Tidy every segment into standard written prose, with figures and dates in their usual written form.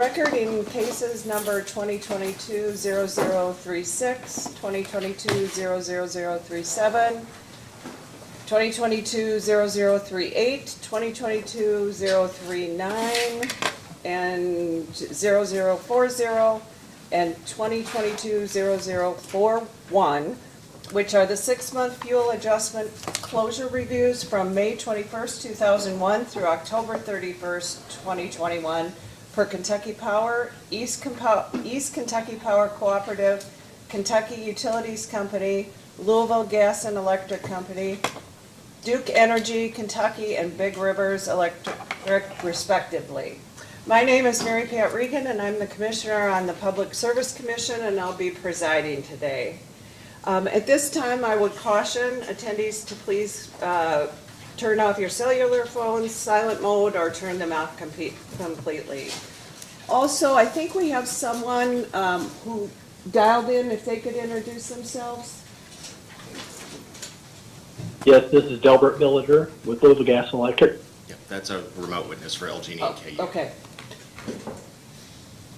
Record in cases number 2022-0036, 2022-00037, 2022-0038, 2022-039, and 0040, and 2022-0041, which are the 6-month fuel adjustment closure reviews from May 21st, 2001 through October 31st, 2021 for Kentucky Power, East Kentucky Power Cooperative, Kentucky Utilities Company, Louisville Gas and Electric Company, Duke Energy, Kentucky, and Big Rivers Electric, respectively. My name is Mary Pat Regan, and I'm the Commissioner on the Public Service Commission, and I'll be presiding today. At this time, I would caution attendees to please turn off your cellular phones, silent mode, or turn them off completely. Also, I think we have someone who dialed in, if they could introduce themselves. Yes, this is Delbert Villager with Louisville Gas and Electric. Yep, that's a remote witness for LG&E and KU. Okay.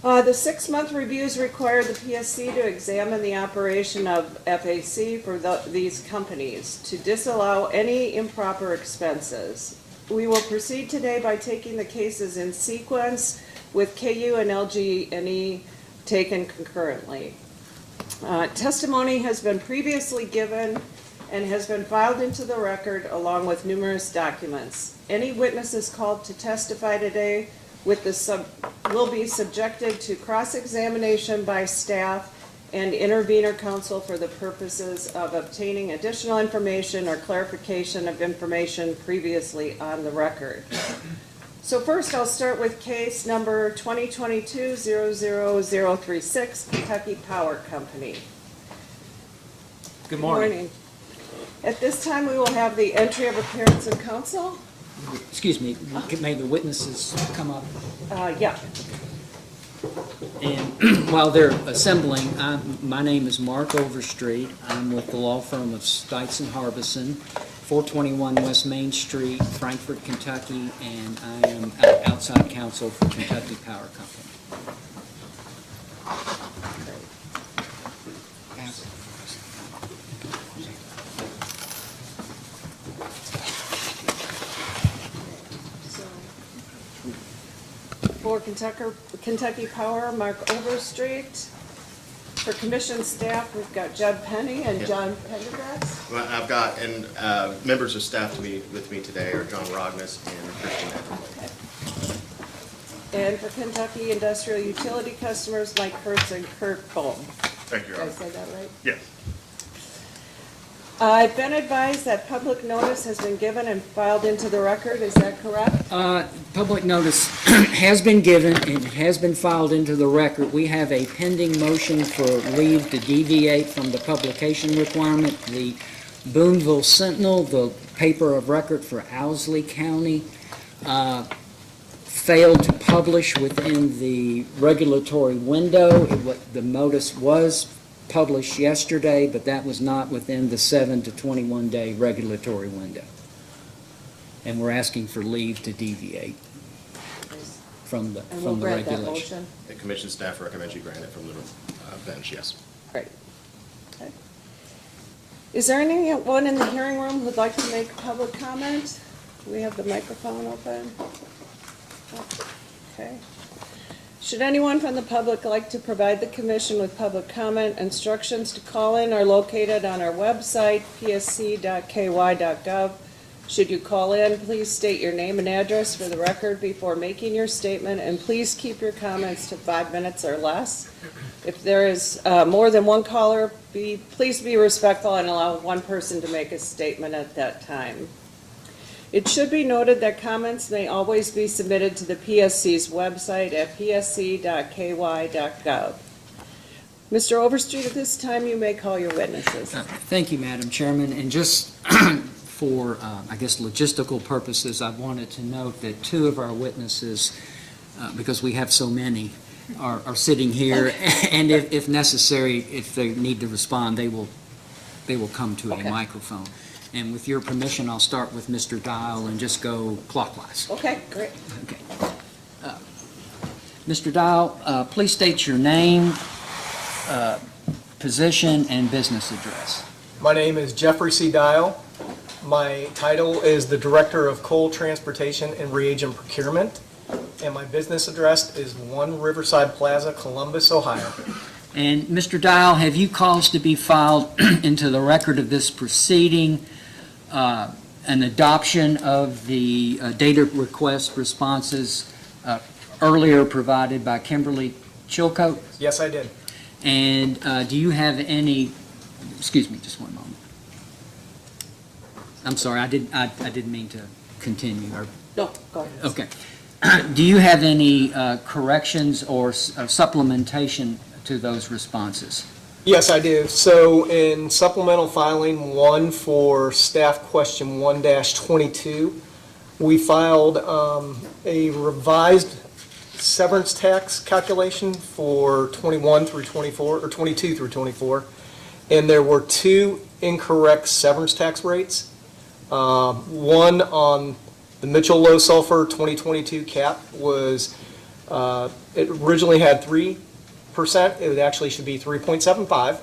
The 6-month reviews require the PSC to examine the operation of FAC for these companies to disallow any improper expenses. We will proceed today by taking the cases in sequence with KU and LG&E taken concurrently. Testimony has been previously given and has been filed into the record along with numerous documents. Any witnesses called to testify today will be subjected to cross-examination by staff and intervenor counsel for the purposes of obtaining additional information or clarification of information previously on the record. So first, I'll start with case number 2022-00036, Kentucky Power Company. Good morning. At this time, we will have the entry of appearance of counsel. Excuse me, may the witnesses come up? Yeah. And while they're assembling, my name is Mark Overstreet. I'm with the law firm of Stites and Harbison, 421 West Main Street, Frankfort, Kentucky, and I am outside counsel for Kentucky Power Company. For Kentucky Power, Mark Overstreet. For commission staff, we've got Judd Penny and John Pendergrass. Well, I've got, and members of staff to be with me today are John Rognes and Christian Edwards. Okay. And for Kentucky Industrial Utility customers, Mike Kurtz and Kurt Bohm. Thank you, Your Did I Honor. say that right? Yes. I've been advised that public notice has been given and filed into the record. Is that correct? Public notice has been given and it has been filed into the record. We have a pending motion for leave to deviate from the publication requirement. The Boonville Sentinel, the paper of record for Owsley County, failed to publish within the regulatory window. The notice was published yesterday, but that was not within the 7 to 21 day regulatory window. And we're asking for leave to deviate from the And we'll grant that regulation. motion. The commission staff recommends you grant it from the bench, yes. Great. Okay. Is there anyone in the hearing room who'd like to make public comment? Do we have the microphone open? Okay. Should anyone from the public like to provide the commission with public comment, instructions to call in are located on our website, psc.ky.gov. Should you call in, please state your name and address for the record before making your statement, and please keep your comments to 5 minutes or less. If there is more than one caller, please be respectful and allow one person to make a statement at that time. It should be noted that comments may always be submitted to the PSC's website at psc.ky.gov. Mr. Overstreet, at this time you may call your witnesses. Thank you, Madam Chairman. And just for, I guess, logistical purposes, I wanted to note that 2 of our witnesses, because we have so many, are sitting here. And if necessary, if they need to respond, they will come to a microphone. And with your permission, I'll start with Mr. Dial and just go clockwise. Okay, great. Okay. Mr. Dial, please state your name, position, and business address. My name is Jeffrey C. Dial. My title is the Director of Coal Transportation and Reagent Procurement, and my business address is 1 Riverside Plaza, Columbus, Ohio. And Mr. Dial, have you caused to be filed into the record of this proceeding an adoption of the data request responses earlier provided by Kimberly Chilcote? Yes, I did. And do you have any, excuse me, just one moment. I'm sorry, I didn't mean to continue. No, go ahead. Okay. Do you have any corrections or supplementation to those responses? Yes, I do. So in supplemental filing 1 for staff question 1-22, we filed a revised severance tax calculation for 21 through 24, or 22 through 24, and there were 2 incorrect severance tax rates. One on the Mitchell low sulfur 2022 cap was, it originally had 3%, it actually should be 3.75,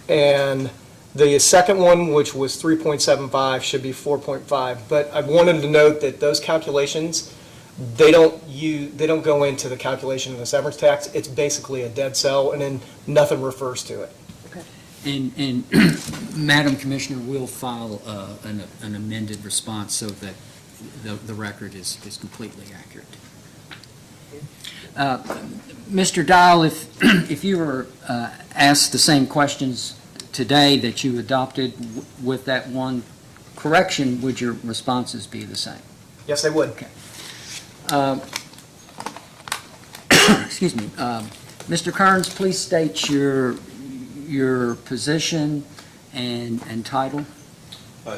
and the second one, which was 3.75, should be 4.5. But I wanted to note that those calculations, they don't go into the calculation of the severance tax. It's basically a dead cell, and then nothing refers to it. And Madam Commissioner, we'll file an amended response so that the record is completely accurate. Mr. Dial, if you were asked the same questions today that you adopted with that one correction, would your responses be the same? Yes, they would. Okay. Excuse me. Mr. Kearns, please state your position and title.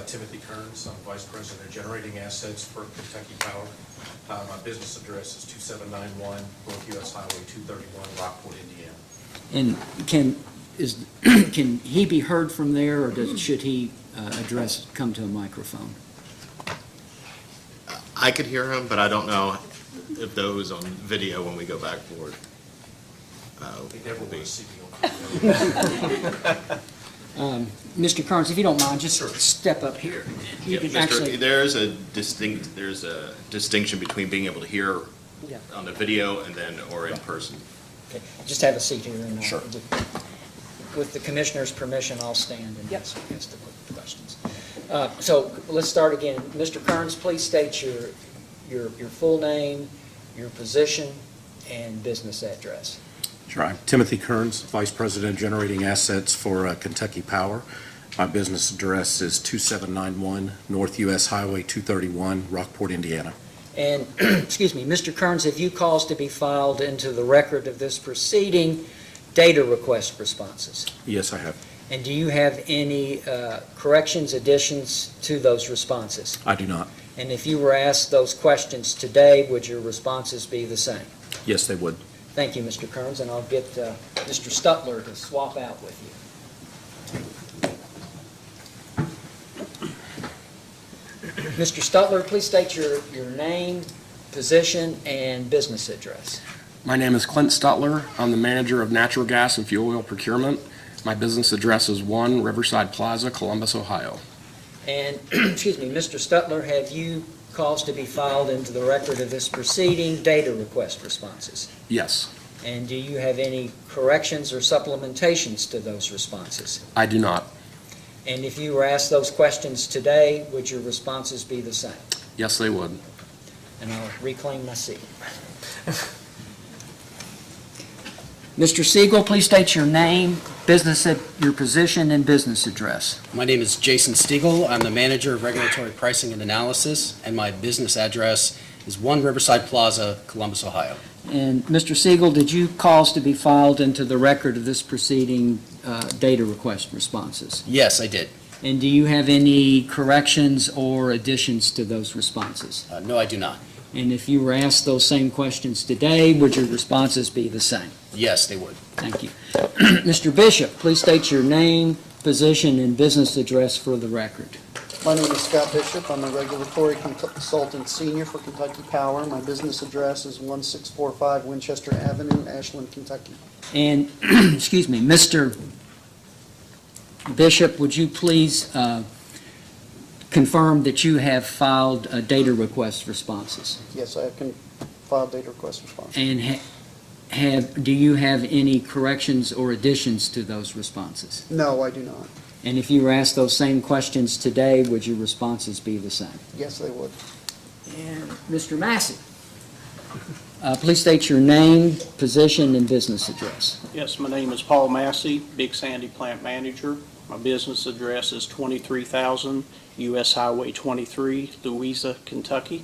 Timothy Kearns, I'm Vice President of Generating Assets for Kentucky Power. My business address is 2791 North US Highway 231, Rockport, Indiana. And can he be heard from there, or should he come to a microphone? I could hear him, but I don't know if those on video when we go back forward. They never will be. will see me on. Mr. Kearns, if you don't mind, just Sure. step up here. You Yeah, can Mr. actually. There's a distinction between being able to hear Yeah. on the video and then, or in person. Okay, just have a seat here. And Sure. With the commissioner's permission, I'll stand and Yep. answer the questions. So let's start again. Mr. Kearns, please state your full name, your position, and business address. Sure. I'm Timothy Kearns, Vice President of Generating Assets for Kentucky Power. My business address is 2791 North US Highway 231, Rockport, Indiana. And, excuse me, Mr. Kearns, have you caused to be filed into the record of this proceeding data request responses? Yes, I have. And do you have any corrections, additions to those responses? I do not. And if you were asked those questions today, would your responses be the same? Yes, they would. Thank you, Mr. Kearns, and I'll get Mr. Stutler to swap out with you. Mr. Stutler, please state your name, position, and business address. My name is Clint Stutler. I'm the manager of natural gas and fuel oil procurement. My business address is 1 Riverside Plaza, Columbus, Ohio. And, excuse me, Mr. Stutler, have you caused to be filed into the record of this proceeding data request responses? Yes, And do you have any corrections or supplementations to those responses? I do not. And if you were asked those questions today, would your responses be the same? Yes, they would. And I'll reclaim my seat. Mr. Siegel, please state your name, your position, and business address. My name is Jason Stiegel. I'm the manager of regulatory pricing and analysis, and my business address is 1 Riverside Plaza, Columbus, Ohio. And Mr. Siegel, did you cause to be filed into the record of this proceeding data request responses? Yes, I did. And do you have any corrections or additions to those responses? No, I do not. And if you were asked those same questions today, would your responses be the same? Yes, they would. Thank you. Mr. Bishop, please state your name, position, and business address for the record. My name is Scott Bishop. I'm a regulatory consultant senior for Kentucky Power. My business address is 1645 Winchester Avenue, Ashland, Kentucky. And, excuse me, Mr. Bishop, would you please confirm that you have filed data request responses? Yes, I have filed data request response. And do you have any corrections or additions to those responses? No, I do not. And if you were asked those same questions today, would your responses be the same? Yes, they would. And Mr. Massey, please state your name, position, and business address. Yes, my name is Paul Massey, Big Sandy Plant Manager. My business address is 23,000 US Highway 23, Louisa, Kentucky.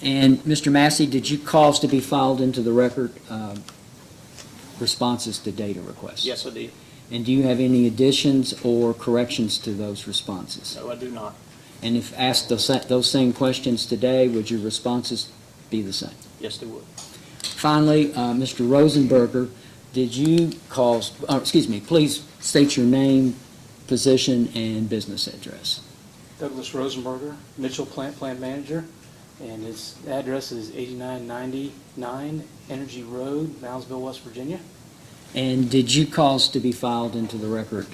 And Mr. Massey, did you cause to be filed into the record responses to data requests? Yes, I did. And do you have any additions or corrections to those responses? No, I do not. And if asked those same questions today, would your responses be the same? Yes, they would. Finally, Mr. Rosenberger, did you cause, please state your name, position, and business address. Douglas Rosenberger, Mitchell Plant Manager, and his address is 8999 Energy Road, Moundsville, West Virginia. And did you cause to be filed into the record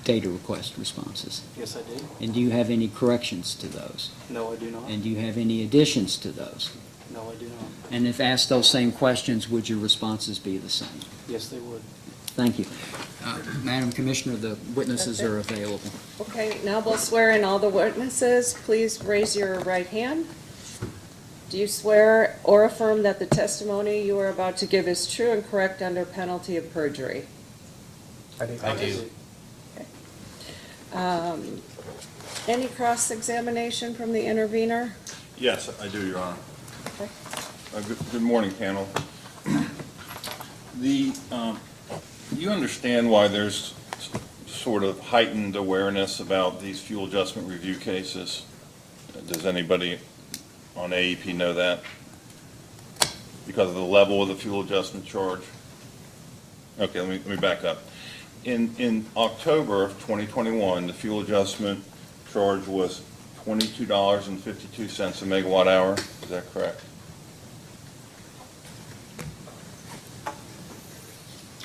data request responses? Yes, I did. And do you have any corrections to those? No, I do not. And do you have any additions to those? No, I do not. And if asked those same questions, would your responses be the same? Yes, they would. Thank you. Madam Commissioner, the witnesses are available. Okay, now we'll swear in all the witnesses. Please raise your right hand. Do you swear or affirm that the testimony you are about to give is true and correct under penalty of perjury? I do. I do. Any cross-examination from the intervener? Yes, I do, Your Honor. Okay. Good morning, panel. You understand why there's sort of heightened awareness about these fuel adjustment review cases? Does anybody on AEP know that? Because of the level of the fuel adjustment charge? Okay, let me back up. In October of 2021, the fuel adjustment charge was $22.52 a megawatt hour. Is that correct?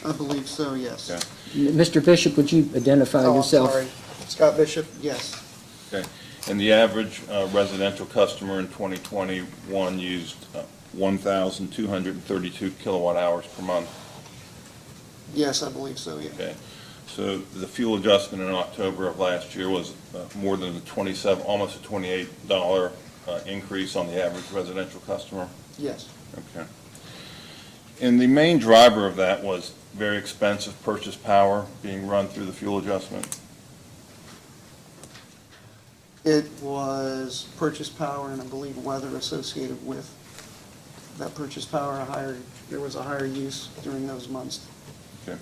I believe so, yes. Okay. Mr. Bishop, would you identify Oh, I'm yourself? sorry. Scott Bishop, yes. Okay. And the average residential customer in 2021 used 1,232 kilowatt hours per month. Yes, I believe so, yeah. Okay. So the fuel adjustment in October of last year was more than almost a $28 increase on the average residential customer. Yes. Okay. And the main driver of that was very expensive purchase power being run through the fuel adjustment. It was purchase power and I believe weather associated with that purchase power. There was a higher use during those months. Okay.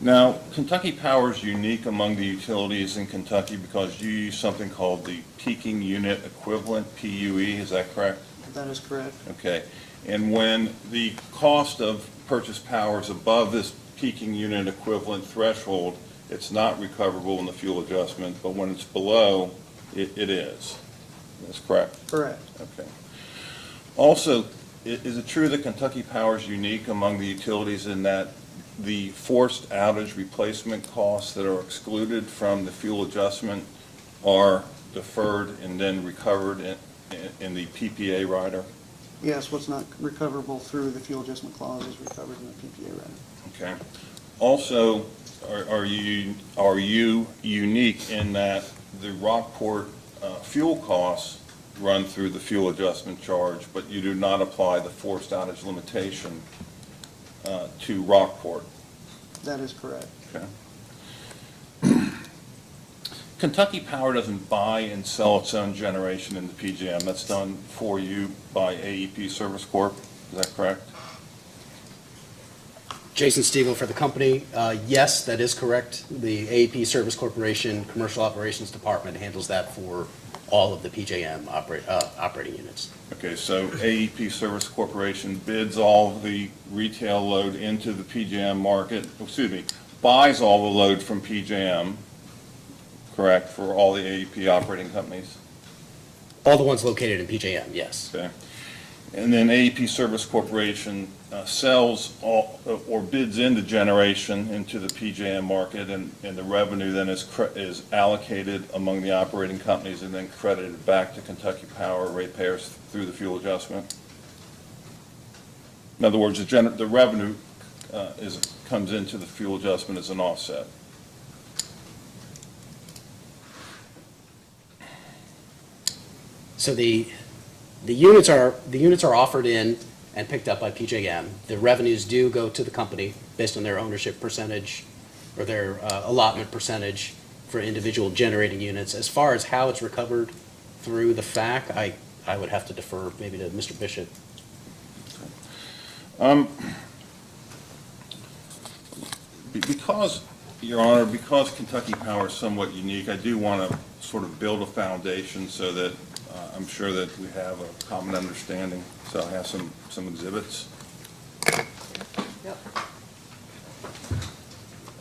Now, Kentucky Power is unique among the utilities in Kentucky because you use something called the peaking unit equivalent, PUE, is that correct? That is correct. Okay. And when the cost of purchase power is above this peaking unit equivalent threshold, it's not recoverable in the fuel adjustment, but when it's below, it is. That's correct? Correct. Okay. Also, is it true that Kentucky Power is unique among the utilities in that the forced outage replacement costs that are excluded from the fuel adjustment are deferred and then recovered in the PPA rider? Yes, what's not recoverable through the fuel adjustment clause is recovered in the PPA rider. Okay. Also, are you unique in that the Rockport fuel costs run through the fuel adjustment charge, but you do not apply the forced outage limitation to Rockport? That is correct. Okay. Kentucky Power doesn't buy and sell its own generation in the PJM. That's done for you by AEP Service Corp. Is that correct? Jason Stiegel for the company. Yes, that is correct. The AEP Service Corporation Commercial Operations Department handles that for all of the PJM operating units. Okay, so AEP Service Corporation bids all the retail load into the PJM market, buys all the load from PJM, correct, for all the AEP operating companies? All the ones located in PJM, yes. Okay. And then AEP Service Corporation sells all, or bids into generation into the PJM market, and the revenue then is allocated among the operating companies and then credited back to Kentucky Power ratepayers through the fuel adjustment. In other words, the revenue comes into the fuel adjustment as an offset. So the units are offered in and picked up by PJM. The revenues do go to the company based on their ownership percentage or their allotment percentage for individual generating units. As far as how it's recovered through the FAC, I would have to defer maybe to Mr. Bishop. Because, Your Honor, because Kentucky Power is somewhat unique, I do want to sort of build a foundation so that I'm sure that we have a common understanding. So I have some exhibits. Yep.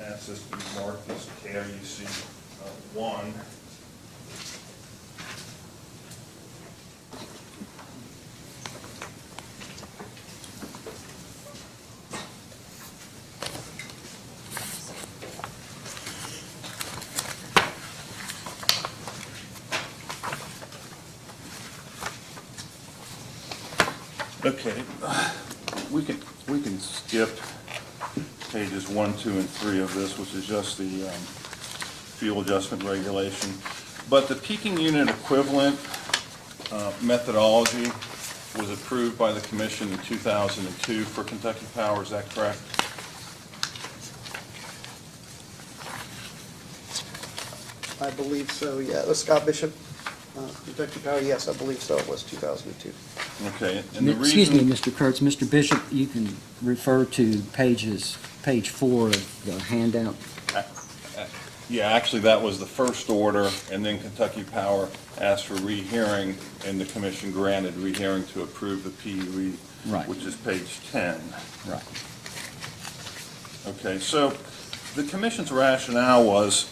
Ask this to be marked as KRUC 1. Okay, we can skip pages 1, 2, and 3 of this, which is just the fuel adjustment regulation. But the peaking unit equivalent methodology was approved by the commission in 2002 for Kentucky Power, is that correct? I believe so, yeah. Scott Bishop, Kentucky Power, yes, I believe so. It was 2002. Okay, and the Excuse me, reason... Mr. Kurtz. Mr. Bishop, you can refer to page 4 of the handout. Yeah, actually, that was the first order, and then Kentucky Power asked for rehearing, and the commission granted rehearing to approve the PUE, Right. which is page 10. Right. Okay, so the commission's rationale was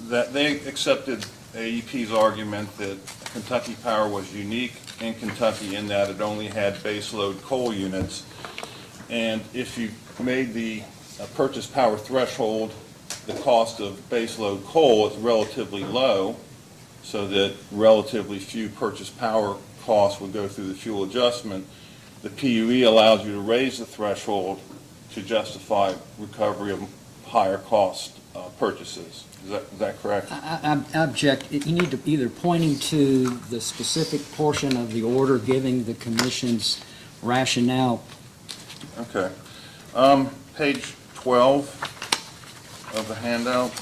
that they accepted AEP's argument that Kentucky Power was unique in Kentucky in that it only had baseload coal units, and if you made the purchase power threshold the cost of baseload coal is relatively low, so that relatively few purchase power costs would go through the fuel adjustment. The PUE allows you to raise the threshold to justify recovery of higher cost purchases. Is that correct? I object. You need to either pointing to the specific portion of the order giving the commission's rationale. Okay. Page 12 of the handout,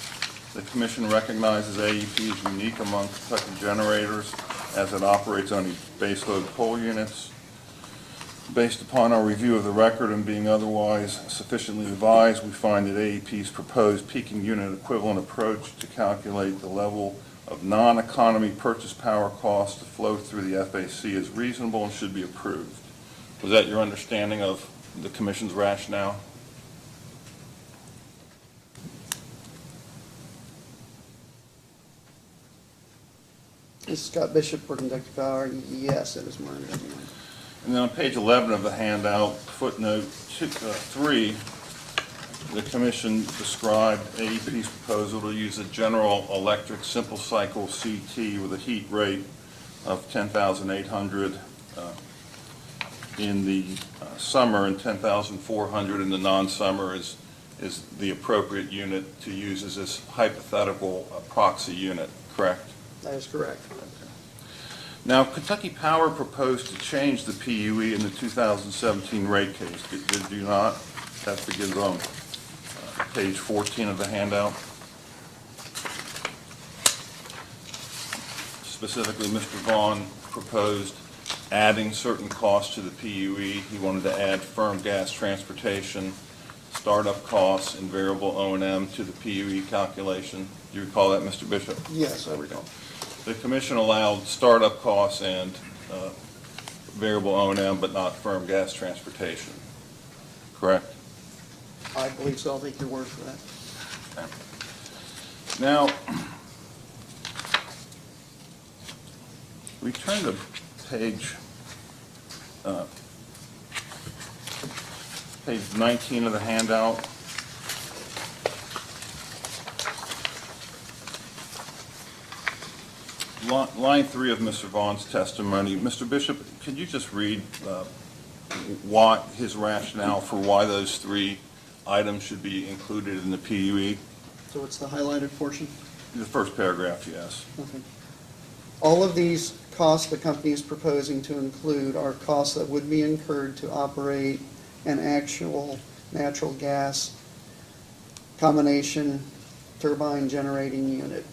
the commission recognizes AEP is unique among Kentucky generators as it operates only baseload coal units. Based upon our review of the record and being otherwise sufficiently advised, we find that AEP's proposed peaking unit equivalent approach to calculate the level of non-economy purchase power costs to flow through the FAC is reasonable and should be approved. Was that your understanding of the commission's rationale? This is Scott Bishop for Kentucky Power. Yes, it is my understanding. And then on page 11 of the handout, footnote 3, the commission described AEP's proposal to use a General Electric simple cycle CT with a heat rate of 10,800 in the summer and 10,400 in the non-summer is the appropriate unit to use as this hypothetical proxy unit, correct? That is correct. Now, Kentucky Power proposed to change the PUE in the 2017 rate case. Did you not? That begins on page 14 of the handout. Specifically, Mr. Vaughn proposed adding certain costs to the PUE. He wanted to add firm gas transportation, startup costs, and variable O&M to the PUE calculation. Do you recall that, Mr. Bishop? Yes, I recall. The commission allowed startup costs and variable O&M, but not firm gas transportation, correct? I believe so. I'll take your word for that. Now, We turn to page 19 of the handout. Line 3 of Mr. Vaughn's testimony. Mr. Bishop, could you just read what his rationale for why those three items should be included in the PUE? So it's the highlighted portion? The first paragraph, yes. Okay. All of these costs the company is proposing to include are costs that would be incurred to operate an actual natural gas combination turbine generating unit.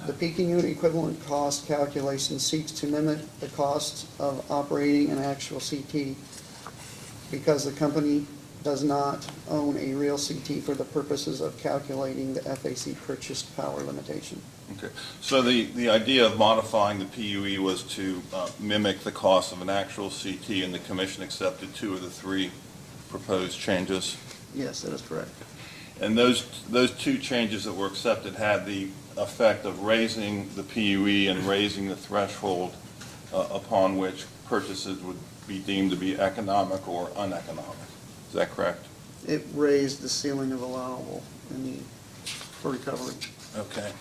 The peaking unit equivalent cost calculation seeks to mimic the costs of operating an actual CT because the company does not own a real CT for the purposes of calculating the FAC purchased power limitation. Okay, so the idea of modifying the PUE was to mimic the cost of an actual CT, and the commission accepted 2 of the 3 proposed changes? Yes, that is correct. And those 2 changes that were accepted had the effect of raising the PUE and raising the threshold upon which purchases would be deemed to be economic or uneconomic. Is that correct? It raised the ceiling of allowable for recovery. Okay.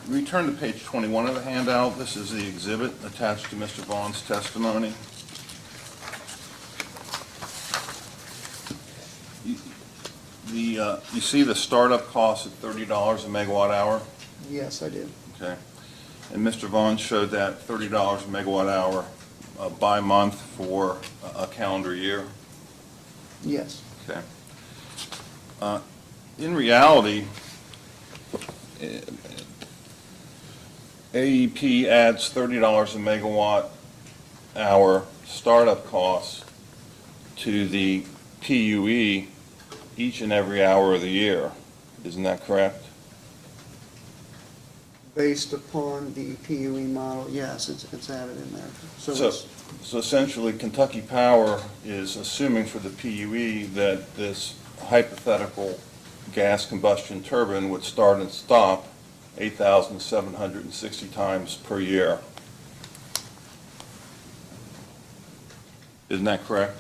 We turn to page 21 of the handout. This is the exhibit attached to Mr. Vaughn's testimony. You see the startup cost at $30 a megawatt hour? Yes, I do. Okay. And Mr. Vaughn showed that $30 a megawatt hour by month for a calendar year? Yes. Okay. In reality, AEP adds $30 a megawatt hour startup costs to the PUE each and every hour of the year. Isn't that correct? Based upon the PUE model, yes, it's added in there. So essentially, Kentucky Power is assuming for the PUE that this hypothetical gas combustion turbine would start and stop 8,760 times per year. Isn't that correct?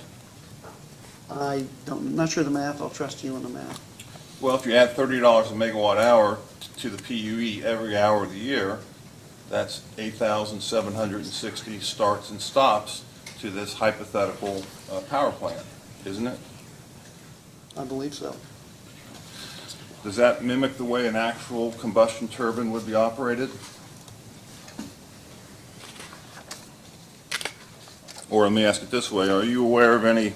I'm not sure the math, I'll trust you on the math. Well, if you add $30 a megawatt hour to the PUE every hour of the year, that's 8,760 starts and stops to this hypothetical power plant, isn't it? I believe so. Does that mimic the way an actual combustion turbine would be operated? Or let me ask it this way, are you aware of any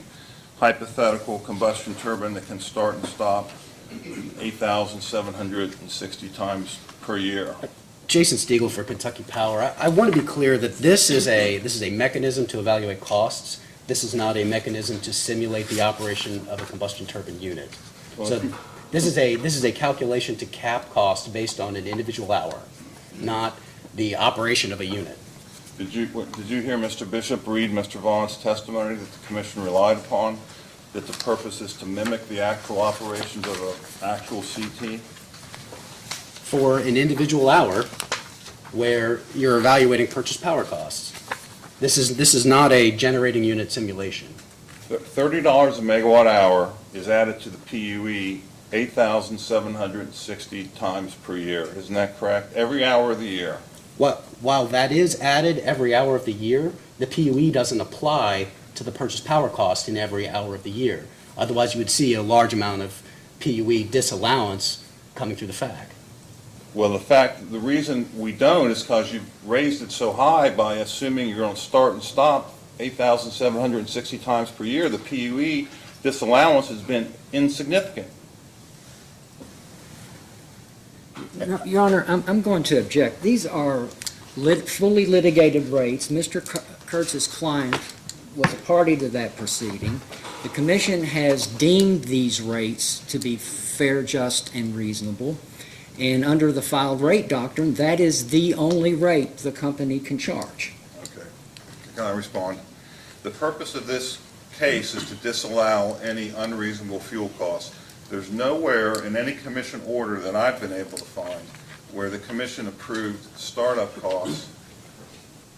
hypothetical combustion turbine that can start and stop 8,760 times per year? Jason Stiegel for Kentucky Power. I want to be clear that this is a mechanism to evaluate costs. This is not a mechanism to simulate the operation of a combustion turbine unit. So this is a calculation to cap costs based on an individual hour, not the operation of a unit. Did you hear Mr. Bishop read Mr. Vaughn's testimony that the commission relied upon, that the purpose is to mimic the actual operations of an actual CT? For an individual hour where you're evaluating purchase power costs. This is not a generating unit simulation. $30 a megawatt hour is added to the PUE 8,760 times per year. Isn't that correct? Every hour of the year. While that is added every hour of the year, the PUE doesn't apply to the purchase power cost in every hour of the year. Otherwise, you would see a large amount of PUE disallowance coming through the FAC. Well, the reason we don't is because you've raised it so high by assuming you're going to start and stop 8,760 times per year. The PUE disallowance has been insignificant. Your Honor, I'm going to object. These are fully litigated rates. Mr. Kurtz's client was a party to that proceeding. The commission has deemed these rates to be fair, just, and reasonable. And under the filed rate doctrine, that is the only rate the company can charge. Okay. Can I respond? The purpose of this case is to disallow any unreasonable fuel costs. There's nowhere in any commission order that I've been able to find where the commission approved startup costs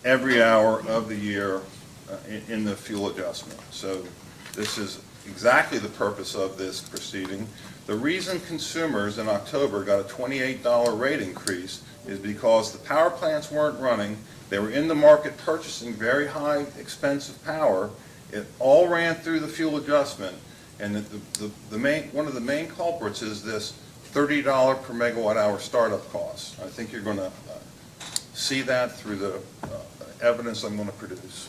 every hour of the year in the fuel adjustment. So this is exactly the purpose of this proceeding. The reason consumers in October got a $28 rate increase is because the power plants weren't running. They were in the market purchasing very high expensive power. It all ran through the fuel adjustment. And one of the main culprits is this $30 per megawatt hour startup cost. I think you're going to see that through the evidence I'm going to produce.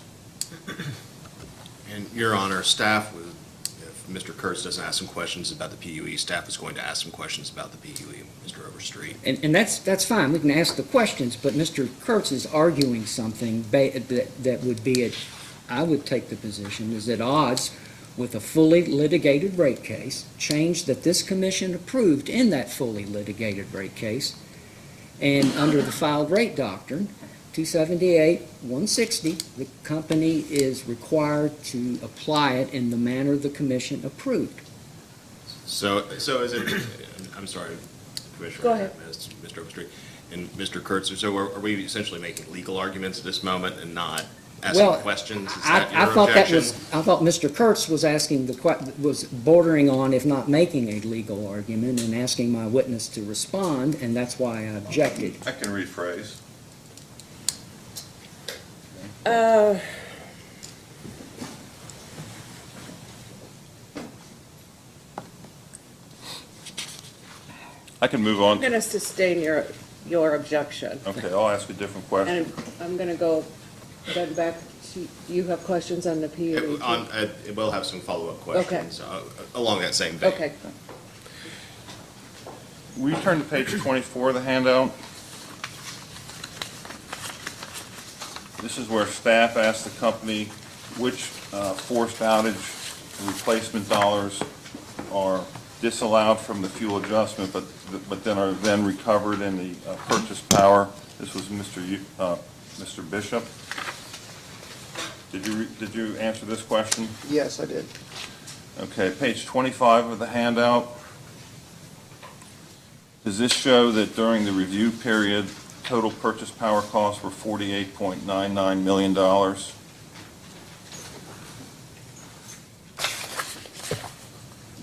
And Your Honor, staff, if Mr. Kurtz doesn't ask some questions about the PUE, staff is going to ask some questions about the PUE, Mr. Overstreet. And that's fine, we can ask the questions, but Mr. Kurtz is arguing something that would be, I would take the position, is at odds with a fully litigated rate case, change that this commission approved in that fully litigated rate case, and under the filed rate doctrine, 278-160, the company is required to apply it in the manner the commission approved. So is it, I'm sorry, Commissioner. Go ahead. Mr. Overstreet and Mr. Kurtz, so are we essentially making legal arguments at this moment and not asking questions? Is that your objection? I thought Mr. Kurtz was asking was bordering on, if not making a legal argument, and asking my witness to respond, and that's why I objected. I can rephrase. I can move on. I'm going to sustain your objection. Okay, I'll ask a different question. And I'm going to go then back to, you have questions on the PUE? We'll have some follow-up questions along that same vein. Okay. Will you turn to page 24 of the handout? This is where staff asked the company which forced outage replacement dollars are disallowed from the fuel adjustment, but then are then recovered in the purchase power. This was Mr. Bishop. Did you answer this question? Yes, I did. Okay, page 25 of the handout. Does this show that during the review period, total purchase power costs were $48.99 million?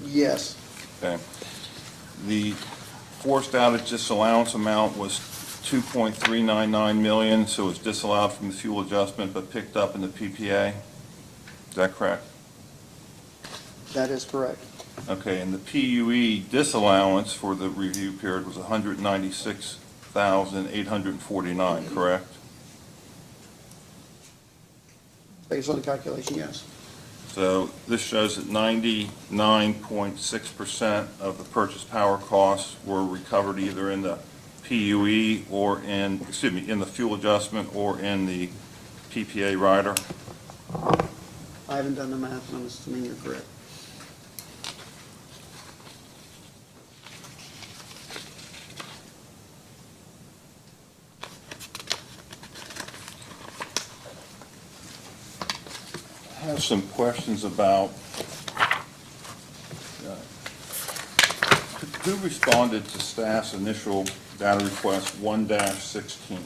Yes. Okay. The forced outage disallowance amount was $2.399 million, so it's disallowed from the fuel adjustment but picked up in the PPA. Is that correct? That is correct. Okay, and the PUE disallowance for the review period was $196,849, correct? Based on the calculation, yes. So this shows that 99.6% of the purchase power costs were recovered either in the PUE or in the fuel adjustment or in the PPA rider. I haven't done the math, and I'm assuming you're correct. I have some questions about who responded to staff's initial data request 1-16?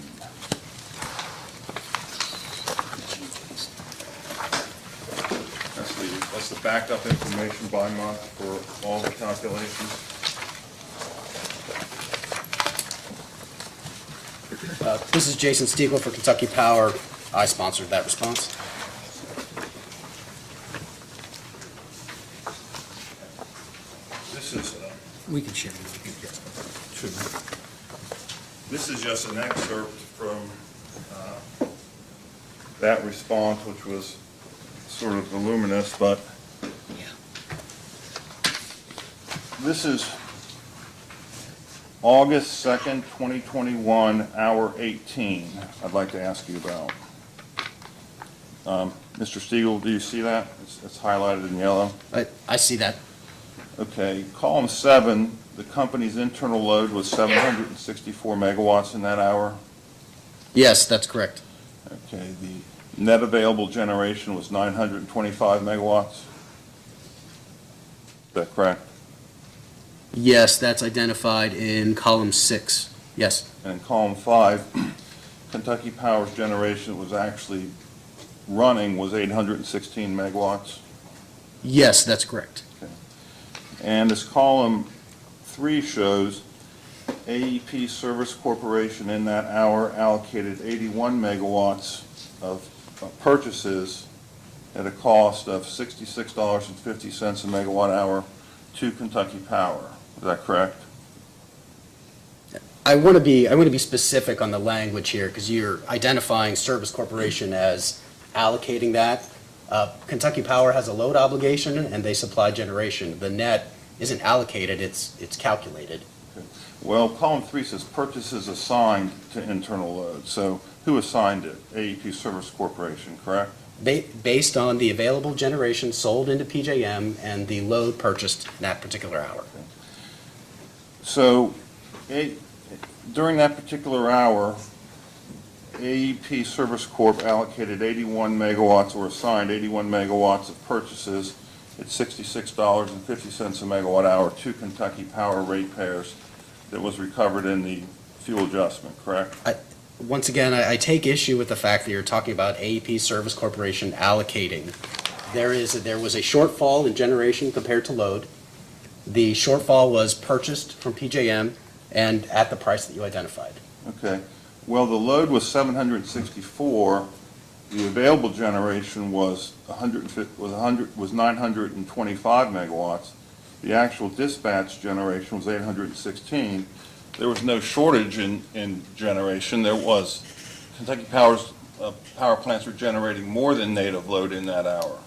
That's the backup information by month for all the calculations. This is Jason Stiegel for Kentucky Power. I sponsored that response. This is We can share. This is just an excerpt from that response, which was sort of voluminous, but this is August 2nd, 2021, hour 18, I'd like to ask you about. Mr. Stiegel, do you see that? It's highlighted in yellow. I see that. Okay, column 7, the company's internal load was 764 megawatts in that hour. Yes, that's correct. Okay, the net available generation was 925 megawatts. Is that correct? Yes, that's identified in column 6. Yes. And in column 5, Kentucky Power's generation that was actually running was 816 megawatts? Yes, that's correct. And as column 3 shows, AEP Service Corporation in that hour allocated 81 megawatts of purchases at a cost of $66.50 a megawatt hour to Kentucky Power. Is that correct? I want to be specific on the language here because you're identifying Service Corporation as allocating that. Kentucky Power has a load obligation and they supply generation. The net isn't allocated, it's calculated. Well, column 3 says purchases assigned to internal load. So who assigned it? AEP Service Corporation, correct? Based on the available generation sold into PJM and the load purchased in that particular hour. So during that particular hour, AEP Service Corp allocated 81 megawatts or assigned 81 megawatts of purchases at $66.50 a megawatt hour to Kentucky Power ratepayers that was recovered in the fuel adjustment, correct? Once again, I take issue with the fact that you're talking about AEP Service Corporation allocating. There was a shortfall in generation compared to load. The shortfall was purchased from PJM and at the price that you identified. Okay. Well, the load was 764. The available generation was 925 megawatts. The actual dispatch generation was 816. There was no shortage in generation. There was. Kentucky Power's power plants were generating more than native load in that hour.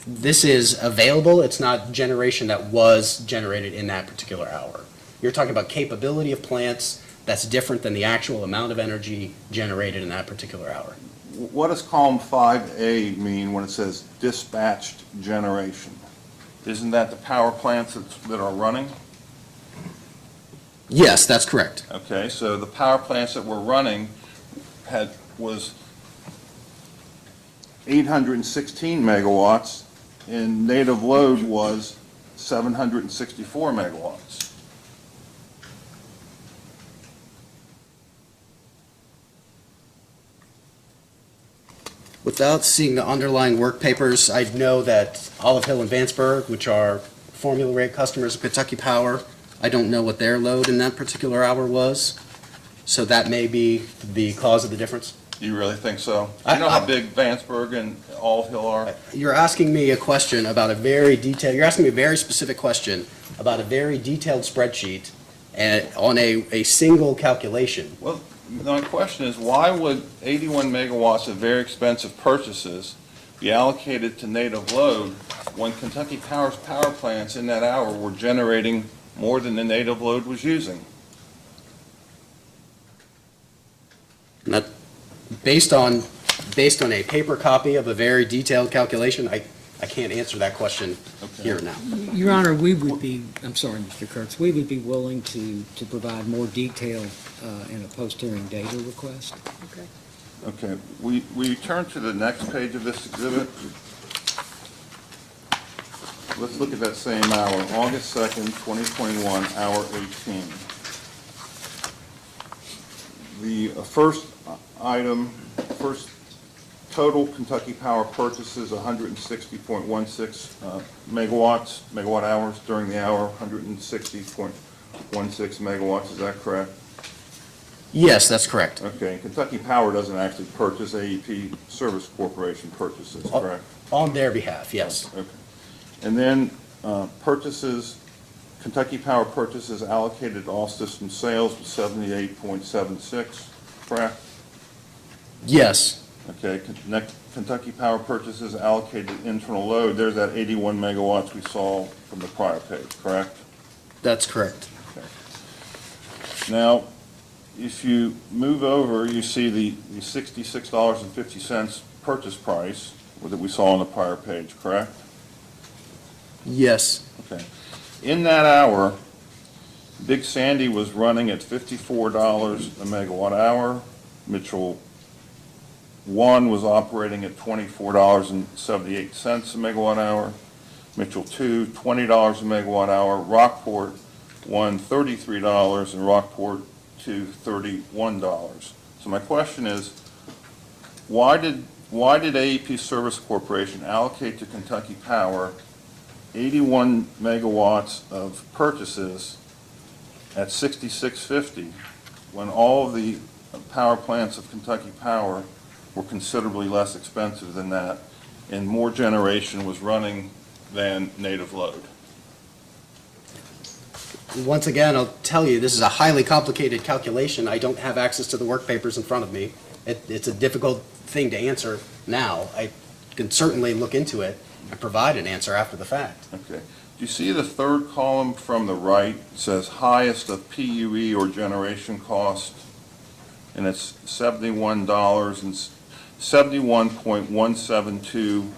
This is available, it's not generation that was generated in that particular hour. You're talking about capability of plants that's different than the actual amount of energy generated in that particular hour. What does column 5A mean when it says dispatched generation? Isn't that the power plants that are running? Yes, that's correct. Okay, so the power plants that were running was 816 megawatts, and native load was 764 megawatts. Without seeing the underlying work papers, I know that Olive Hill and Vanceburg, which are formula rate customers of Kentucky Power, I don't know what their load in that particular hour was, so that may be the cause of the difference. You really think so? Do you know how big Vanceburg and Olive Hill are? You're asking me a question about you're asking me a very specific question about a very detailed spreadsheet and on a single calculation. Well, my question is, why would 81 megawatts of very expensive purchases be allocated to native load when Kentucky Power's power plants in that hour were generating more than the native load was using? Not based on a paper copy of a very detailed calculation, I can't answer that question here and now. Your Honor, I'm sorry, Mr. Kurtz, we would be willing to provide more detail in a post-hearing data request. Okay. Okay, we turn to the next page of this exhibit. Let's look at that same hour, August 2nd, 2021, hour 18. The first total Kentucky Power purchases 160.16 megawatt hours during the hour, 160.16 megawatts, is that correct? Yes, that's correct. Okay, Kentucky Power doesn't actually purchase, AEP Service Corporation purchases, correct? On their behalf, yes. Okay. And then Kentucky Power purchases allocated to all system sales was 78.76, correct? Yes. Okay, Kentucky Power purchases allocated internal load, there's that 81 megawatts we saw from the prior page, correct? That's correct. Okay. Now, if you move over, you see the $66.50 purchase price that we saw on the prior page, correct? Yes. Okay. In that hour, Big Sandy was running at $54 a megawatt hour. Mitchell 1 was operating at $24.78 a megawatt hour. Mitchell 2, $20 a megawatt hour. Rockport 1, $33, and Rockport 2, $31. So my question is, why did AEP Service Corporation allocate to Kentucky Power 81 megawatts of purchases at $66.50 when all of the power plants of Kentucky Power were considerably less expensive than that, and more generation was running than native load? Once again, I'll tell you, this is a highly complicated calculation. I don't have access to the work papers in front of me. It's a difficult thing to answer now. I can certainly look into it and provide an answer after the fact. Okay. Do you see the third column from the right? It says highest of PUE or generation cost, and it's $71 and $71.172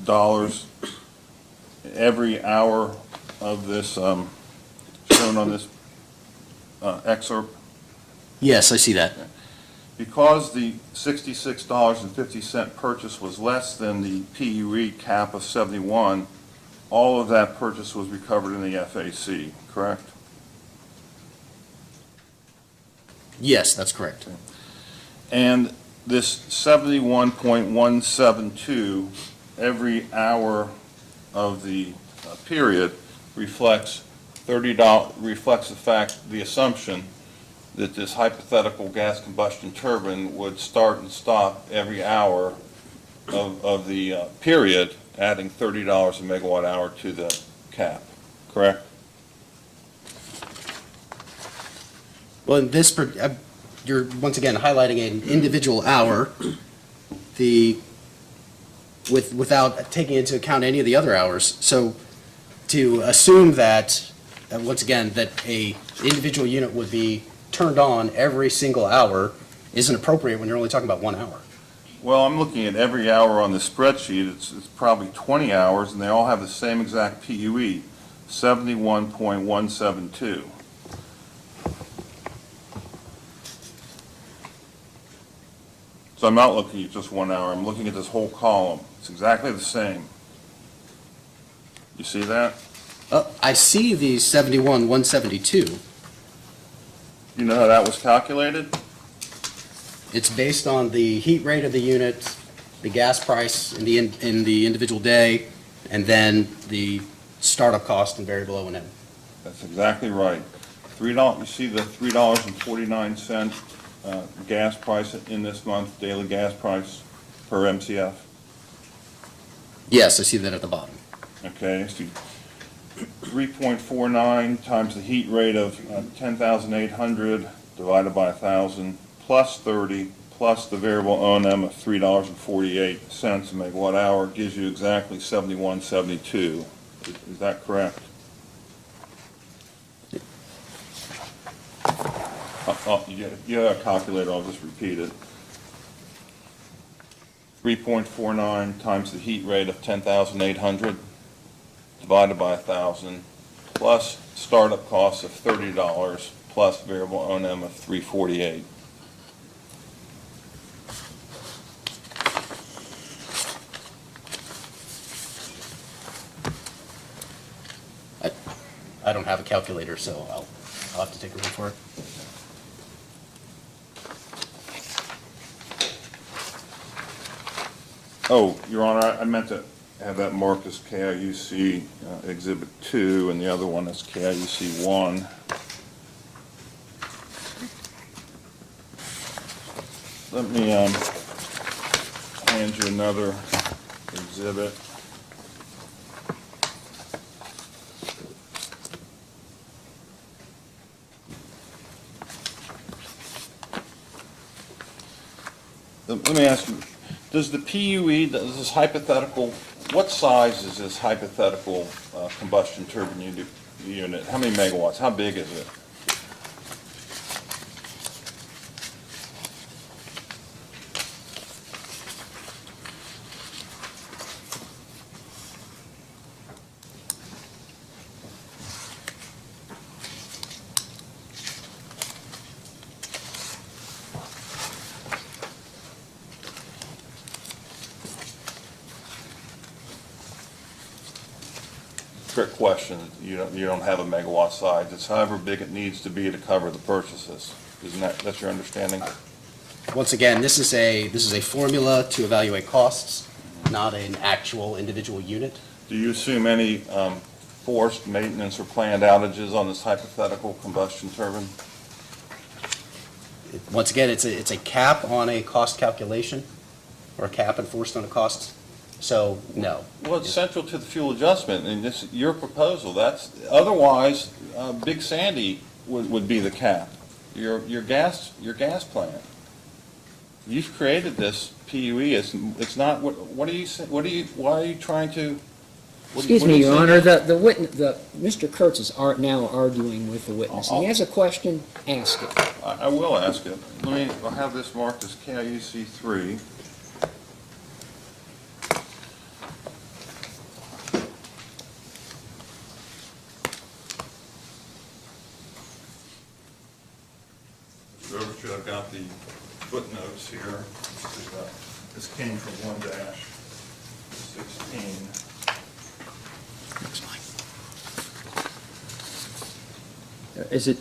dollars every hour of this shown on this excerpt. Yes, I see that. Because the $66.50 purchase was less than the PUE cap of 71, all of that purchase was recovered in the FAC, correct? Yes, that's correct. And this 71.172 every hour of the period reflects reflects the assumption that this hypothetical gas combustion turbine would start and stop every hour of the period, adding $30 a megawatt hour to the cap, correct? Well, in this, you're once again highlighting an individual hour, without taking into account any of the other hours. So to assume that, once again, that a individual unit would be turned on every single hour isn't appropriate when you're only talking about 1 hour. Well, I'm looking at every hour on the spreadsheet. It's probably 20 hours, and they all have the same exact PUE, 71.172. So I'm not looking at just 1 hour. I'm looking at this whole column. It's exactly the same. You see that? I see the 71,172. You know how that was calculated? It's based on the heat rate of the unit, the gas price in the individual day, and then the startup cost and variable O&M. That's exactly right. $3, you see the $3.49 gas price in this month, daily gas price per MCF? Yes, I see that at the bottom. Okay, so 3.49 times the heat rate of 10,800 divided by 1,000 plus 30 plus the variable O&M of $3.48 a megawatt hour gives you exactly 71.72. Is that correct? You have a calculator, I'll just repeat it. 3.49 times the heat rate of 10,800 divided by 1,000 plus startup costs of $30 plus variable O&M of $3.48. I don't have a calculator, so I'll have to take a look for it. Oh, Your Honor, I meant to have that marked as KIUC Exhibit 2, and the other one is KIUC 1. Let me hand you another exhibit. Let me ask you, does the PUE, does this hypothetical, what size is this hypothetical combustion turbine unit? How many megawatts? How big is it? Trick question. You don't have a megawatt size. It's however big it needs to be to cover the purchases. That's your understanding? Once again, this is a formula to evaluate costs, not an actual individual unit. Do you assume any forced maintenance or planned outages on this hypothetical combustion turbine? Once again, it's a cap on a cost calculation, or a cap enforced on a cost, so no. Well, it's central to the fuel adjustment, and this, your proposal, otherwise, Big Sandy would be the cap, your gas plant. You've created this PUE, it's not, why are you trying to? Excuse me, Your Honor, Mr. Kurtz is now arguing with the witness. He has a question, ask it. I will ask it. I'll have this marked as KIUC 3. Mr. Overstreet, I've got the footnotes here. This came from 1-16. Is it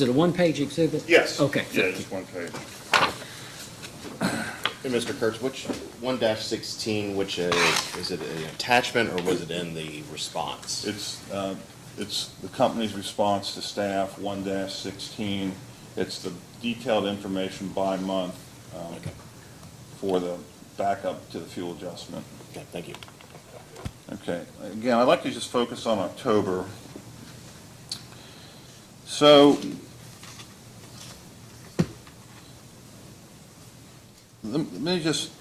a one-page exhibit? Yes. Okay. Yeah, just one page. Hey, Mr. Kurtz, which 1-16, which is it an attachment or was it in the response? It's the company's response to staff, 1-16. It's the detailed information by month for the backup to the fuel adjustment. Okay, thank you. Okay, again, I'd like to just focus on October. So, let me just,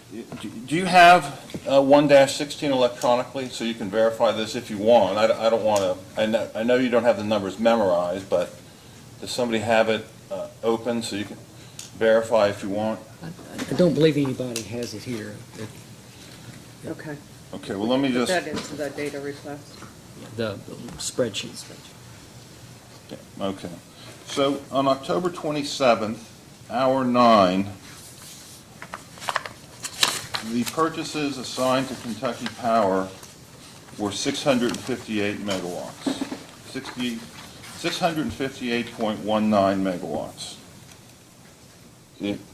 do you have 1-16 electronically so you can verify this if you want? I don't want to, I know you don't have the numbers memorized, but does somebody have it open so you can verify if you want? I don't believe anybody has it here. Okay. Okay, well, let me Put just. that into the data request. The spreadsheet. Okay. So on October 27th, hour 9, the purchases assigned to Kentucky Power were 658 megawatts, 658.19 megawatts.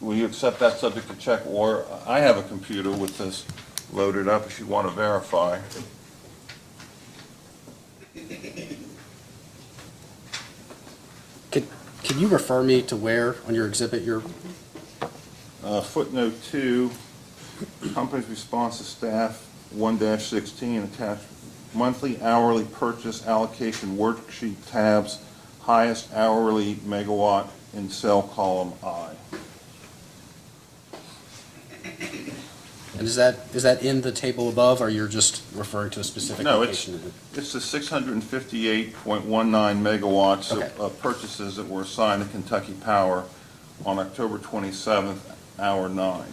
Will you accept that subject to check? Or I have a computer with this loaded up if you want to verify. Can you refer me to where on your exhibit you're? Footnote 2, company's response to staff, 1-16, attached monthly hourly purchase allocation worksheet tabs, highest hourly megawatt in cell column I. And is that in the table above, or you're just referring to a specific No, location? it's the 658.19 megawatts Okay. of purchases that were assigned to Kentucky Power on October 27th, hour 9.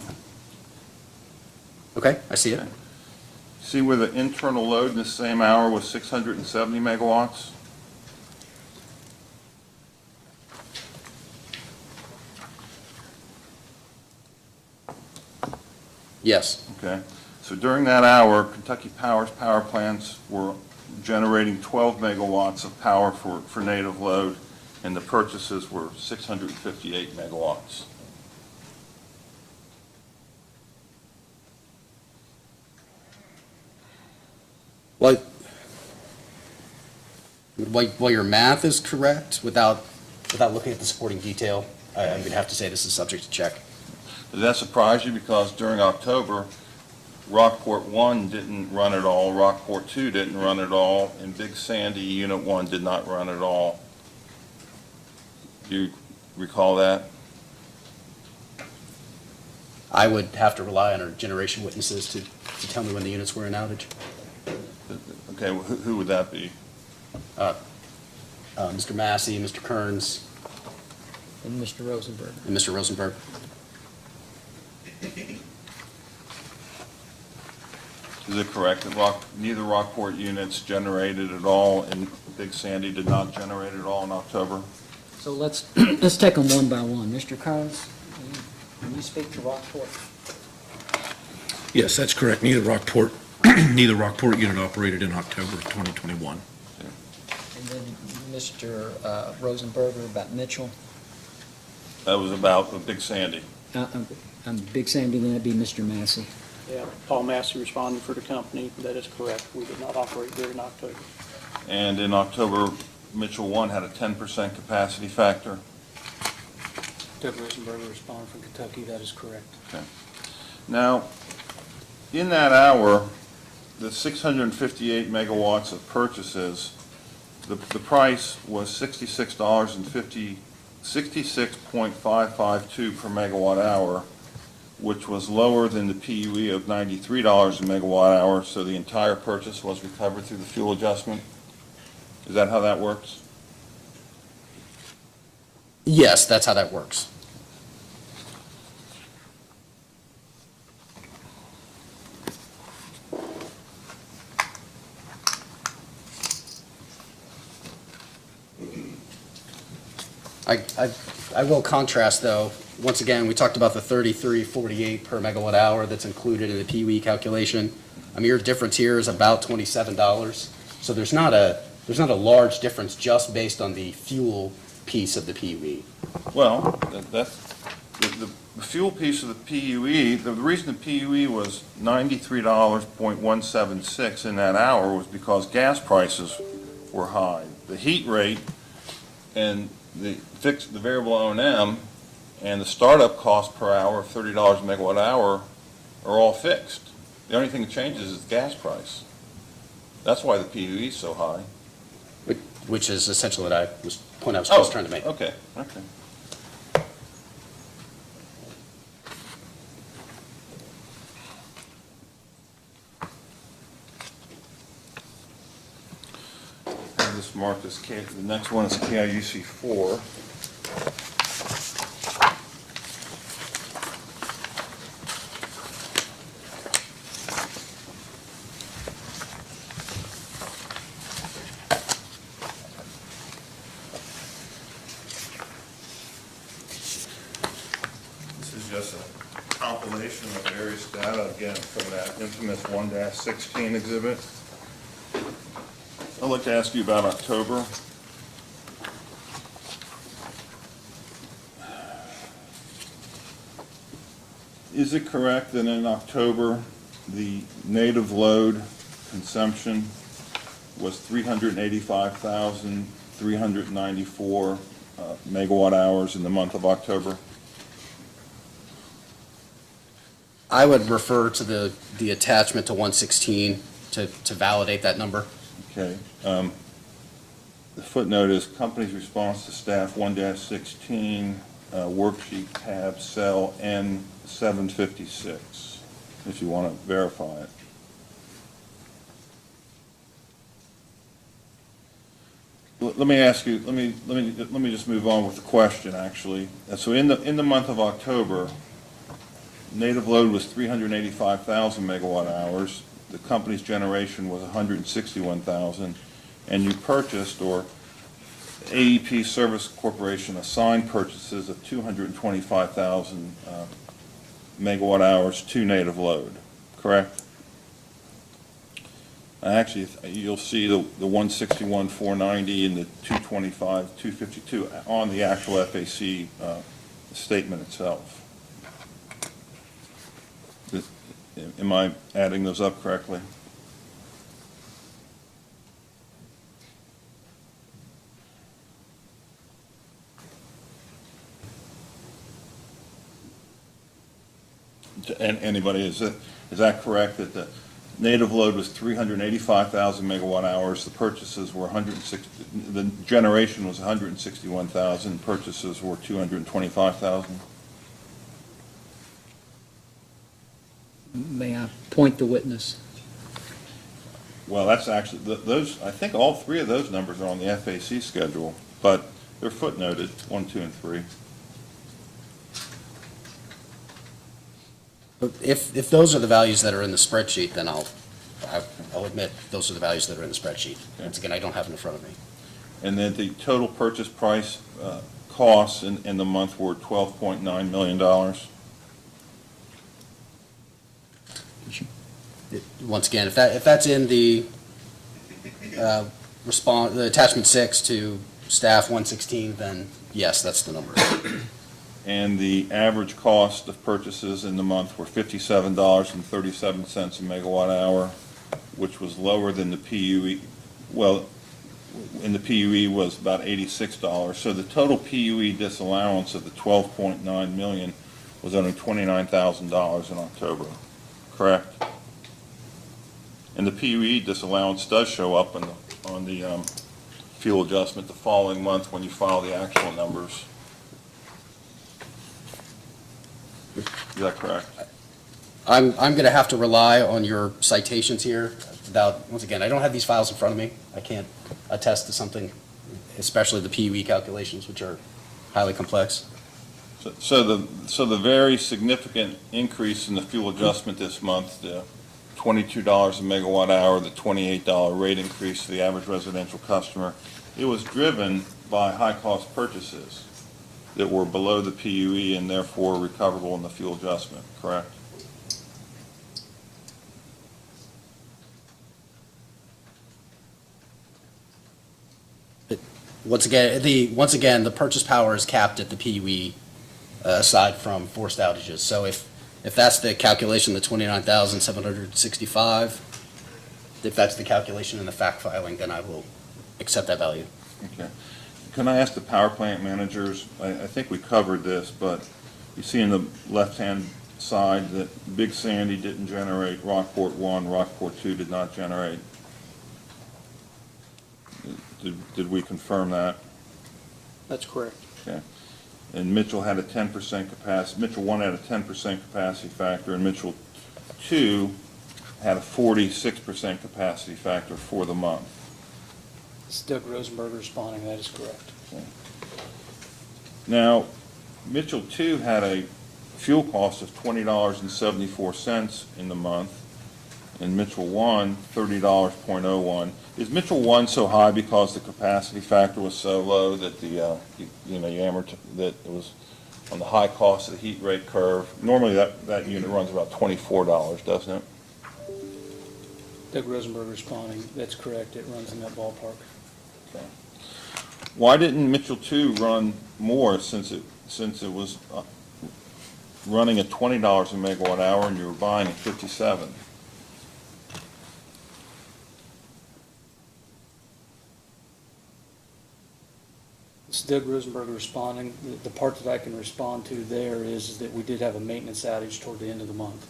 Okay, I see it. Okay. See where the internal load in the same hour was 670 megawatts? Yes. Okay, so during that hour, Kentucky Power's power plants were generating 12 megawatts of power for native load, and the purchases were 658 megawatts. While your math is correct, without looking at the supporting detail, I'm going to have to say this is subject to check. Does that surprise you? Because during October, Rockport 1 didn't run at all, Rockport 2 didn't run at all, and Big Sandy Unit 1 did not run at all. Do you recall that? I would have to rely on our generation witnesses to tell me when the units were in outage. Okay, well, who would that be? Mr. Massey, Mr. Kearns, And Mr. Rosenberg. and Mr. Rosenberg. Is it correct that neither Rockport units generated at all, and Big Sandy did not generate at all in October? So let's take them one by one. Mr. Kearns, can you speak to Rockport? Yes, that's correct. Neither Rockport unit operated in October of 2021. And then Mr. Rosenberger about Mitchell? That was about the Big Sandy. Big Sandy, then that'd be Mr. Massey. Yeah, Paul Massey responding for the company. That is correct. We did not operate during October. And in October, Mitchell 1 had a 10% capacity factor. Doug Rosenberger responding from Kentucky. That is correct. Now, in that hour, the 658 megawatts of purchases, the price was $66.552 per megawatt hour, which was lower than the PUE of $93 a megawatt hour, so the entire purchase was recovered through the fuel adjustment. Is that how that works? Yes, that's how that works. I will contrast, though. Once again, we talked about the 33.48 per megawatt hour that's included in the PUE calculation. I mean, your difference here is about $27. So there's not a large difference just based on the fuel piece of the PUE. Well, that's, the fuel piece of the PUE, the reason the PUE was $93.176 in that hour was because gas prices were high. The heat rate and the variable O&M and the startup cost per hour of $30 a megawatt hour are all fixed. The only thing that changes is the gas price. That's why the PUE is so high. Which is essentially what I was trying to make. Okay. I'll just mark this, the next one is KIUC 4. Just a compilation of various data, again, from that infamous 1-16 exhibit. I'd like to ask you about October. Is it correct that in October, the native load consumption was 385,394 megawatt hours in the month of October? I would refer to the attachment to 116 to validate that number. Okay. The footnote is company's response to staff 1-16, worksheet tab cell N756, if you want to verify it. Let me ask you, let me just move on with the question, actually. So in the month of October, native load was 385,000 megawatt hours. The company's generation was 161,000, and you purchased, or AEP Service Corporation assigned purchases of 225,000 megawatt hours to native load, correct? Actually, you'll see the 161,490 and the 225, 252 on the actual FAC statement itself. Am I adding those up correctly? And anybody, is that correct, that the native load was 385,000 megawatt hours, the purchases were 160, the generation was 161,000, purchases were 225,000? May I point the witness? Well, that's actually, those, I think all three of those numbers are on the FAC schedule, but they're footnoted, 1, 2, and 3. If those are the values that are in the spreadsheet, then I'll admit those are the values that are in the spreadsheet. Okay. Once again, I don't have it in front of me. And then the total purchase price costs in the month were $12.9 million. Once again, if that's in the the attachment 6 to staff 116, then yes, that's the number. and the average cost of purchases in the month were $57.37 a megawatt hour, which was lower than the PUE. Well, in the PUE was about $86. So the total PUE disallowance of the 12.9 million was only $29,000 in October, correct? And the PUE disallowance does show up on the fuel adjustment the following month when you file the actual numbers. Is that correct? I'm going to have to rely on your citations here. Once again, I don't have these files in front of me. I can't attest to something, especially the PUE calculations, which are highly complex. So the very significant increase in the fuel adjustment this month, the $22 a megawatt hour, the $28 rate increase to the average residential customer, it was driven by high-cost purchases that were below the PUE and therefore recoverable in the fuel adjustment, correct? Once again, the purchase power is capped at the PUE, aside from forced outages. So if that's the calculation, the 29,765, if that's the calculation in the fact filing, then I will accept that value. Okay. Can I ask the power plant managers, I think we covered this, but you see in the left-hand side that Big Sandy didn't generate, Rockport 1, Rockport 2 did not generate. Did we confirm that? That's correct. Okay. And Mitchell had a 10% capacity, Mitchell 1 had a 10% capacity factor, and Mitchell 2 had a 46% capacity factor for the month. It's Doug Rosenberg responding, that is correct. Okay. Now, Mitchell 2 had a fuel cost of $20.74 in the month, and Mitchell 1, $30.01. Is Mitchell 1 so high because the capacity factor was so low that that it was on the high cost of the heat rate curve? Normally that unit runs about $24, doesn't it? Doug Rosenberg responding, that's correct, it runs in that ballpark. Okay. Why didn't Mitchell 2 run more since it was running at $20 a megawatt hour and you were buying at $57? It's Doug Rosenberg responding. The part that I can respond to there is that we did have a maintenance outage toward the end of the month.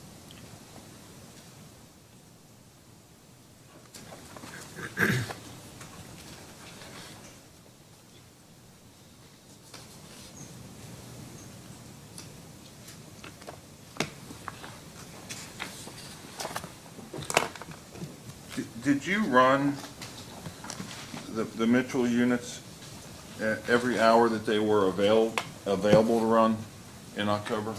Did you run the Mitchell units every hour that they were available to run in October?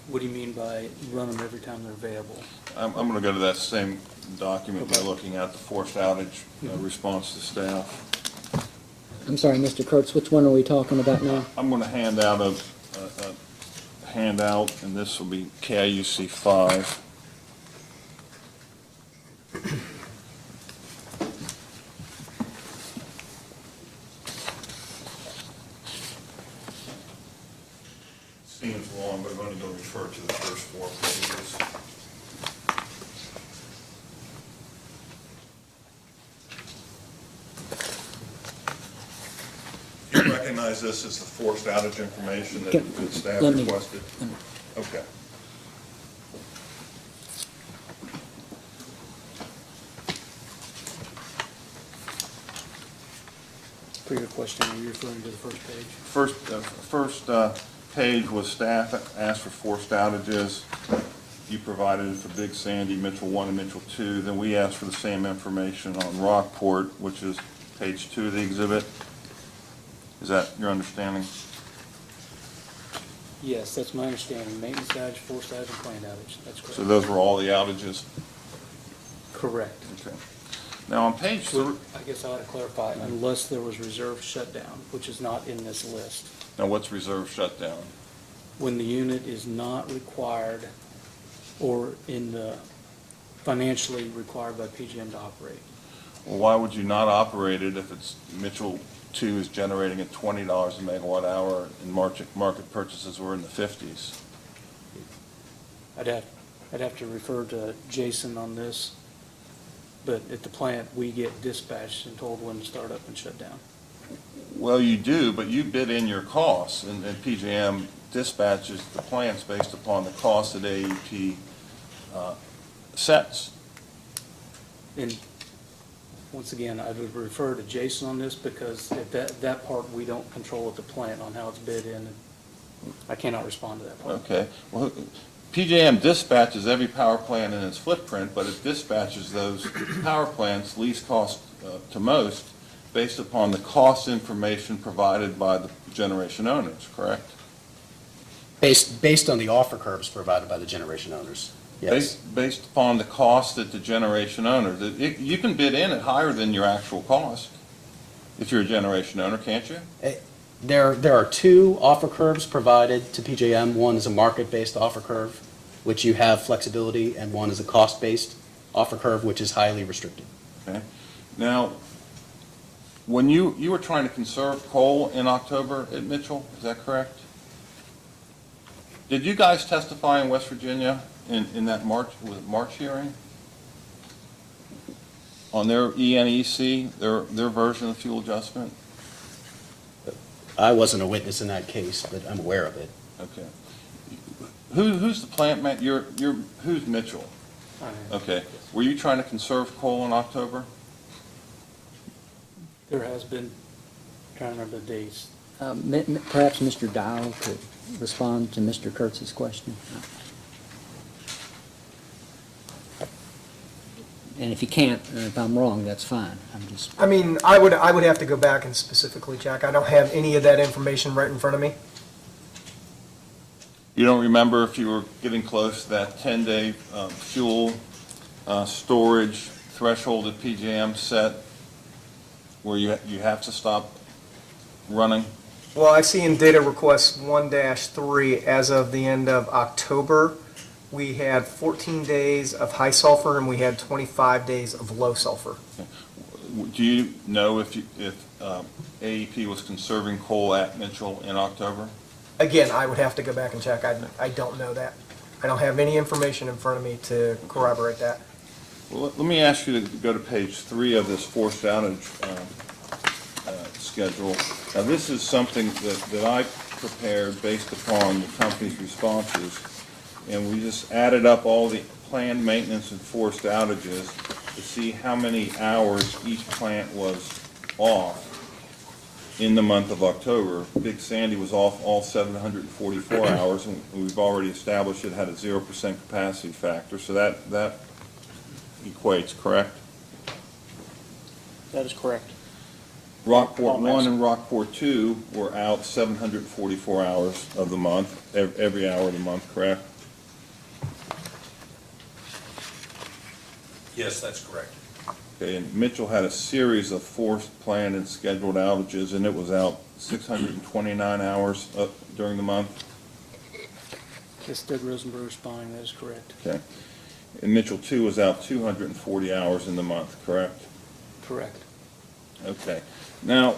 What do you mean by run them every time they're available? I'm going to go to that same document by looking at the forced outage response to staff. I'm sorry, Mr. Kurtz, which one are we talking about now? I'm going to hand out a handout, and this will be KIUC 5. Seems long, but I'm only going to refer to the first 4 pages. Do you recognize this as the forced outage information that staff requested? Okay. For your question, are you referring to the first page? First page was staff asked for forced outages. You provided it for Big Sandy, Mitchell 1 and Mitchell 2. Then we asked for the same information on Rockport, which is page 2 of the exhibit. Is that your understanding? Yes, that's my understanding. Maintenance outage, forced outage, and planned outage. That's correct. So those were all the outages? Correct. Okay. Now on page 3. I guess I ought to clarify, unless there was reserve shutdown, which is not in this list. Now what's reserve shutdown? When the unit is not required or in the financially required by PGM to operate. Well, why would you not operate it if it's Mitchell 2 is generating at $20 a megawatt hour and market purchases were in the 50s? I'd have to refer to Jason on this, but at the plant, we get dispatched and told when to start up and shut down. Well, you do, but you bid in your costs, and PJM dispatches the plants based upon the cost that AEP sets. And once again, I would refer to Jason on this because at that part, we don't control at the plant on how it's bid in. I cannot respond to that part. Okay. Well, PJM dispatches every power plant in its footprint, but it dispatches those power plants least cost to most based upon the cost information provided by the generation owners, correct? Based on the offer curves provided by the generation owners, yes. Based upon the cost that the generation owners, you can bid in at higher than your actual cost if you're a generation owner, can't you? There are two offer curves provided to PJM. One is a market-based offer curve, which you have flexibility, and one is a cost-based offer curve, which is highly restricted. Okay. Now, when you were trying to conserve coal in October at Mitchell, is that correct? Did you guys testify in West Virginia in that March hearing? On their ENEC, their version of the fuel adjustment? I wasn't a witness in that case, but I'm aware of it. Okay. Who's the plant man, who's Mitchell? Okay. Were you trying to conserve coal in October? There has been, trying to remember the dates. Perhaps Mr. Dial could respond to Mr. Kurtz's question. And if you can't, if I'm wrong, that's fine. I'm just. I mean, I would have to go back and specifically check. I don't have any of that information right in front of me. You don't remember if you were getting close to that 10-day fuel storage threshold that PJM set where you have to stop running? Well, I see in data request 1-3, as of the end of October, we had 14 days of high sulfur and we had 25 days of low sulfur. Do you know if AEP was conserving coal at Mitchell in October? Again, I would have to go back and check. I don't know that. I don't have any information in front of me to corroborate that. Well, let me ask you to go to page 3 of this forced outage schedule. Now, this is something that I prepared based upon the company's responses, and we just added up all the planned maintenance and forced outages to see how many hours each plant was off in the month of October. Big Sandy was off all 744 hours, and we've already established it had a 0% capacity factor, so that equates, correct? That is correct. Rockport 1 and Rockport 2 were out 744 hours of the month, every hour of the month, correct? Yes, that's correct. Okay, and Mitchell had a series of forced, planned, and scheduled outages, and it was out 629 hours during the month. Yes, Doug Rosenberg responding, that is correct. Okay. And Mitchell 2 was out 240 hours in the month, correct? Correct. Okay. Now,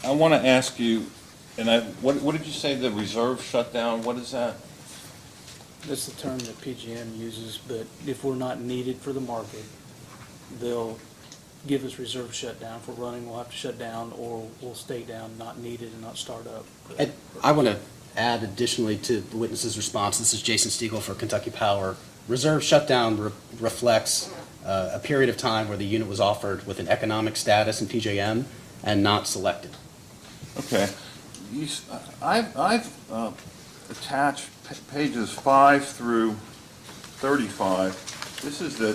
I want to ask you, and what did you say, the reserve shutdown, what is that? That's the term that PGM uses, but if we're not needed for the market, they'll give us reserve shutdown. If we're running, we'll have to shut down, or we'll stay down, not needed and not start up. I want to add additionally to the witness's response. This is Jason Stiegel for Kentucky Power. Reserve shutdown reflects a period of time where the unit was offered with an economic status in PJM and not selected. Okay. I've attached pages 5 through 35. This is the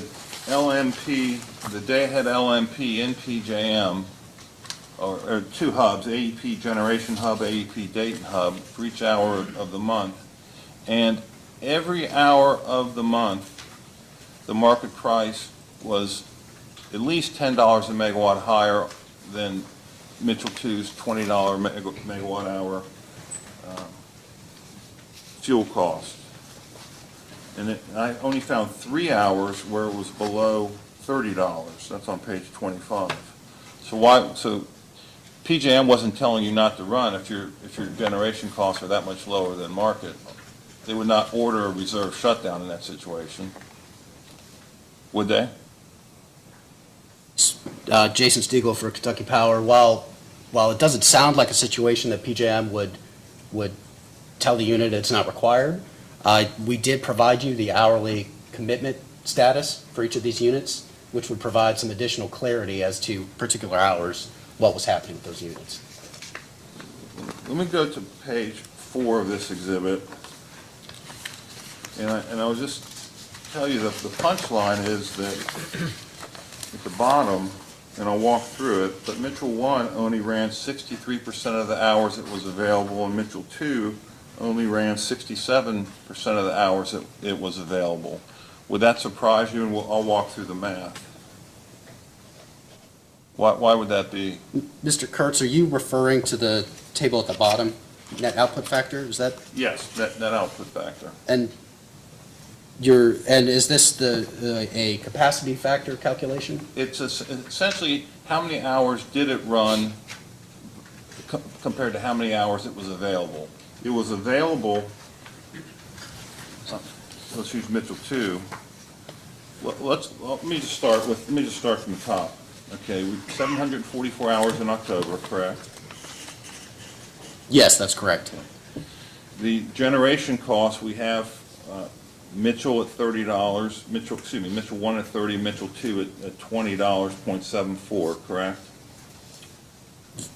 LMP, the day-ahead LMP in PJM, or two hubs, AEP Generation Hub, AEP Dayton Hub, for each hour of the month. And every hour of the month, the market price was at least $10 a megawatt higher than Mitchell 2's $20 megawatt hour fuel cost. And I only found 3 hours where it was below $30. That's on page 25. So PJM wasn't telling you not to run if your generation costs are that much lower than market. They would not order a reserve shutdown in that situation, would they? Jason Stiegel for Kentucky Power. While it doesn't sound like a situation that PJM would tell the unit it's not required, we did provide you the hourly commitment status for each of these units, which would provide some additional clarity as to particular hours, what was happening with those units. Let me go to page 4 of this exhibit, and I'll just tell you that the punchline is that at the bottom, and I'll walk through it, but Mitchell 1 only ran 63% of the hours it was available, and Mitchell 2 only ran 67% of the hours it was available. Would that surprise you? And I'll walk through the math. Why would that be? Mr. Kurtz, are you referring to the table at the bottom, net output factor? Is that? Yes, net output factor. And is this a capacity factor calculation? It's essentially how many hours did it run compared to how many hours it was available. It was available, let's use Mitchell 2. Let me just start from the top. Okay, 744 hours in October, correct? Yes, that's correct. The generation cost, we have Mitchell at $30, Mitchell 1 at 30, Mitchell 2 at $20.74, correct?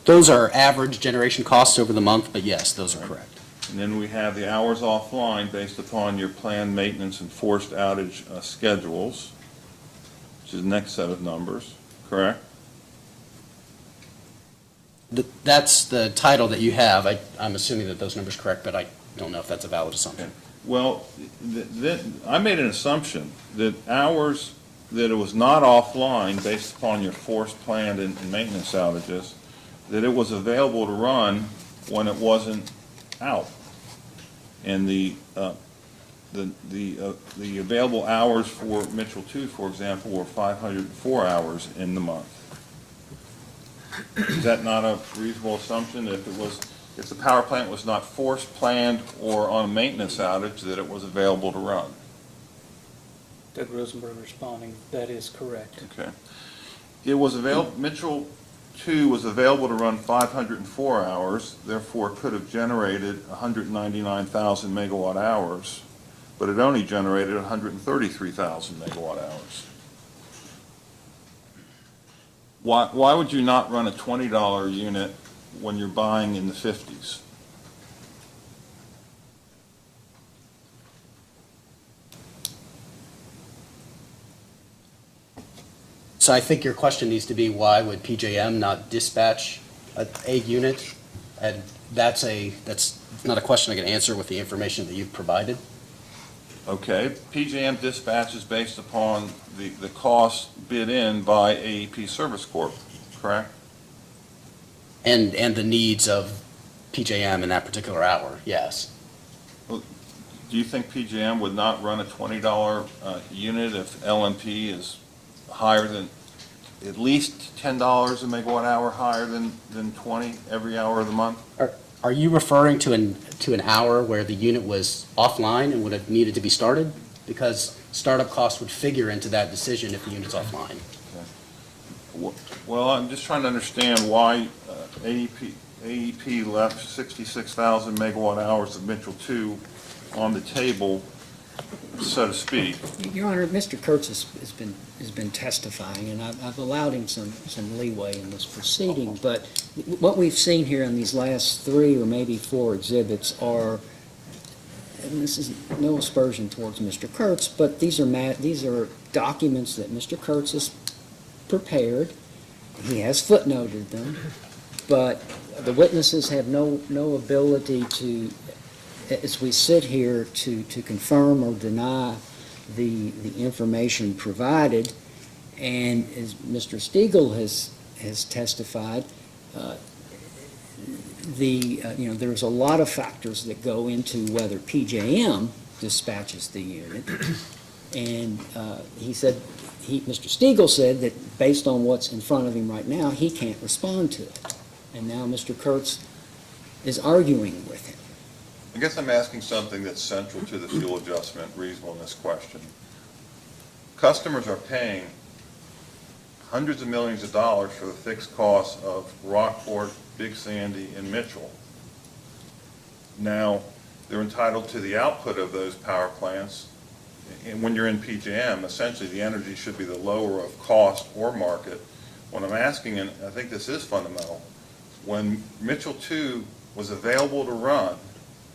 Those are average generation costs over the month, but yes, those are correct. And then we have the hours offline based upon your planned maintenance and forced outage schedules, which is the next set of numbers, correct? That's the title that you have. I'm assuming that those numbers are correct, but I don't know if that's a valid assumption. Okay. Well, I made an assumption that hours that it was not offline based upon your forced planned and maintenance outages, that it was available to run when it wasn't out. And the available hours for Mitchell 2, for example, were 504 hours in the month. Is that not a reasonable assumption? If the power plant was not forced, planned, or on a maintenance outage, that it was available to run? Doug Rosenberg responding, that is correct. Okay. It was available, Mitchell 2 was available to run 504 hours, therefore it could have generated 199,000 megawatt hours, but it only generated 133,000 megawatt hours. Why would you not run a $20 unit when you're buying in the 50s? So I think your question needs to be, why would PJM not dispatch a unit? And that's not a question I can answer with the information that you've provided. Okay, PJM dispatches based upon the cost bid in by AEP Service Corp, correct? And the needs of PJM in that particular hour, yes. Do you think PJM would not run a $20 unit if LMP is higher than, at least $10 a megawatt hour higher than 20 every hour of the month? Are you referring to an hour where the unit was offline and would have needed to be started? Because startup costs would figure into that decision if the unit's offline. Okay. Well, I'm just trying to understand why AEP left 66,000 megawatt hours of Mitchell 2 on the table, so to speak. Your Honor, Mr. Kurtz has been testifying, and I've allowed him some leeway in this proceeding, but what we've seen here in these last 3 or maybe 4 exhibits are, and this is no aspersion towards Mr. Kurtz, but these are documents that Mr. Kurtz has prepared. He has footnoted them, but the witnesses have no ability to, as we sit here, to confirm or deny the information provided. And as Mr. Stiegel has testified, there's a lot of factors that go into whether PJM dispatches the unit. And he said, Mr. Stiegel said that based on what's in front of him right now, he can't respond to it. And now Mr. Kurtz is arguing with him. I guess I'm asking something that's central to the fuel adjustment reasonableness question. Customers are paying hundreds of millions of dollars for the fixed costs of Rockport, Big Sandy, and Mitchell. Now, they're entitled to the output of those power plants. And when you're in PJM, essentially the energy should be the lower of cost or market. What I'm asking, and I think this is fundamental, when Mitchell 2 was available to run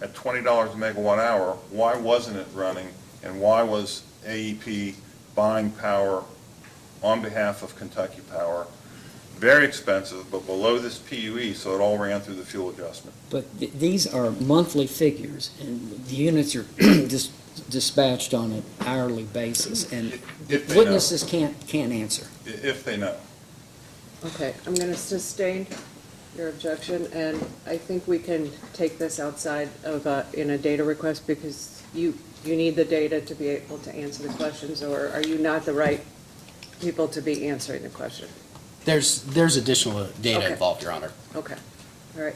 at $20 a megawatt hour, why wasn't it running, and why was AEP buying power on behalf of Kentucky Power? Very expensive, but below this PUE, so it all ran through the fuel adjustment. But these are monthly figures, and the units are just dispatched on an hourly basis, and If they know. witnesses can't answer. If they know. Okay, I'm going to sustain your objection, and I think we can take this outside of, in a data request, because you need the data to be able to answer the questions, or are you not the right people to be answering the question? There's additional data Okay. involved, Your Honor. Okay, all right.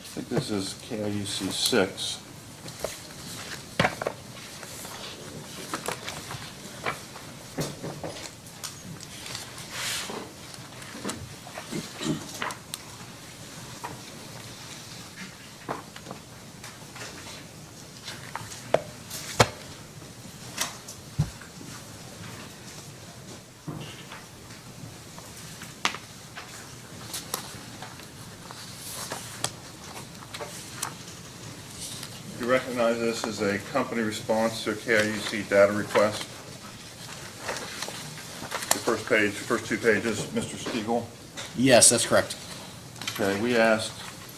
I think this is KIUC 6. You recognize this as a company response to a KIUC data request? The first page, first two pages, Mr. Stiegel. Yes, that's correct. Okay, we asked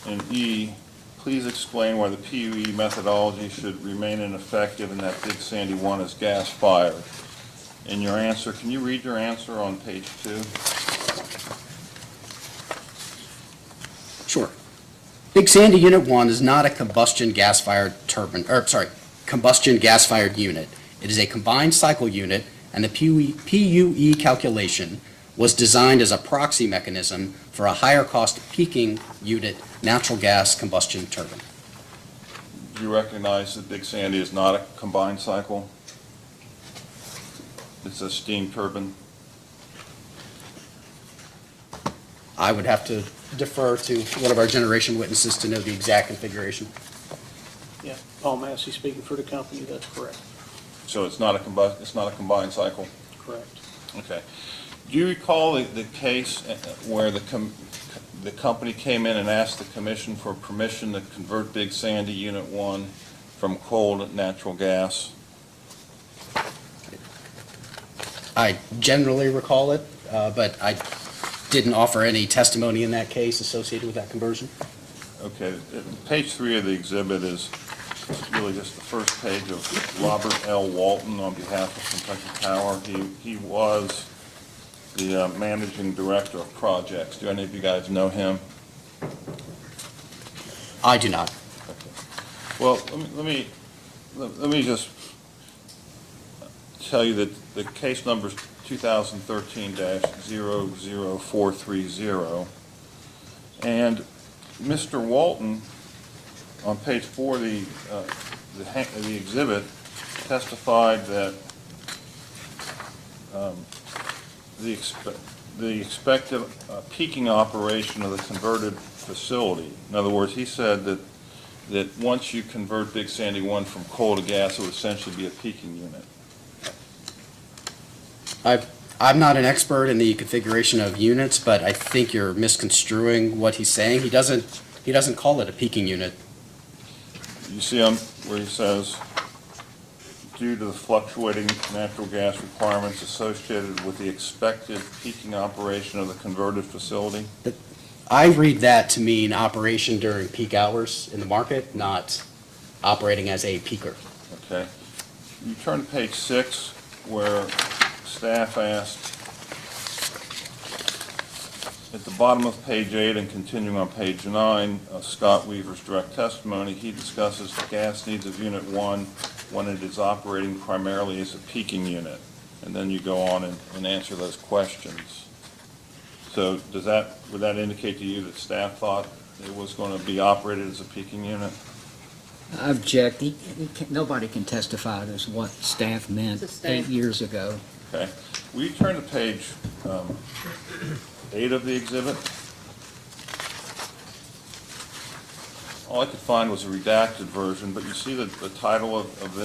in E, please explain why the PUE methodology should remain in effect given that Big Sandy 1 is gas-fired. In your answer, can you read your answer on page 2? Sure. Big Sandy Unit 1 is not a combustion gas-fired combustion gas-fired unit. It is a combined cycle unit, and the PUE calculation was designed as a proxy mechanism for a higher cost peaking unit natural gas combustion turbine. Do you recognize that Big Sandy is not a combined cycle? It's a steam turbine. I would have to defer to one of our generation witnesses to know the exact configuration. Yeah, Paul Massey speaking for the company, that's correct. So it's not a combined cycle? Correct. Okay. Do you recall the case where the company came in and asked the commission for permission to convert Big Sandy Unit 1 from coal to natural gas? I generally recall it, but I didn't offer any testimony in that case associated with that conversion. Okay. Page 3 of the exhibit is really just the first page of Robert L. Walton on behalf of Kentucky Power. He was the managing director of projects. Do any of you guys know him? I do not. Well, let me just tell you that the case number is 2013-00430. And Mr. Walton, on page 4 of the exhibit, testified that the expected peaking operation of the converted facility. In other words, he said that once you convert Big Sandy 1 from coal to gas, it would essentially be a peaking unit. I'm not an expert in the configuration of units, but I think you're misconstruing what he's saying. He doesn't call it a peaking unit. You see where he says, due to the fluctuating natural gas requirements associated with the expected peaking operation of the converted facility? I read that to mean operation during peak hours in the market, not operating as a peaker. Okay. You turn to page 6, where staff asked, at the bottom of page 8 and continuing on page 9, Scott Weaver's direct testimony, he discusses the gas needs of Unit 1 when it is operating primarily as a peaking unit. And then you go on and answer those questions. So would that indicate to you that staff thought it was going to be operated as a peaking unit? I object. Nobody can testify as what staff meant To staff. 8 years ago. Okay. Will you turn to page 8 of the exhibit? All I could find was a redacted version, but you see the title of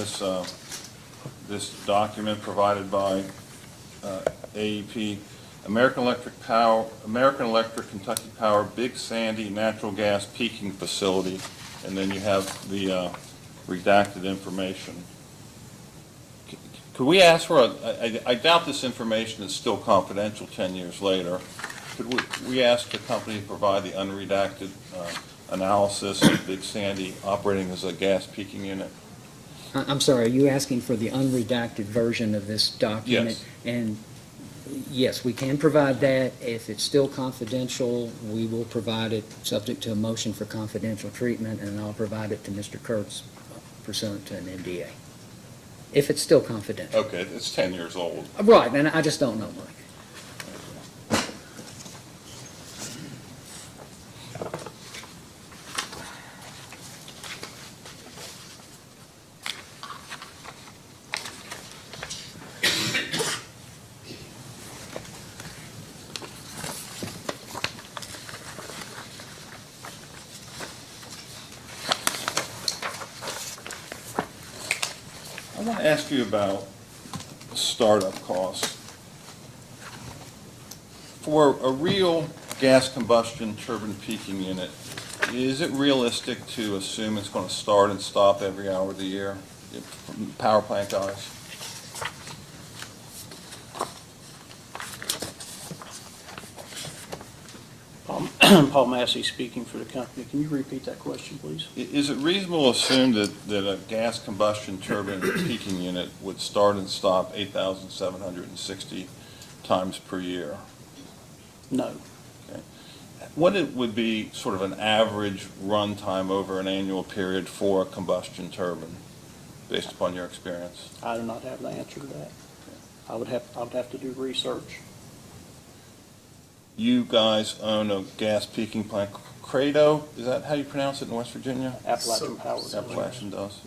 this document provided by AEP, American Electric Kentucky Power Big Sandy Natural Gas Peaking Facility, and then you have the redacted information. Could we ask for I doubt this information is still confidential 10 years later. Could we ask the company to provide the unredacted analysis of Big Sandy operating as a gas peaking unit? I'm sorry, are you asking for the unredacted version of this document? Yes. And yes, we can provide that. If it's still confidential, we will provide it subject to a motion for confidential treatment, and I'll provide it to Mr. Kurtz pursuant to an NDA. If it's still confidential. Okay, it's 10 years old. Right, and I just don't know, Mike. I want to ask you about startup costs. For a real gas combustion turbine peaking unit, is it realistic to assume it's going to start and stop every hour of the year, power plant guys? Paul Massey speaking for the company. Can you repeat that question, please? Is it reasonable to assume that a gas combustion turbine peaking unit would start and stop 8,760 times per year? No. Okay. What it would be sort of an average runtime over an annual period for a combustion turbine, based upon your experience? I do not have the answer to that. I would have to do research. You guys own a gas peaking plant, Credo, is that how you pronounce it in West Virginia? Appalachian Power. Appalachian does.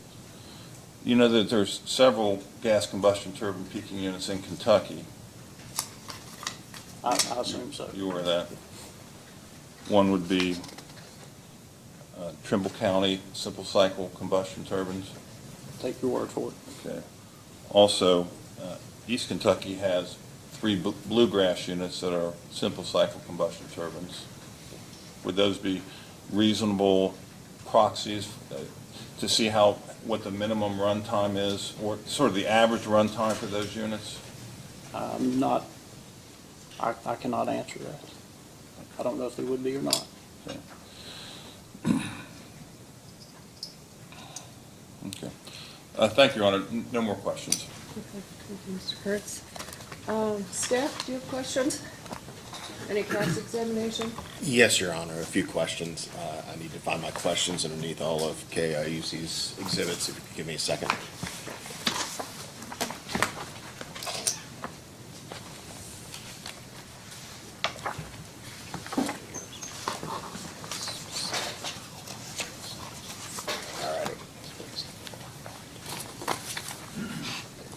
You know that there's several gas combustion turbine peaking units in Kentucky. I assume so. You aware of that? One would be Trimble County simple cycle combustion turbines. Take your word for it. Okay. Also, East Kentucky has 3 bluegrass units that are simple cycle combustion turbines. Would those be reasonable proxies to see what the minimum runtime is, or sort of the average runtime for those units? I cannot answer that. I don't know if they would be or not. Okay. Okay. Thank you, Your Honor. No more questions. Mr. Kurtz. Staff, do you have questions? Any cross-examination? Yes, Your Honor, a few questions. I need to find my questions underneath all of KIUC's exhibits, if you could give me a second.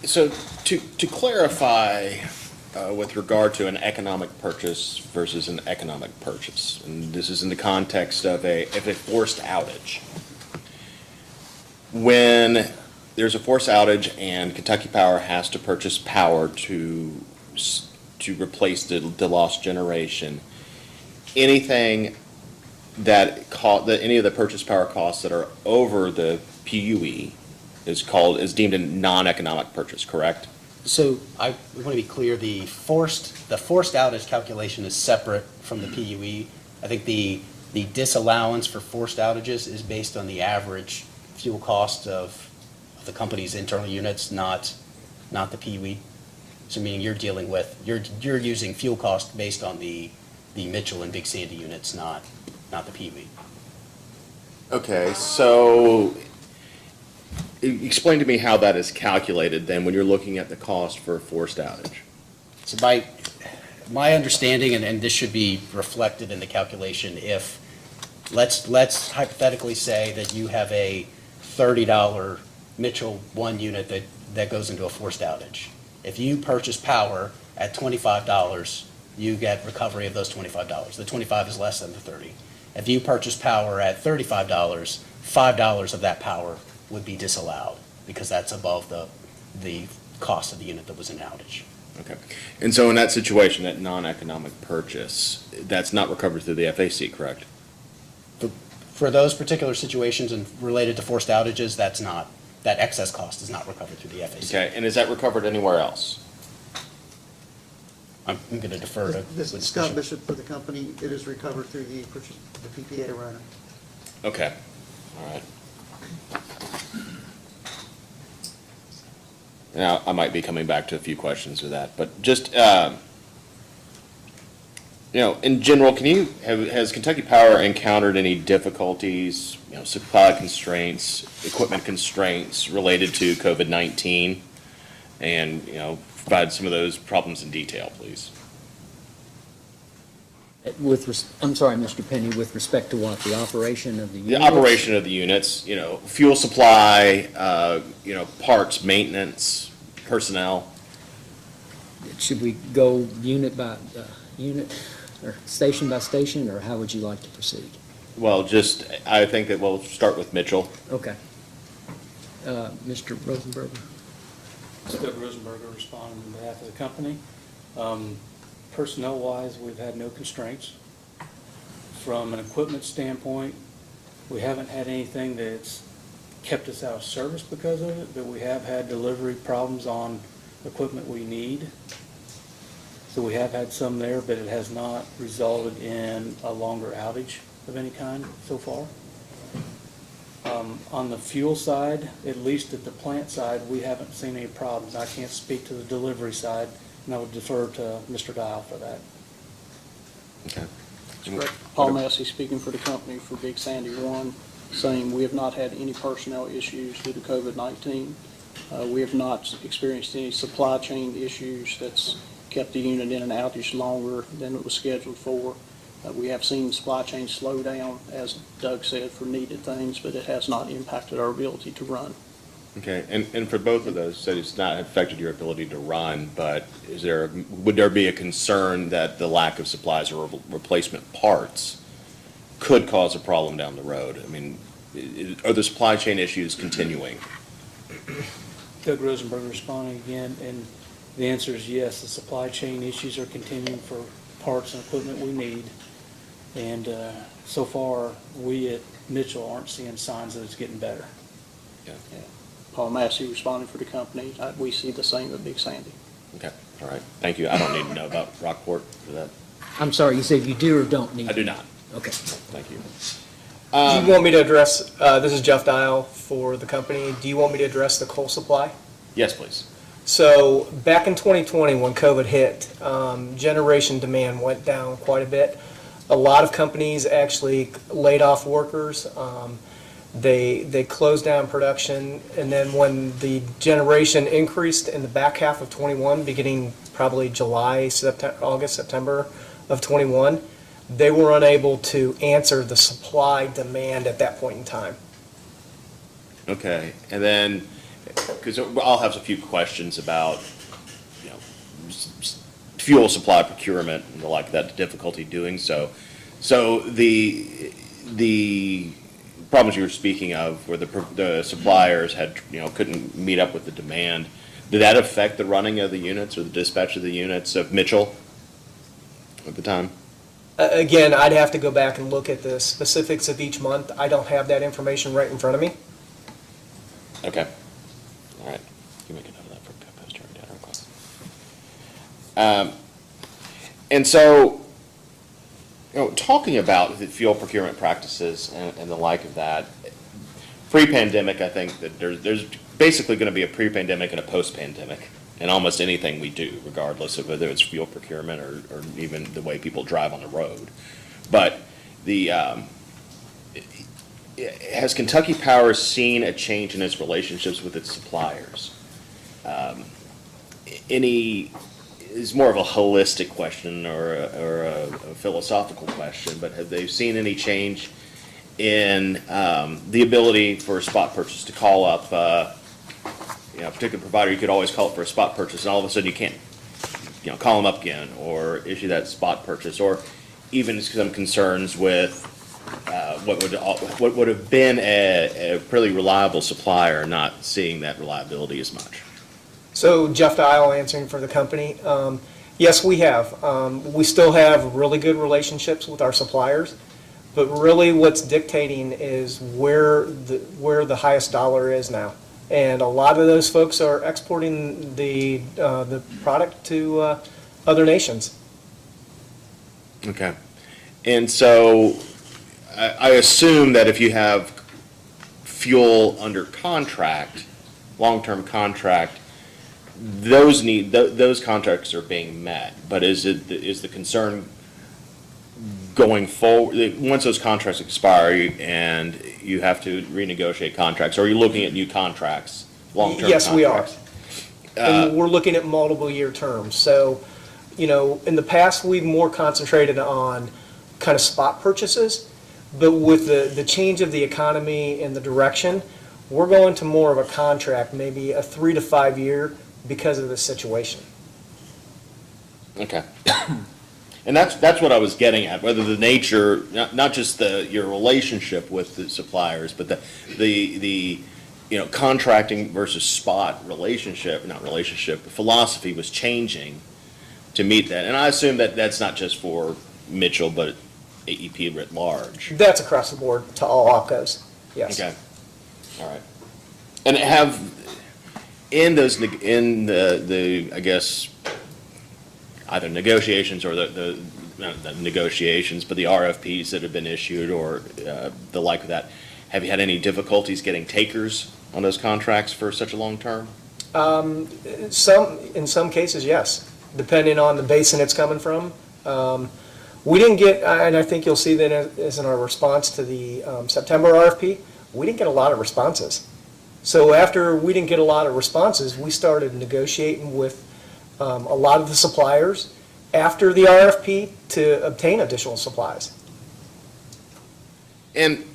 So to clarify, with regard to an economic purchase versus an economic purchase, and this is in the context of a forced outage. When there's a forced outage and Kentucky Power has to purchase power to replace the lost generation, anything that any of the purchase power costs that are over the PUE is deemed a non-economic purchase, correct? So I want to be clear, the forced outage calculation is separate from the PUE. I think the disallowance for forced outages is based on the average fuel cost of the company's internal units, not the PUE. So meaning you're dealing with, you're using fuel cost based on the Mitchell and Big Sandy units, not the PUE. Okay, so explain to me how that is calculated then when you're looking at the cost for a forced outage. So my understanding, and this should be reflected in the calculation, if, let's hypothetically say that you have a $30 Mitchell 1 unit that goes into a forced outage. If you purchase power at $25, you get recovery of those $25. The 25 is less than the 30. If you purchase power at $35, $5 of that power would be disallowed because that's above the cost of the unit that was in outage. Okay. And so in that situation, that non-economic purchase, that's not recovered through the FAC, correct? For those particular situations and related to forced outages, that excess cost is not recovered through the FAC. Okay, and is that recovered anywhere else? I'm going to defer to. This is Scott Bishop for the company. It is recovered through the PPA rider. Okay, all right. Now, I might be coming back to a few questions with that, but just, in general, has Kentucky Power encountered any difficulties, supply constraints, equipment constraints related to COVID-19? And, provide some of those problems in detail, please. I'm sorry, Mr. Penny, with respect to what? The operation of the The units? operation of the units, fuel supply, parts, maintenance, personnel. Should we go unit by unit, or station by station, or how would you like to proceed? Well, I think that we'll start with Mitchell. Okay. Mr. Rosenberger? Doug Rosenberger responding on behalf of the company. Personnel-wise, we've had no constraints. From an equipment standpoint, we haven't had anything that's kept us out of service because of it, but we have had delivery problems on equipment we need. So we have had some there, but it has not resulted in a longer outage of any kind so far. On the fuel side, at least at the plant side, we haven't seen any problems. I can't speak to the delivery side, and I would defer to Mr. Dial for that. Okay. Paul Massey speaking for the company for Big Sandy 1, saying we have not had any personnel issues due to COVID-19. We have not experienced any supply chain issues that's kept the unit in an outage longer than it was scheduled for. We have seen supply chain slow down, as Doug said, for needed things, but it has not impacted our ability to run. Okay, and for both of those, so it's not affected your ability to run, but would there be a concern that the lack of supplies or replacement parts could cause a problem down the road? I mean, are the supply chain issues continuing? Doug Rosenberg responding again, and the answer is yes. The supply chain issues are continuing for parts and equipment we need. And so far, we at Mitchell aren't seeing signs that it's getting better. Yeah. Paul Massey responding for the company. We see the same at Big Sandy. Okay, all right, thank you. I don't need to know about Rockport for that. I'm sorry, you said you do or don't need? I do not. Okay. Thank you. Do you want me to address, this is Jeff Dial for the company. Do you want me to address the coal supply? Yes, please. So back in 2020, when COVID hit, generation demand went down quite a bit. A lot of companies actually laid off workers. They closed down production, and then when the generation increased in the back half of 21, beginning probably July, August, September of 21, they were unable to answer the supply demand at that point in time. Okay, and then, because I'll have a few questions about, fuel supply procurement and the like, that difficulty doing so. So the problems you were speaking of, where the suppliers couldn't meet up with the demand, did that affect the running of the units or the dispatch of the units of Mitchell at the time? Again, I'd have to go back and look at the specifics of each month. I don't have that information right in front of me. Okay. All right. You make a note of that for poster and data request. And so, Talking about the fuel procurement practices and the like of that, pre-pandemic, I think that there's basically going to be a pre-pandemic and a post-pandemic in almost anything we do, regardless of whether it's fuel procurement or even the way people drive on the road. But has Kentucky Power seen a change in its relationships with its suppliers? It's more of a holistic question or a philosophical question, but have they seen any change in the ability for a spot purchase to call up, a particular provider? You could always call it for a spot purchase, and all of a sudden you can't, call them up again or issue that spot purchase, or even some concerns with what would have been a pretty reliable supplier not seeing that reliability as much. So Jeff Dial answering for the company. Yes, we have. We still have really good relationships with our suppliers, but really what's dictating is where the highest dollar is now. And a lot of those folks are exporting the product to other nations. Okay. And so I assume that if you have fuel under contract, long-term contract, those contracts are being met. But is the concern going forward, once those contracts expire and you have to renegotiate contracts, or are you looking at new contracts, long-term contracts? Yes, we are. And we're looking at multiple year terms. So, in the past, we've more concentrated on kind of spot purchases, but with the change of the economy and the direction, we're going to more of a contract, maybe a 3 to 5 year, because of the situation. Okay. And that's what I was getting at, whether the nature, not just your relationship with the suppliers, but the contracting versus spot philosophy was changing to meet that. And I assume that that's not just for Mitchell, but AEP writ large. That's across the board to all OPCOs, yes. Okay. All right. And in the I guess, either negotiations or not the negotiations, but the RFPs that have been issued or the like of that, have you had any difficulties getting takers on those contracts for such a long term? In some cases, yes, depending on the basin it's coming from. We didn't get, and I think you'll see that as in our response to the September RFP, we didn't get a lot of responses. So after we didn't get a lot of responses, we started negotiating with a lot of the suppliers after the RFP to obtain additional supplies. And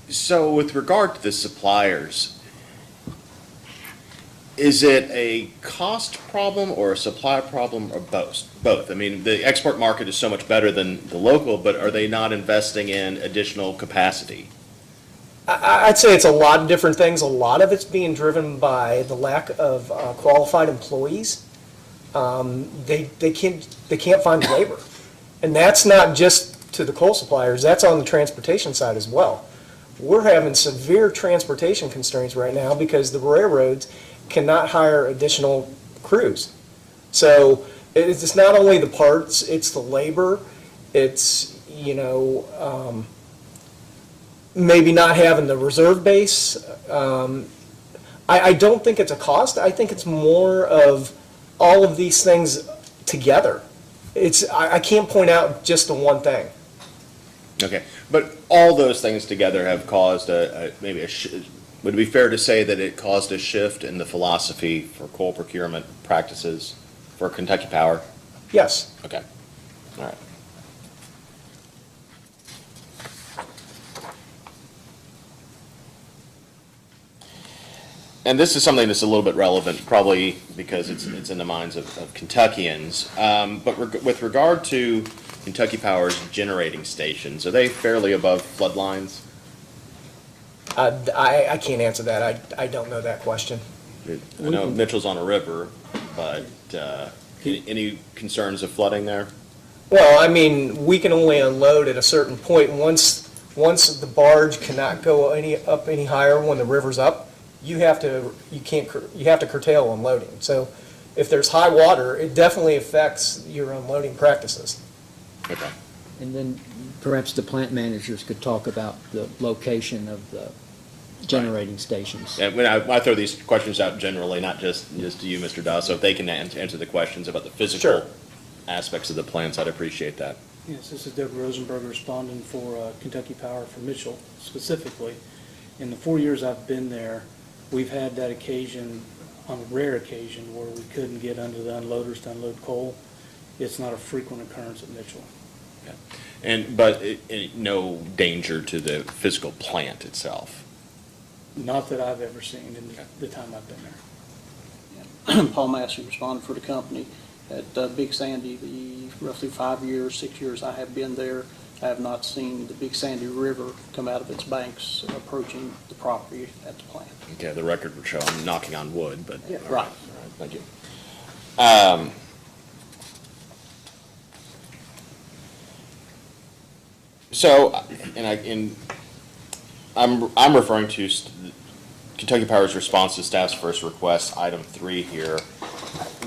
so with regard to the suppliers, is it a cost problem or a supply problem or both? Both. I mean, the export market is so much better than the local, but are they not investing in additional capacity? I'd say it's a lot of different things. A lot of it's being driven by the lack of qualified employees. They can't find labor. And that's not just to the coal suppliers, that's on the transportation side as well. We're having severe transportation constraints right now because the railroads cannot hire additional crews. So it's not only the parts, it's the labor, it's, maybe not having the reserve base. I don't think it's a cost. I think it's more of all of these things together. I can't point out just the one thing. Okay, but all those things together have caused would it be fair to say that it caused a shift in the philosophy for coal procurement practices for Kentucky Power? Yes. Okay, all right. And this is something that's a little bit relevant, probably because it's in the minds of Kentuckians. But with regard to Kentucky Power's generating stations, are they fairly above flood lines? I can't answer that. I don't know that question. I know Mitchell's on a river, but any concerns of flooding there? Well, I mean, we can only unload at a certain point. Once the barge cannot go up any higher when the river's up, you have to curtail unloading. So if there's high water, it definitely affects your unloading practices. Okay. And then perhaps the plant managers could talk about the location of the generating stations. And when I throw these questions out generally, not just to you, Mr. Dawes, so if they can answer the questions about the physical Sure. aspects of the plants, I'd appreciate that. Yes, this is Doug Rosenberg responding for Kentucky Power for Mitchell specifically. In the 4 years I've been there, we've had that occasion, on a rare occasion, where we couldn't get under the unloaders to unload coal. It's not a frequent occurrence at Mitchell. But no danger to the physical plant itself. Not that I've ever seen in the time I've been there. Paul Massey responded for the company. At Big Sandy, the roughly 5 years, 6 years I have been there, I have not seen the Big Sandy River come out of its banks approaching the property at the plant. Okay, the record would show I'm knocking on wood, but. Yeah, all right. All right, thank you. So, I'm referring to Kentucky Power's response to staff's first request, item 3 here,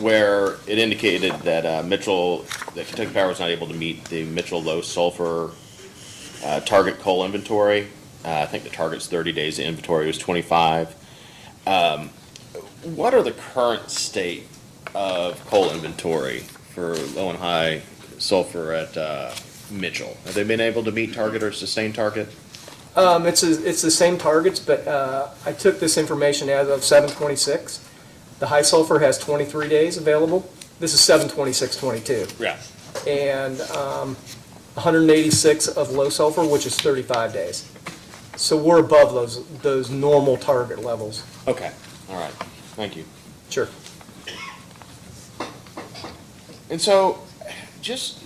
where it indicated that that Kentucky Power was not able to meet the Mitchell low sulfur target coal inventory. I think the target's 30 days, the inventory was 25. What are the current state of coal inventory for low and high sulfur at Mitchell? Have they been able to meet target or sustain target? It's the same targets, but I took this information as of 7/26. The high sulfur has 23 days available. This is 7/26/22. Yeah. And 186 of low sulfur, which is 35 days. So we're above those normal target levels. Okay, all right, thank you. Sure. And so, just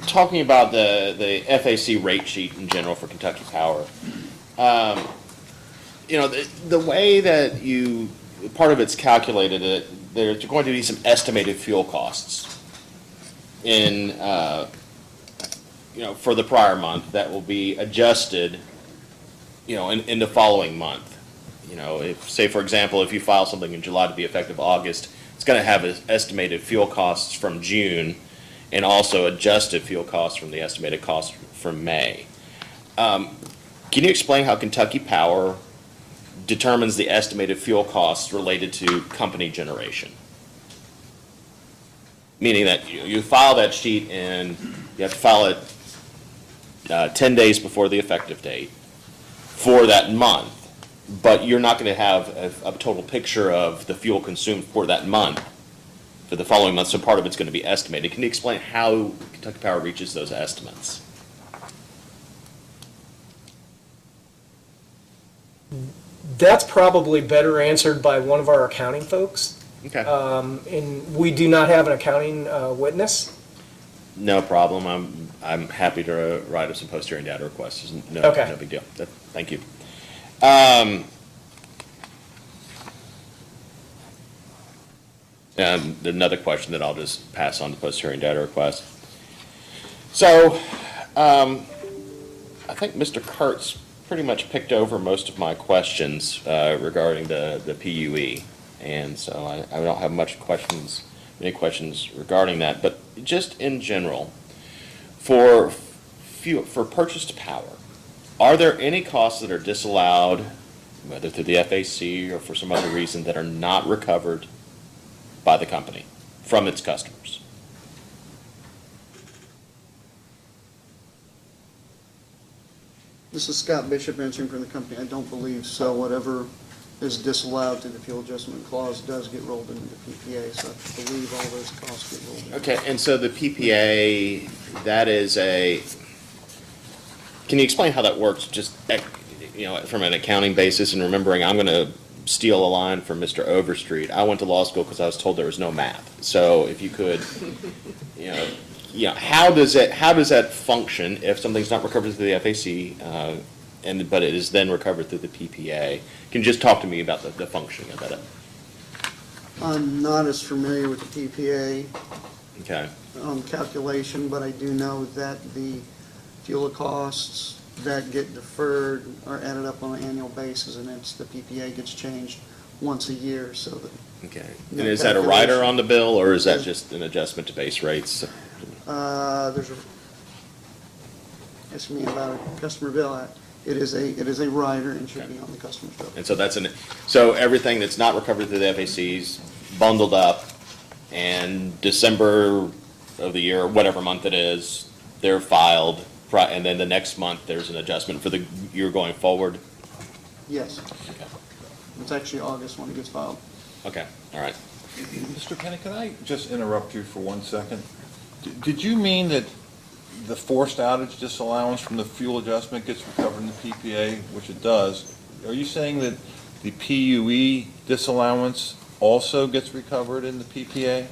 talking about the FAC rate sheet in general for Kentucky Power, the way that part of it's calculated, there's going to be some estimated fuel costs for the prior month that will be adjusted, in the following month. If, say, for example, if you file something in July to be effective August, it's going to have estimated fuel costs from June and also adjusted fuel costs from the estimated cost from May. Can you explain how Kentucky Power determines the estimated fuel costs related to company generation? Meaning that you file that sheet and you have to file it 10 days before the effective date for that month, but you're not going to have a total picture of the fuel consumed for that month for the following month, so part of it's going to be estimated. Can you explain how Kentucky Power reaches those estimates? That's probably better answered by one of our accounting folks. Okay. And we do not have an accounting witness. No problem. I'm happy to write up some post-hearing data requests. No big deal. Thank you. And another question that I'll just pass on to post-hearing data request. So, I think Mr. Kurtz pretty much picked over most of my questions regarding the PUE, and so I don't have many questions regarding that. But just in general, for purchased power, are there any costs that are disallowed, whether through the FAC or for some other reason, that are not recovered by the company from its customers? This is Scott Bishop answering for the company. I don't believe so. Whatever is disallowed through the fuel adjustment clause does get rolled into the PPA, so I believe all those costs get rolled in. Okay, and so the PPA, that is can you explain how that works, just, from an accounting basis, and remembering I'm going to steal a line from Mr. Overstreet. I went to law school because I was told there was no math. So if you could, how does that function if something's not recovered through the FAC, but it is then recovered through the PPA? Can you just talk to me about the functioning of that? I'm not as familiar with the PPA Okay. calculation, but I do know that the fuel costs that get deferred are added up on an annual basis, and the PPA gets changed once a year, so that. Okay. And is that a rider on the bill, or is that just an adjustment to base rates? There's asked me about a customer bill, it is a rider and should be on the customer's bill. And so so everything that's not recovered through the FAC's bundled up, and December of the year, whatever month it is, they're filed, and then the next month, there's an adjustment for the year going forward? Yes. It's actually August when it gets filed. Okay, all right. Mr. Penny, can I just interrupt you for 1 second? Did you mean that the forced outage disallowance from the fuel adjustment gets recovered in the PPA, which it does? Are you saying that the PUE disallowance also gets recovered in the PPA?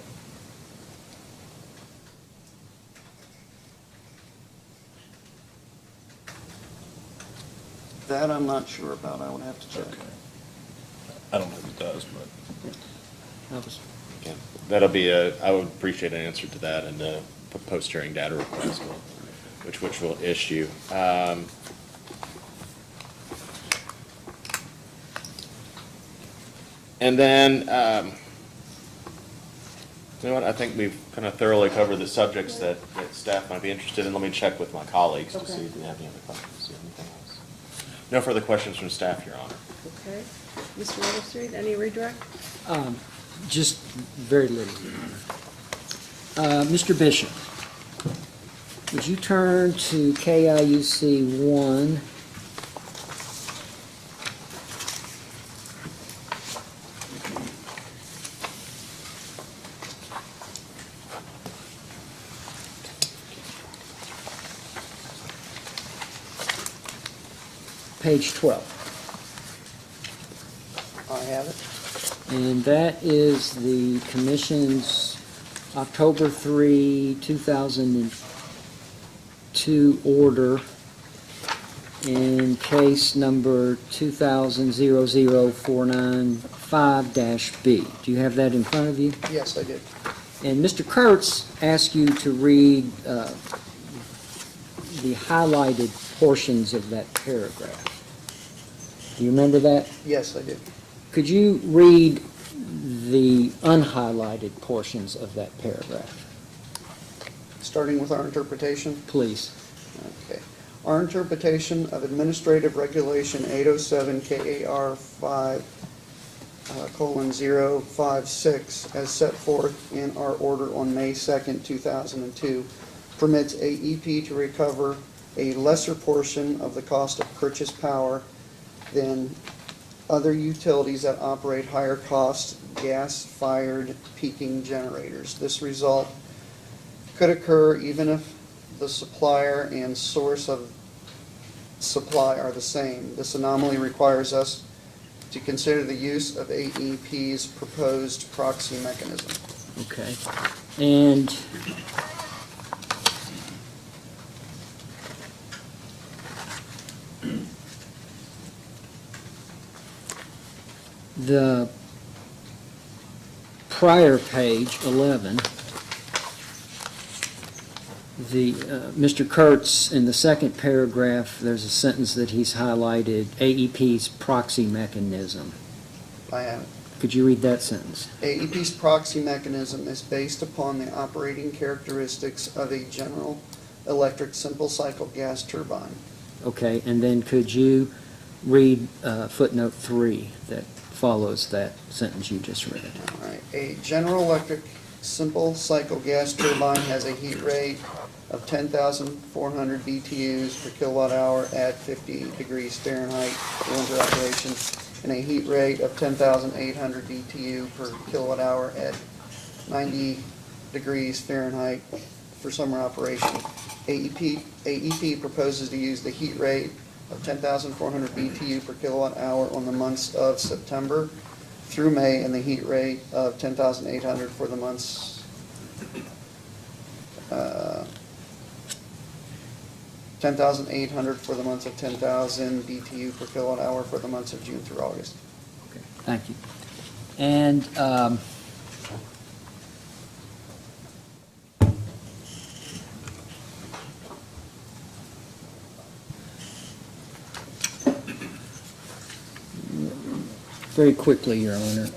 That I'm not sure about, I would have to check. Okay. I don't know if it does, but. Okay. That'll be I would appreciate an answer to that and a post-hearing data request, which we'll issue. And then, you know what, I think we've kind of thoroughly covered the subjects that staff might be interested in. Let me check with my colleagues to see if we have any other questions. See if anything else. No further questions from staff, Your Honor. Okay. Mr. Weatherstreet, any redirect? Just very little. Mr. Bishop, would you turn to KIUC 1? Page 12. I have it. And that is the commission's October 3, 2002 order in case number 2000-495-B. Do you have that in front of you? Yes, I did. And Mr. Kurtz asked you to read the highlighted portions of that paragraph. Do you remember that? Yes, I did. Could you read the unhighlighted portions of that paragraph, Starting with our interpretation. please? Okay. Our interpretation of Administrative Regulation 807 KAR 5:056, as set forth in our order on May 2nd, 2002, permits AEP to recover a lesser portion of the cost of purchased power than other utilities that operate higher cost gas-fired peaking generators. This result could occur even if the supplier and source of supply are the same. This anomaly requires us to consider the use of AEP's proposed proxy mechanism. Okay. And the prior page, 11, Mr. Kurtz, in the second paragraph, there's a sentence that he's highlighted, AEP's proxy mechanism. I have it. Could you read that sentence? AEP's proxy mechanism is based upon the operating characteristics of a General Electric simple cycle gas turbine. Okay, and then could you read footnote 3 that follows that sentence you just read? All right. A General Electric simple cycle gas turbine has a heat rate of 10,400 BTUs per kilowatt hour at 50 degrees Fahrenheit for winter operation, and a heat rate of 10,800 BTU per kilowatt hour at 90 degrees Fahrenheit for summer operation. AEP proposes to use the heat rate of 10,400 BTU per kilowatt hour on the months of September through May, and the heat rate of 10,800 for the months 10,800 for the months of 10,000 BTU per kilowatt hour for the months of June through August. Okay, thank you. And very quickly, Your Honor,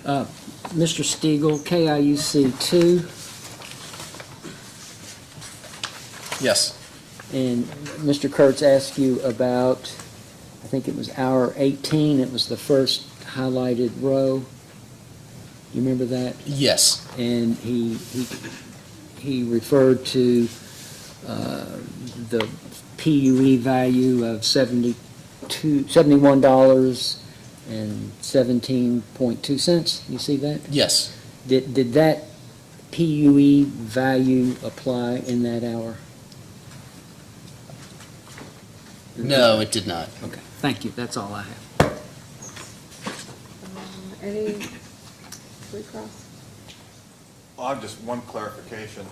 Mr. Stiegel, KIUC 2, Yes. and Mr. Kurtz asked you about, I think it was hour 18, it was the first highlighted row. You remember that? Yes. And he referred to the PUE value of $71.17.2. You see that? Yes. Did that PUE value apply in that hour? No, it did not. Okay, thank you. That's all I have. Any, Blue Cross? I have just one clarification.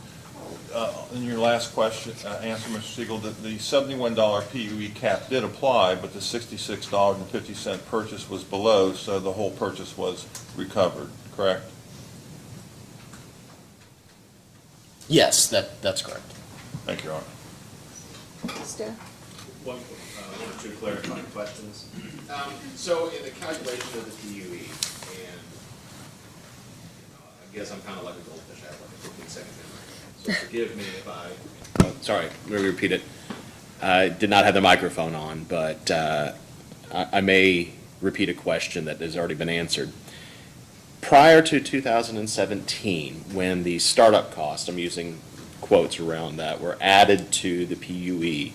In your last question, answer, Mr. Siegel, that the $71 PUE cap did apply, but the $66.50 purchase was below, so the whole purchase was recovered, correct? Yes, that's correct. Thank you, Your Honor. Staff? One or two clarifying questions. So in the calculation of the PUE, and I guess I'm kind of like a goldfish, I have like a 15-second memory. So forgive me if sorry, let me repeat it. I did not have the microphone on, but I may repeat a question that has already been answered. Prior to 2017, when the startup costs, I'm using quotes around that, were added to the PUE,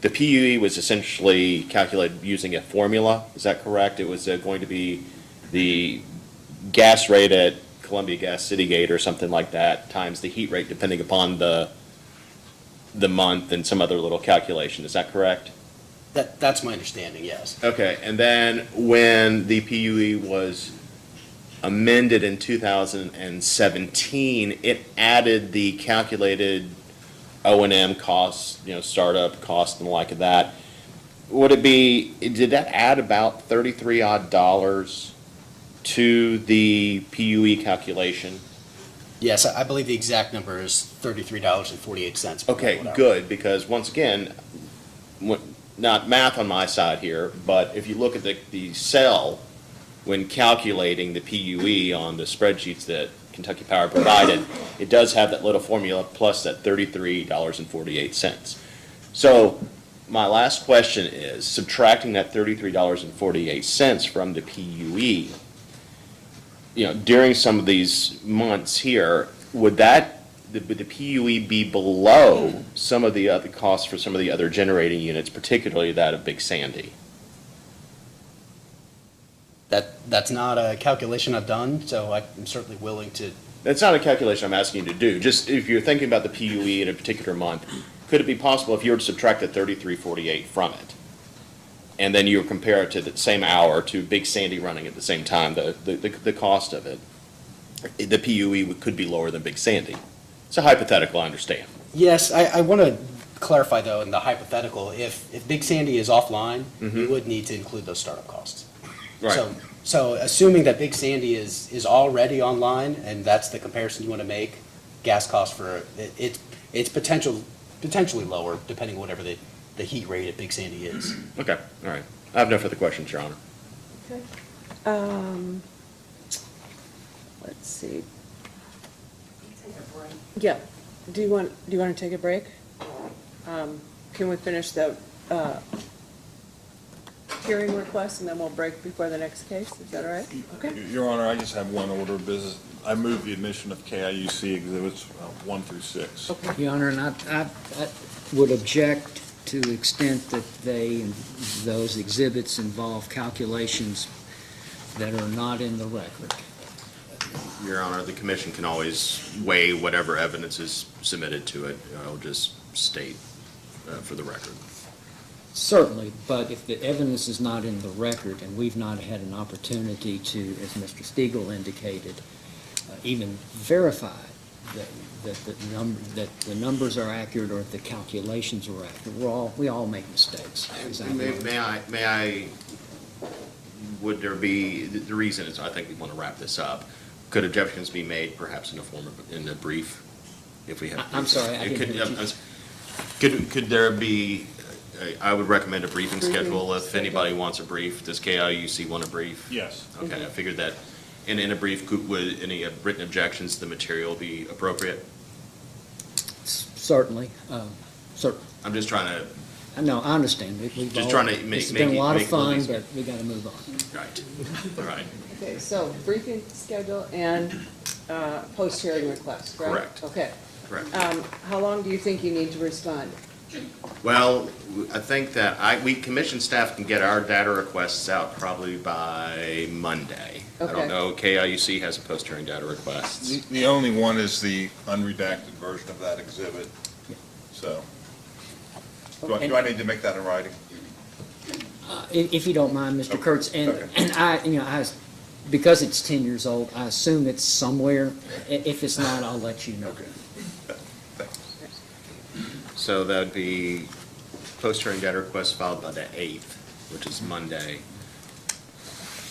the PUE was essentially calculated using a formula, is that correct? It was going to be the gas rate at Columbia Gas City Gate or something like that, times the heat rate depending upon the month and some other little calculation, is that correct? That's my understanding, yes. Okay, and then when the PUE was amended in 2017, it added the calculated O&M costs, startup costs and the like of that. Did that add about $33 odd to the PUE calculation? Yes, I believe the exact number is $33.48. per Okay, megawatt hour. good, because once again, not math on my side here, but if you look at the cell when calculating the PUE on the spreadsheets that Kentucky Power provided, it does have that little formula plus that $33.48. So my last question is, subtracting that $33.48 from the PUE, during some of these months here, would the PUE be below some of the other costs for some of the other generating units, particularly that of Big Sandy? That's not a calculation I've done, so I'm certainly willing to. That's not a calculation I'm asking you to do. Just if you're thinking about the PUE in a particular month, could it be possible if you were to subtract the $33.48 from it, and then you compare it to the same hour to Big Sandy running at the same time, the cost of it, the PUE could be lower than Big Sandy? It's a hypothetical, I understand. Yes, I want to clarify though in the hypothetical, if Big Sandy is offline, you would need to include those startup costs. Right. So assuming that Big Sandy is already online, and that's the comparison you want to make, gas costs for it's potentially lower depending whatever the heat rate at Big Sandy is. Okay, all right. I have no further questions, Your Honor. Okay. Let's see. Yeah. Do you want to take a break? Can we finish the hearing request and then we'll break before the next case? Is that all right? Okay. Your Honor, I just have one order of business. I move the admission of KIUC exhibits 1 through 6. Your Honor, and I would object to the extent that those exhibits involve calculations that are not in the record. Your Honor, the commission can always weigh whatever evidence is submitted to it. I'll just state for the record. Certainly, but if the evidence is not in the record and we've not had an opportunity to, as Mr. Stiegel indicated, even verify that the numbers are accurate or if the calculations are accurate, we all make mistakes. May I, would there be, the reason is I think we want to wrap this up. Could objections be made perhaps in the form of, in a brief, if we have? I'm sorry, I didn't hear you. Could there be, I would recommend a briefing schedule if anybody wants a brief. Does KIUC want a brief? Yes. Okay, I figured that And in a brief, would any written objections to the material be appropriate? Certainly, certainly. I'm just trying to, No, I understand. We've Just all- trying to make- It's been a make it- lot of make it a little fun, easier. but we gotta move on. right, all right. Okay, so briefing schedule and post-hearing request, right? Correct. Okay. Correct. How long do you think you need to respond? Well, I think that we commission staff can get our data requests out probably by Monday. I Okay. don't know, KIUC has a post-hearing data requests. The only one is the unredacted version of that exhibit, so. Do I need to make that in writing? If you don't mind, Mr. Okay. Kurtz, and Okay. because it's 10 years old, I assume it's somewhere. If it's not, I'll let you know. Okay. Thanks. So that'd be post-hearing data requests filed by the 8th, which is Monday.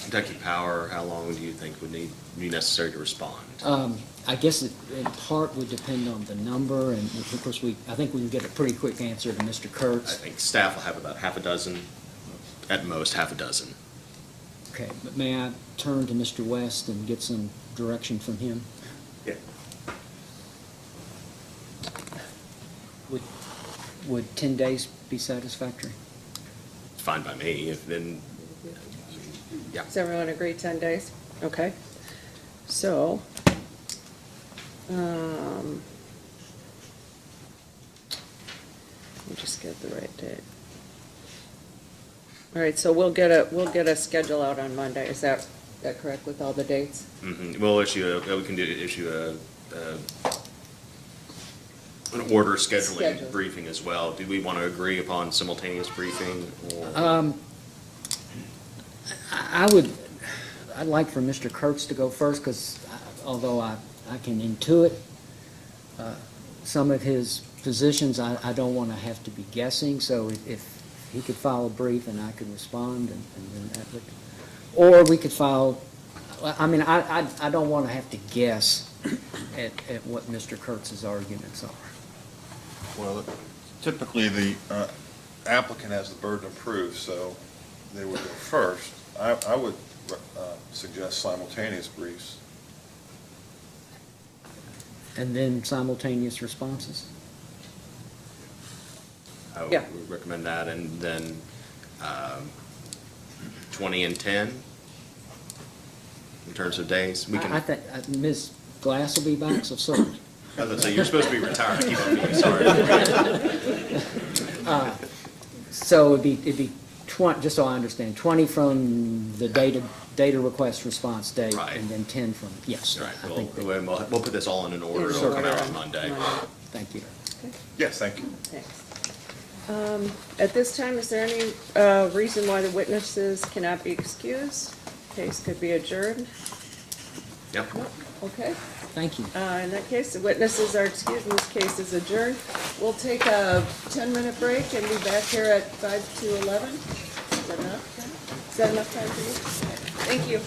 Kentucky Power, how long do you think would be necessary to respond? I guess it in part would depend on the number, and of course, I think we can get a pretty quick answer to Mr. I Kurtz. think staff will have about half a dozen, at most half a dozen. Okay, but may I turn to Mr. West and get some direction from him? Yeah. Would 10 days be satisfactory? It's fine by me, if then, yeah. Does everyone agree 10 days? Okay. So, let me just get the right date. All right, so we'll get a schedule out on Monday. Is that correct with all the dates? We'll issue an order scheduling Schedule. briefing as well. Do we want to agree upon simultaneous briefing or? I'd like for Mr. Kurtz to go first, because although I can intuit some of his positions, I don't want to have to be guessing, so if he could file a brief and I could respond, and then that would, or we could file, I don't want to have to guess at what Mr. Kurtz's arguments are. Well, typically, the applicant has the burden of proof, so they would go first. I would suggest simultaneous briefs. And then simultaneous responses. I Yeah. would recommend that, and then 20 and 10 in terms of days. We I can, think Ms. Glass will be back, so certainly. I was gonna say, you're supposed to be retired, keep on being sorry. So it'd be 20, just so I understand, 20 from the data request response date, Right. and then 10 from, yes. Right, I we'll, think that- we'll put this all in an order, it'll come out on Monday. Thank you. Yes, thank you. Thanks. At this time, is there any reason why the witnesses cannot be excused? Case could be adjourned. Yep. Okay. Thank you. In that case, the witnesses are excused, and this case is adjourned. We'll take a 10-minute break and be back here at 5 to 11. Is that enough time? Is that enough time for you? Thank you.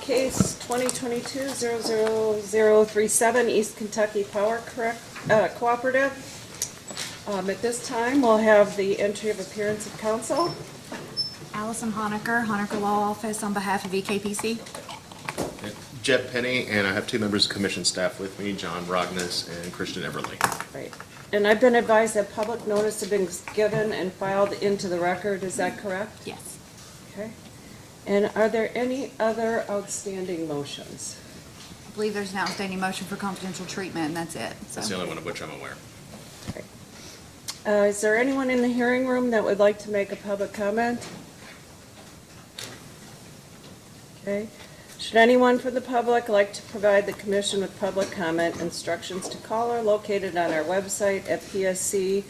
case 2022-00037, East Kentucky Power Cooperative. At this time, we'll have the entry of appearance of counsel. Allison Honaker, Honaker Law Office on behalf of EKPC. Jeb Penny, and I have two members of commission staff with me, John Rognes and Christian Everly. Right. And I've been advised that public notice has been given and filed into the record. Is that correct? Yes. Okay. And are there any other outstanding motions? I believe there's an outstanding motion for confidential treatment, and that's it. That's the only one of which I'm aware. Is there anyone in the hearing room that would like to make a public comment? Okay. Should anyone from the public like to provide the commission with public comment, instructions to call are located on our website at psc.ky.gov.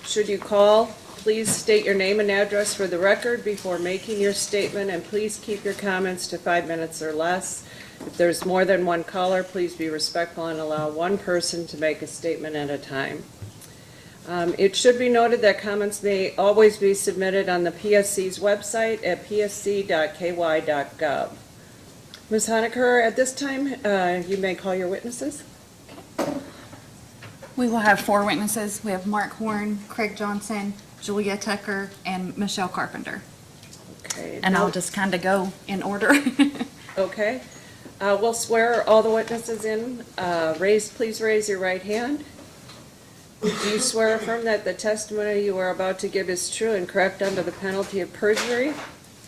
Should you call, please state your name and address for the record before making your statement, and please keep your comments to 5 minutes or less. If there's more than one caller, please be respectful and allow one person to make a statement at a time. It should be noted that comments may always be submitted on the PSC's website at psc.ky.gov. Ms. Honaker, at this time, you may call your witnesses. We will have 4 witnesses. We have Mark Horn, Craig Johnson, Julia Tucker, and Michelle Carpenter. Okay. And I'll just kind of go in order. Okay. We'll swear all the witnesses in. Please raise your right hand. Do you swear or affirm that the testimony you are about to give is true and correct under the penalty of perjury?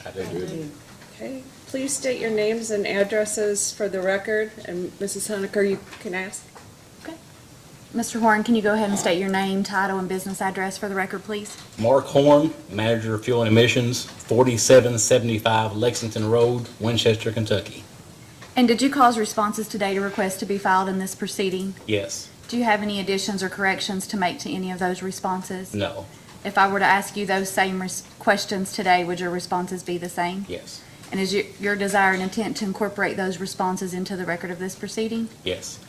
I do. Okay. Please state your names and addresses for the record. And Mrs. Honaker, you can ask. Okay. Mr. Horn, can you go ahead and state your name, title, and business address for the record, please? Mark Horn, Manager of Fuel and Emissions, 4775 Lexington Road, Winchester, Kentucky. And did you cause responses today to requests to be filed in this proceeding? Yes. Do you have any additions or corrections to make to any of those responses? No. If I were to ask you those same questions today, would your responses be the same? Yes. And is your desire and intent to incorporate those responses into the record of this proceeding? Yes.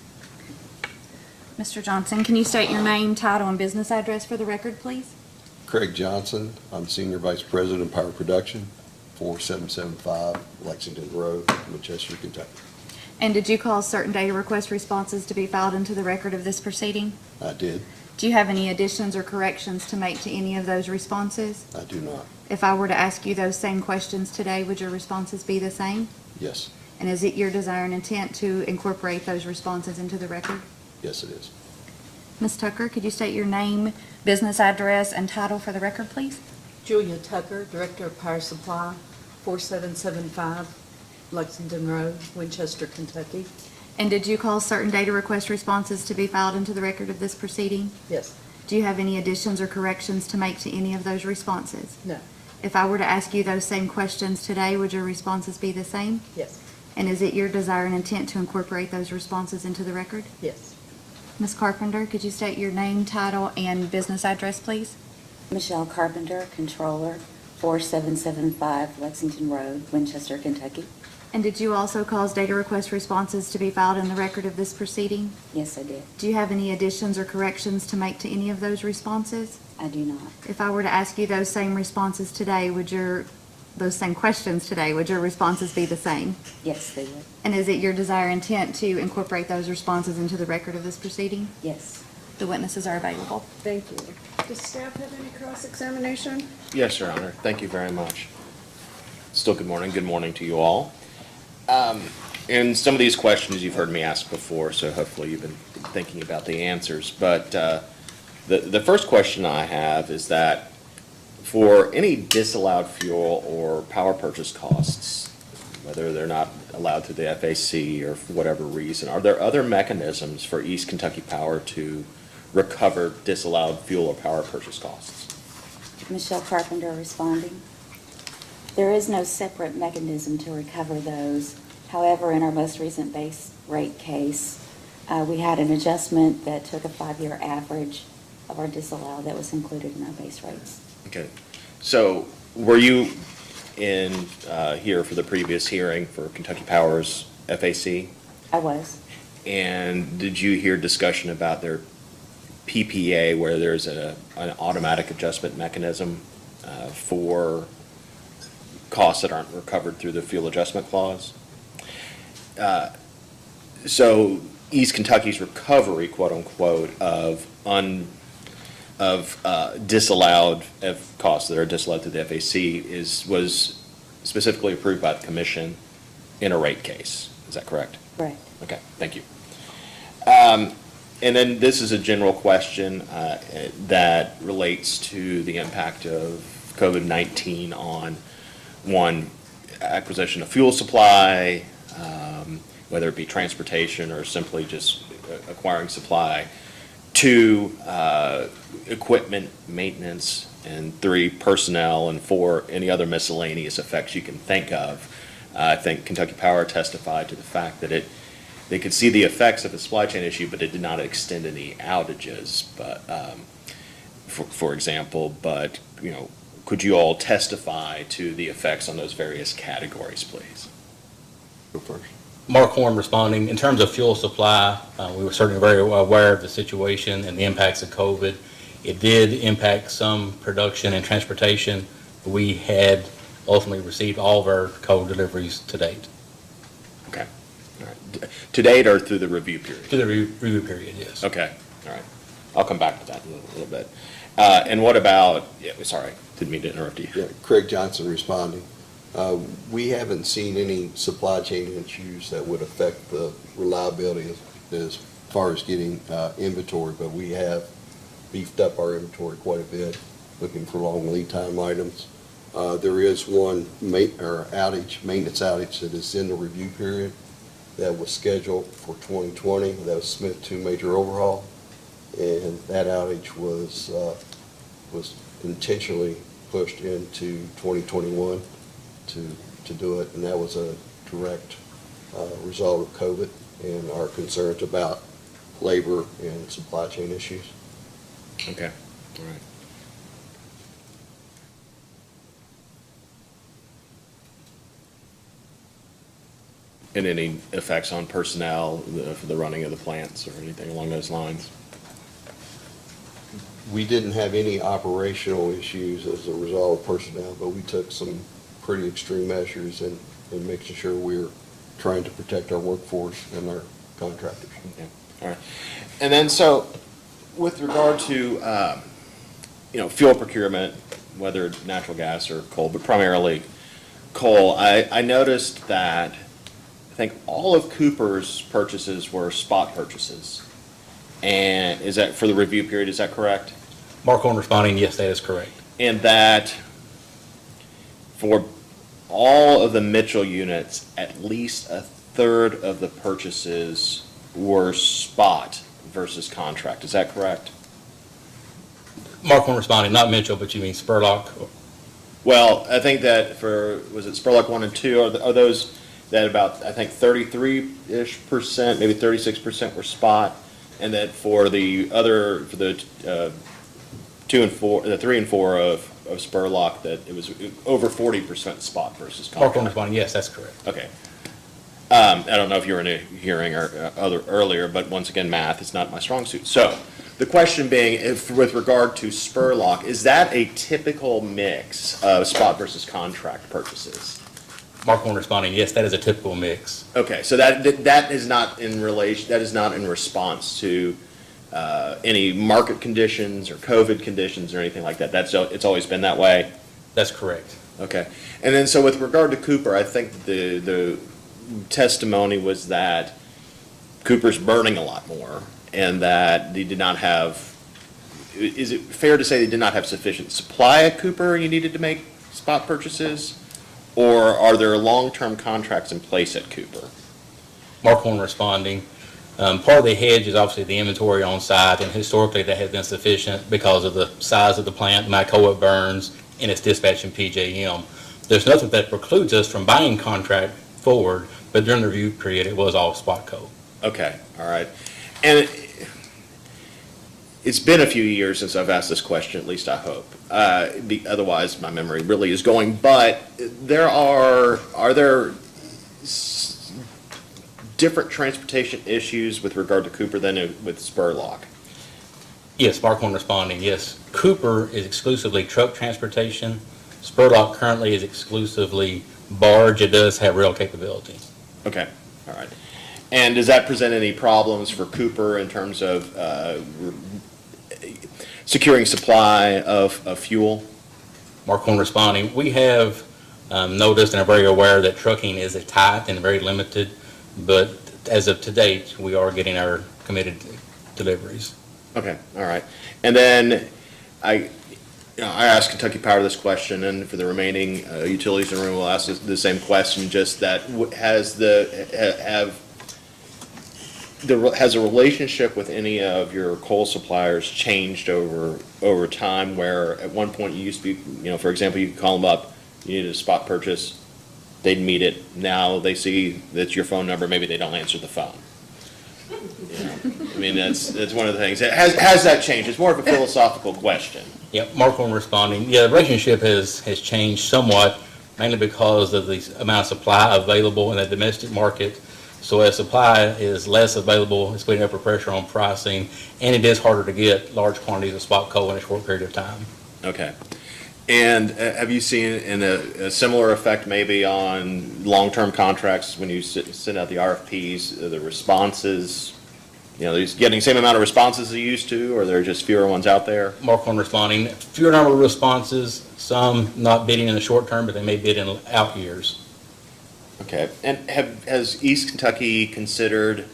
Mr. Johnson, can you state your name, title, and business address for the record, please? Craig Johnson, I'm Senior Vice President of Power Production, 4775 Lexington Road, Winchester, Kentucky. And did you cause certain data request responses to be filed into the record of this proceeding? I did. Do you have any additions or corrections to make to any of those responses? I do not. If I were to ask you those same questions today, would your responses be the same? Yes. And is it your desire and intent to incorporate those responses into the record? Yes, it is. Ms. Tucker, could you state your name, business address, and title for the record, please? Julia Tucker, Director of Power Supply, 4775 Lexington Road, Winchester, Kentucky. And did you cause certain data request responses to be filed into the record of this proceeding? Yes. Do you have any additions or corrections to make to any of those responses? No. If I were to ask you those same questions today, would your responses be the same? Yes. And is it your desire and intent to incorporate those responses into the record? Yes. Ms. Carpenter, could you state your name, title, and business address, please? Michelle Carpenter, Controller, 4775 Lexington Road, Winchester, Kentucky. And did you also cause data request responses to be filed in the record of this proceeding? Yes, I did. Do you have any additions or corrections to make to any of those responses? I do not. If I were to ask you those same responses today, those same questions today, would your responses be the same? Yes, they would. And is it your desire and intent to incorporate those responses into the record of this proceeding? Yes. The witnesses are available. Thank you. Does staff have any cross-examination? Yes, Your Honor. Thank you very much. Still good morning. Good morning to you all. And some of these questions you've heard me ask before, so hopefully you've been thinking about the answers. But the first question I have is that for any disallowed fuel or power purchase costs, whether they're not allowed through the FAC or for whatever reason, are there other mechanisms for East Kentucky Power to recover disallowed fuel or power purchase costs? Michelle Carpenter responding. There is no separate mechanism to recover those. However, in our most recent base rate case, we had an adjustment that took a 5-year average of our disallowed that was included in our base rates. Okay. So were you in here for the previous hearing for Kentucky Power's FAC? I was. And did you hear discussion about their PPA where there's an automatic adjustment mechanism for costs that aren't recovered through the fuel adjustment clause. So East Kentucky's recovery, quote unquote, of disallowed costs that are disallowed through the FAC was specifically approved by the commission in a rate case. Is that correct? Right. Okay, thank you. And then this is a general question that relates to the impact of COVID-19 on, one, acquisition of fuel supply, whether it be transportation or simply just acquiring supply, two, equipment maintenance, and three, personnel, and four, any other miscellaneous effects you can think of. I think Kentucky Power testified to the fact that they could see the effects of the supply chain issue, but it did not extend any outages. But, for example, but, you know, could you all testify to the effects on those various categories, please? Go first. Mark Horn responding. In terms of fuel supply, we were certainly very aware of the situation and the impacts of COVID. It did impact some production and transportation. We had ultimately received all of our coal deliveries to date. Okay. All right. To date or through the review period? To the review period, yes. Okay. All right. I'll come back to that in a little bit. And what about, sorry, didn't mean to interrupt you. Yeah, Craig Johnson responding. We haven't seen any supply chain issues that would affect the reliability as far as getting inventory, but we have beefed up our inventory quite a bit, looking for long lead time items. There is one maintenance outage that is in the review period that was scheduled for 2020. That was Smith 2 major overhaul, and that outage was intentionally pushed into 2021 to do it, and that was a direct result of COVID and our concerns about labor and supply chain issues. Okay. All right. And any effects on personnel for the running of the plants or anything along those lines? We didn't have any operational issues as a result of personnel, but we took some pretty extreme measures in making sure we're trying to protect our workforce and our contractors. Okay. All right. And then so with regard to, fuel procurement, whether natural gas or coal, but primarily coal, I noticed that I think all of Cooper's purchases were spot purchases. And is that for the review period, is that correct? Mark Horn responding, yes, that is correct. And that for all of the Mitchell units, at least a third of the purchases were spot versus contract. Is that correct? Mark Horn responding, not Mitchell, but you mean Spurlock? Well, I think that was it Spurlock 1 and 2, are those that about, I think 33-ish%, maybe 36% were spot, and that for the 2 and 4, the 3 and 4 of Spurlock, that it was over 40% spot versus contract. Mark Horn responding, yes, that's correct. Okay. I don't know if you were in a hearing or earlier, but once again, math is not my strong suit. So the question being, with regard to Spurlock, is that a typical mix of spot versus contract purchases? Mark Horn responding, yes, that is a typical mix. Okay, so that is not in relation. That is not in response to any market conditions or COVID conditions or anything like that. It's always been that way. That's correct. Okay, and then so with regard to Cooper, I think the testimony was that Cooper's burning a lot more, and that they did not have. Is it fair to say they did not have sufficient supply at Cooper? You needed to make spot purchases, or are there long-term contracts in place at Cooper? Mark Horn responding, part of the hedge is obviously the inventory on site, and historically that has been sufficient because of the size of the plant, the amount of coal it burns, and its dispatch in PJM. There's nothing that precludes us from buying contract forward, but during the review period, it was all spot coal. Okay, all right. And it's been a few years since I've asked this question, at least I hope. Otherwise, my memory really is going. But are there different transportation issues with regard to Cooper than with Spurlock? Yes, Mark Horn responding, yes. Cooper is exclusively truck transportation. Spurlock currently is exclusively barge. It does have rail capability. Okay, all right. And does that present any problems for Cooper in terms of securing supply of fuel? Mark Horn responding. We have noticed and are very aware that trucking is tight and very limited, but as of to date, we are getting our committed deliveries. Okay, all right. And then I asked Kentucky Power this question, and for the remaining utilities in the room, we'll ask the same question, just that has the relationship with any of your coal suppliers changed over time, where at one point you used to be, for example, you could call them up, you needed a spot purchase, they'd meet it. Now they see that's your phone number, maybe they don't answer the phone. I mean, that's one of the things. Has that changed? It's more of a philosophical question. Yep, Mark Horn responding. Yeah, the relationship has changed somewhat, mainly because of the amount of supply available in the domestic market. So as supply is less available, it's putting upward pressure on pricing, and it is harder to get large quantities of spot coal in a short period of time. Okay. And have you seen a similar effect maybe on long-term contracts when you send out the RFPs, the responses? They're getting the same amount of responses as they used to, or there are just fewer ones out there? Mark Horn responding. Fewer number of responses, some not bidding in the short term, but they may bid in out years. Okay. And has East Kentucky considered,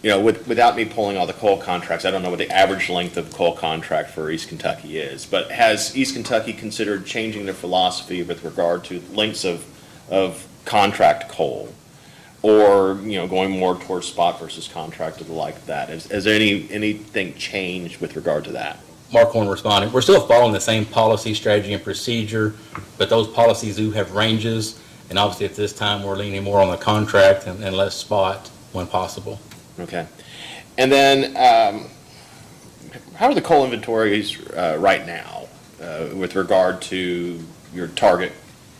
without me pulling all the coal contracts, I don't know what the average length of coal contract for East Kentucky is, but has East Kentucky considered changing their philosophy with regard to lengths of contract coal? Or, going more towards spot versus contract or the like that? Has there anything changed with regard to that? Mark Horn responding. We're still following the same policy, strategy, and procedure, but those policies do have ranges, and obviously at this time we're leaning more on the contract and less spot when possible. Okay. And then, how are the coal inventories right now with regard to your target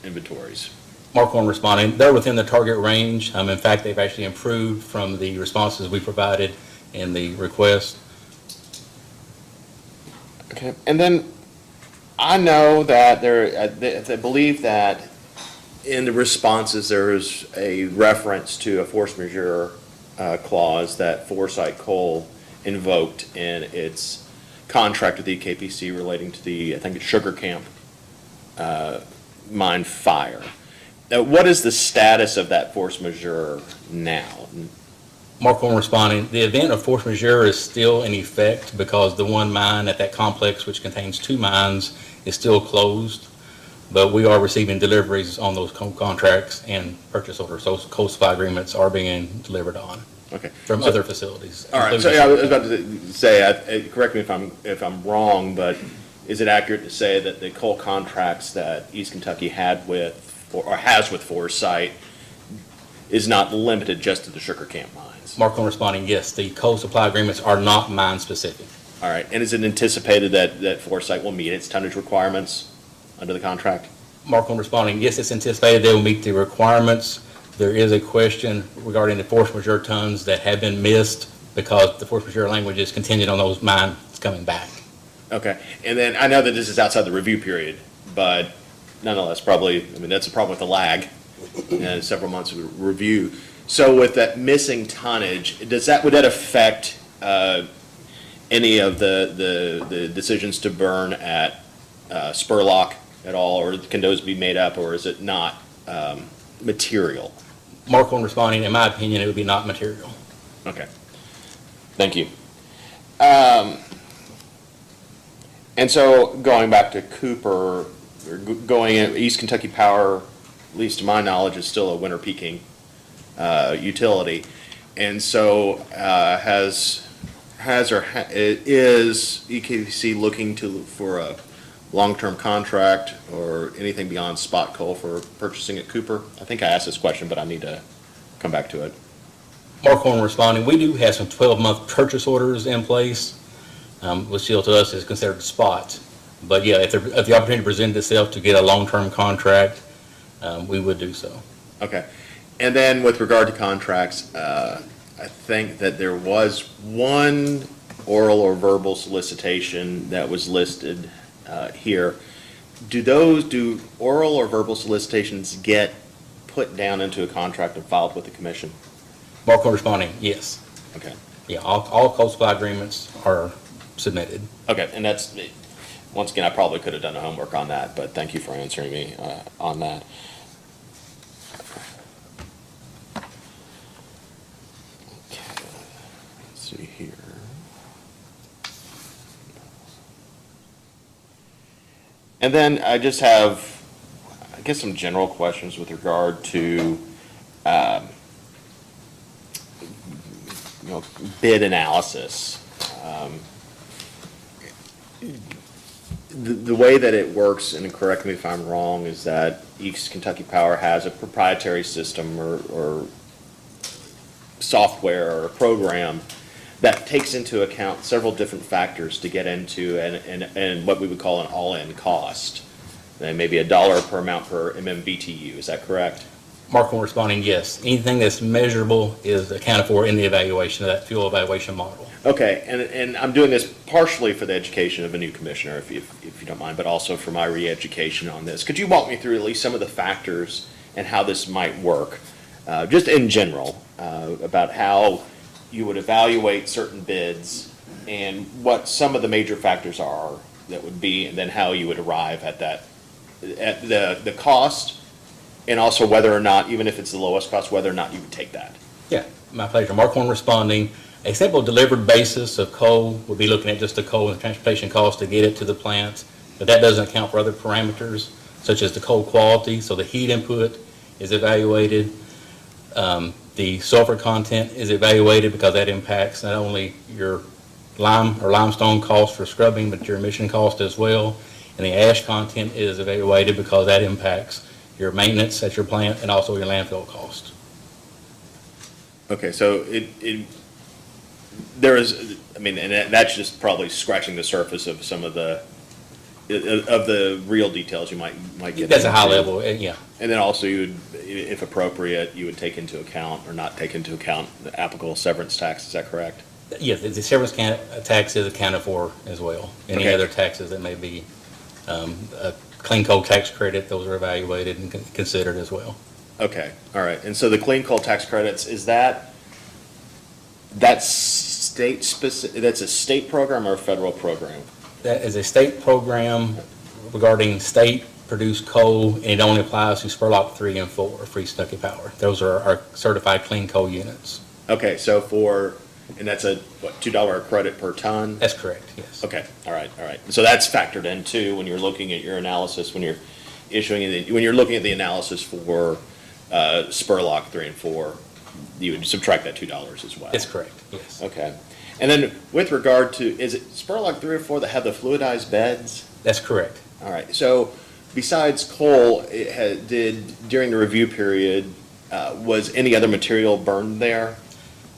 inventories? Mark Horn responding. They're within the target range. In fact, they've actually improved from the responses we provided in the request. Okay. And then I know that I believe that in the responses there is a reference to a force majeure clause that Foresight Coal invoked in its contract with the KPC relating to the, I think it's Sugar Camp mine fire. Now, what is the status of that force majeure now? Mark Horn responding. The event of force majeure is still in effect because the one mine at that complex, which contains two mines, is still closed. But we are receiving deliveries on those contracts and purchase orders. Those coal supply agreements are being delivered on. Okay. From other facilities. All right. So I was about to say, correct me if I'm wrong, but is it accurate to say that the coal contracts that East Kentucky had with or has with Foresight is not limited just to the Sugar Camp mines? Mark Horn responding, yes, the coal supply agreements are not mine specific. All right. And is it anticipated that Foresight will meet its tonnage requirements under the contract? Mark Horn responding, yes, it's anticipated they will meet the requirements. There is a question regarding the force majeure tons that have been missed because the force majeure language is contingent on those mines coming back. Okay. And then I know that this is outside the review period, but nonetheless, that's a problem with the lag and several months of review. So with that missing tonnage, would that affect any of the decisions to burn at Spurlock at all, or can those be made up, or is it not material? Mark Horn responding, in my opinion, it would be not material. Okay. Thank you. And so going back to Cooper, East Kentucky Power, at least to my knowledge, is still a winter peaking utility. And so is EKC looking for a long-term contract or anything beyond spot coal for purchasing at Cooper? I think I asked this question, but I need to come back to it. Mark Horn responding, we do have some 12-month purchase orders in place, which still to us is considered spot. But yeah, if the opportunity presented itself to get a long-term contract, we would do so. Okay. And then with regard to contracts, I think that there was one oral or verbal solicitation that was listed here. do oral or verbal solicitations get put down into a contract and filed with the commission? Mark on responding, yes. Okay. Yeah, all coal supply agreements are submitted. Okay, and that's, once again, I probably could have done the homework on that, but thank you for answering me on that. Okay, let's see here. And then I just have, I guess, some general questions with regard to, bid analysis. The way that it works, and correct me if I'm wrong, is that East Kentucky Power has a proprietary system or software or a program that takes into account several different factors to get into and what we would call an all-in cost. And maybe $1 per amount per MMBTU, is that correct? Mark on responding, yes. Anything that's measurable is accounted for in the evaluation of that fuel evaluation model. Okay, and I'm doing this partially for the education of a new commissioner, if you don't mind, but also for my re-education on this. Could you walk me through at least some of the factors and how this might work, just in general, about how you would evaluate certain bids and what some of the major factors are that would be, and then how you would arrive at that, at the cost, and also whether or not, even if it's the lowest cost, whether or not you would take that? Yeah, my pleasure. Mark on responding. A simple delivered basis of coal would be looking at just the coal and transportation cost to get it to the plant, but that doesn't account for other parameters such as the coal quality, so the heat input is evaluated. The sulfur content is evaluated because that impacts not only your lime or limestone cost for scrubbing, but your emission cost as well. And the ash content is evaluated because that impacts your maintenance at your plant and also your landfill cost. Okay, so there is, I mean, and that's just probably scratching the surface of some of the real details you might get. That's a high into. level, yeah. And then also you would, if appropriate, you would take into account or not take into account the applicable severance tax, is that correct? Yes, the severance tax is accounted for as well. Any Okay. other taxes that may be, a clean coal tax credit, those are evaluated and considered as well. Okay, all right. And so the clean coal tax credits, is that's state specific, that's a state program or a federal program? That is a state program regarding state-produced coal, and it only applies to Spurlock 3 and 4 for East Kentucky Power. Those are our certified clean coal units. Okay, so and that's a, what, $2 credit per ton? That's correct, yes. Okay, all right. So that's factored in too when you're looking at your analysis, when you're when you're looking at the analysis for Spurlock 3 and 4, you would subtract that $2 as well? That's correct, yes. Okay. And then with regard to, is it Spurlock 3 or 4 that have the fluidized beds? That's correct. All right. So besides coal, during the review period, was any other material burned there?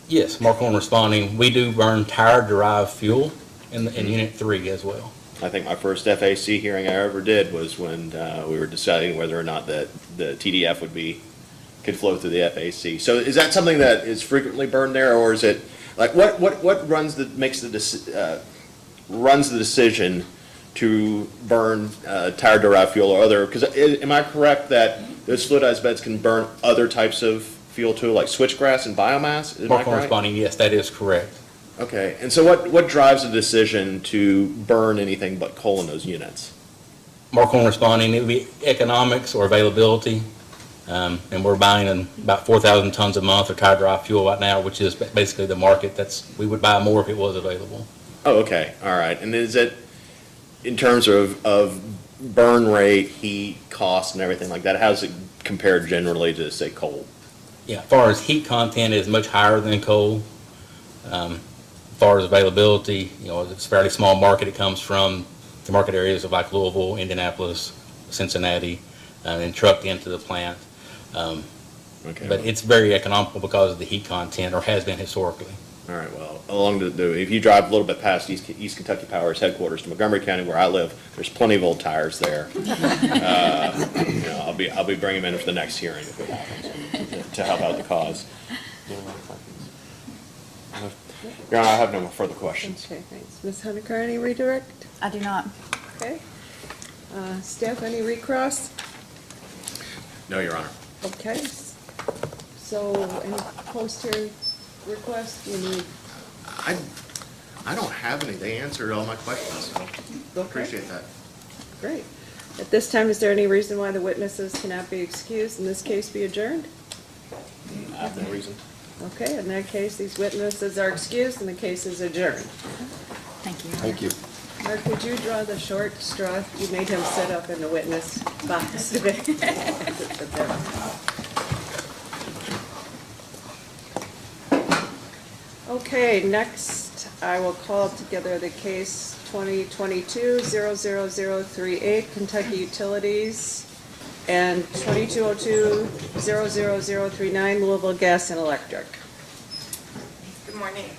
Yes, Mark on responding, we do burn tire-derived fuel in Unit 3 as well. I think my first FAC hearing I ever did was when we were deciding whether or not the TDF could flow through the FAC. So is that something that is frequently burned there, or is it, like, what runs the decision to burn tire-derived fuel or other, because am I correct that those fluidized beds can burn other types of fuel too, like switchgrass and biomass? Mark on responding, yes, that is correct. Okay, and so what drives the decision to burn anything but coal in those units? Mark on responding, it would be economics or availability, and we're buying about 4,000 tons a month of tire-derived fuel right now, which is basically the market. We would buy more if it was available. Oh, okay, all right. And is it, in terms of burn rate, heat, cost, and everything like that, how does it compare generally to, say, coal? Yeah, as far as heat content is much higher than coal. As far as availability, it's a fairly small market. It comes from the market areas of like Louisville, Indianapolis, Cincinnati, and trucked into the plant. Okay. But it's very economical because of the heat content, or has been historically. All right, well, if you drive a little bit past East Kentucky Power's headquarters to Montgomery County, where I live, there's plenty of old tires there. I'll be bringing them in for the next hearing if it happens, to help out the cause. Your Honor, I have no further questions. Okay, thanks. Ms. Honecker, any redirect? I do not. Okay. Staff, any recross? No, Your Honor. Okay. So any post-hearing requests you need? I don't have any. They answered all my questions. Okay. Appreciate that. Great. At this time, is there any reason why the witnesses cannot be excused and this case be adjourned? I have no reason. Okay, in that case, these witnesses are excused and the case is adjourned. Thank you. Thank you. Mark, would you draw the short straw? You made him sit up in the witness box today. Okay, next, I will call together the case 2022-00038, Kentucky Utilities, and 2202-00039, Louisville Gas and Electric. Good morning.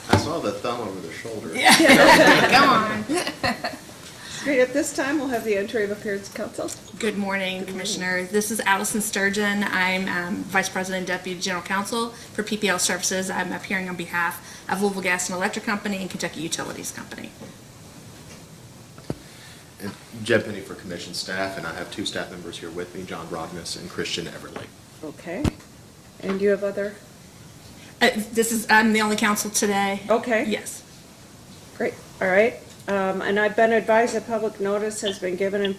I saw the thumb over the shoulder. Come on. Great, at this time, we'll have the entry of appearance counsel. Good morning, Commissioner. This is Allison Sturgeon. I'm Vice President, Deputy General Counsel for PPL Services. I'm appearing on behalf of Louisville Gas and Electric Company and Kentucky Utilities Company. And Jeb Penny for commission staff, and I have two staff members here with me, John Rognus and Christian Everly. Okay. And you have other? I'm the only counsel today. Okay. Yes. Great, all right. And I've been advised that public notice has been given and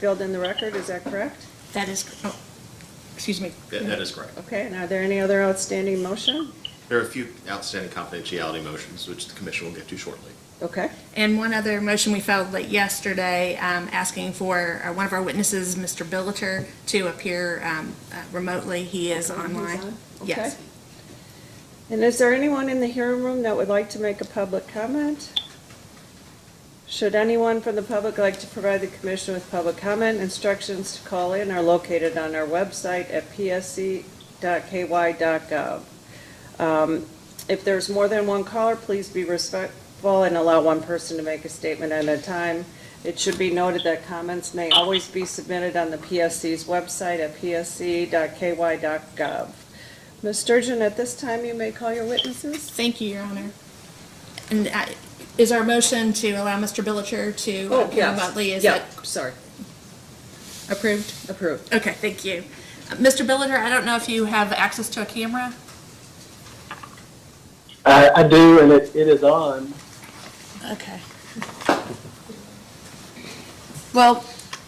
filled in the record, is that correct? That is, excuse me. That is correct. Okay, and are there any other outstanding motion? There are a few outstanding confidentiality motions, which the commission will get to shortly. Okay. And one other motion we filed late yesterday, asking for one of our witnesses, Mr. Billiter, to appear remotely. He is online. Okay. Yes. And is there anyone in the hearing room that would like to make a public comment? Should anyone from the public like to provide the commission with public comment, instructions to call in are located on our website at psc.ky.gov. If there's more than one caller, please be respectful and allow one person to make a statement at a time. It should be noted that comments may always be submitted on the PSC's website at psc.ky.gov. Ms. Sturgeon, at this time, you may call your witnesses. Thank you, Your Honor. And is our motion to allow Mr. Billiter to appear remotely, is that sorry. approved? Approved. Okay, thank you. Mr. Billiter, I don't know if you have access to a camera? I do, and it is on. Okay. Well,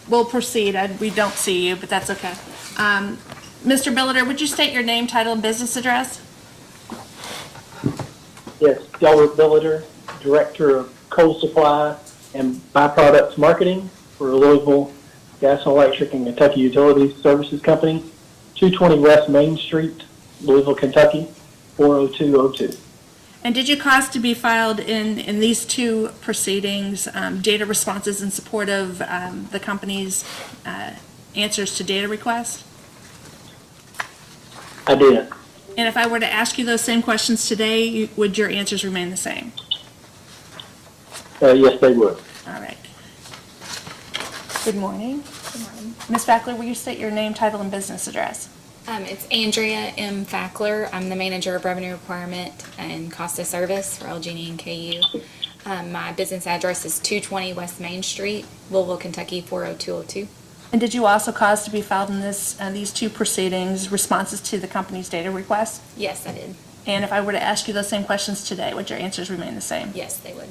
we'll proceed. We don't see you, but that's okay. Mr. Billiter, would you state your name, title, and business address? Yes, Delbert Billiter, Director of Coal Supply and Byproducts Marketing for Louisville Gas and Electric and Kentucky Utilities Services Company, 220 West Main Street, Louisville, Kentucky, 40202. And did you cause to be filed in these two proceedings data responses in support of the company's answers to data requests? I did. And if I were to ask you those same questions today, would your answers remain the same? Yes, they would. All right. Good morning. Good morning. Ms. Fackler, will you state your name, title, and business address? It's Andrea M. Fackler. I'm the manager of revenue requirement and cost of service for LG&E and KU. My business address is 220 West Main Street, Louisville, Kentucky, 40202. And did you also cause to be filed in these two proceedings responses to the company's data requests? Yes, I did. And if I were to ask you those same questions today, would your answers remain the same? Yes, they would.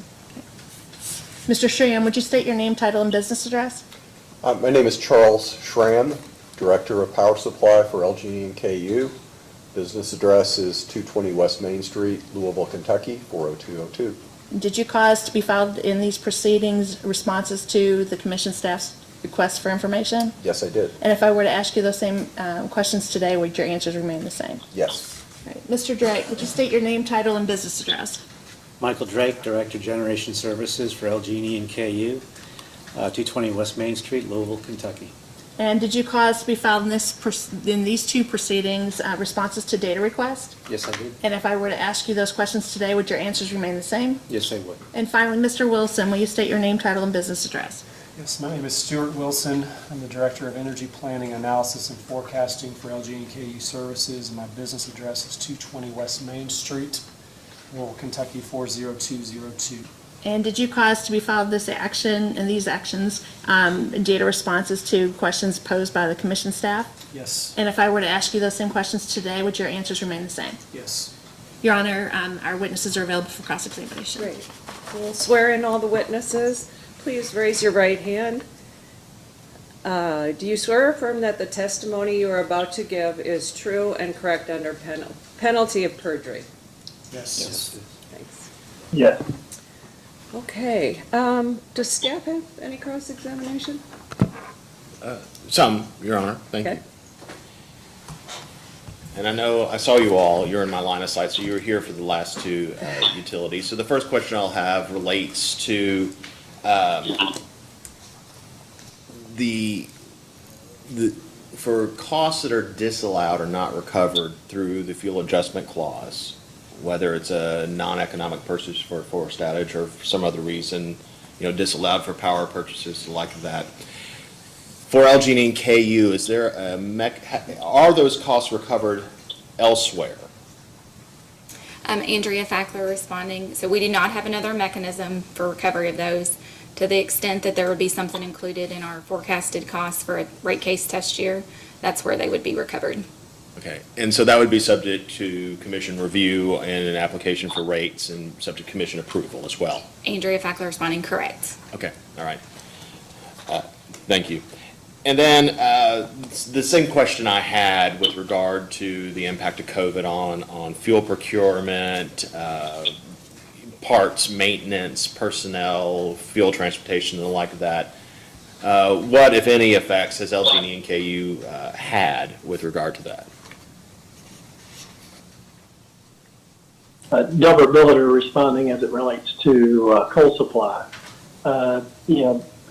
Mr. Schramm, would you state your name, title, and business address? My name is Charles Schramm, Director of Power Supply for LG&E and KU. Business address is 220 West Main Street, Louisville, Kentucky, 40202. Did you cause to be filed in these proceedings responses to the commission staff's requests for information? Yes, I did. And if I were to ask you those same questions today, would your answers remain the same? Yes. All right. Mr. Drake, would you state your name, title, and business address? Michael Drake, Director Generation Services for LG&E and KU, 220 West Main Street, Louisville, Kentucky. And did you cause to be filed in these two proceedings responses to data request? Yes, I did. And if I were to ask you those questions today, would your answers remain the same? Yes, I would. And finally, Mr. Wilson, will you state your name, title, and business address? Yes, my name is Stuart Wilson. I'm the Director of Energy Planning, Analysis, and Forecasting for LG&KU Services, and my business address is 220 West Main Street, Louisville, Kentucky 40202. And did you cause to be filed this action and these actions, data responses to questions posed by the commission staff? Yes. And if I were to ask you those same questions today, would your answers remain the same? Yes. Your Honor, our witnesses are available for cross-examination. Great. We'll swear in all the witnesses. Please raise your right hand. Do you swear or affirm that the testimony you are about to give is true and correct under penalty of perjury? Yes. Thanks. Yes. Okay, does staff have any cross-examination? Some, Your Honor, thank you. Okay. And I know, I saw you all, you're in my line of sight, so you were here for the last two utilities. So the first question I'll have relates to for costs that are disallowed or not recovered through the fuel adjustment clause, whether it's a non-economic purchase for a forced outage or for some other reason, disallowed for power purchases like that. For LG&E and KU, is there are those costs recovered elsewhere? Andrea Fackler responding. So we do not have another mechanism for recovery of those. To the extent that there would be something included in our forecasted costs for a rate case test year, that's where they would be recovered. Okay, and so that would be subject to commission review and an application for rates and subject to commission approval as well? Andrea Fackler responding, correct. Okay, all right. Thank you. And then the same question I had with regard to the impact of COVID on fuel procurement, parts, maintenance, personnel, fuel transportation, and the like of that. What, if any, effects has LG&E and KU had with regard to that? Delbert Billiter responding as it relates to coal supply.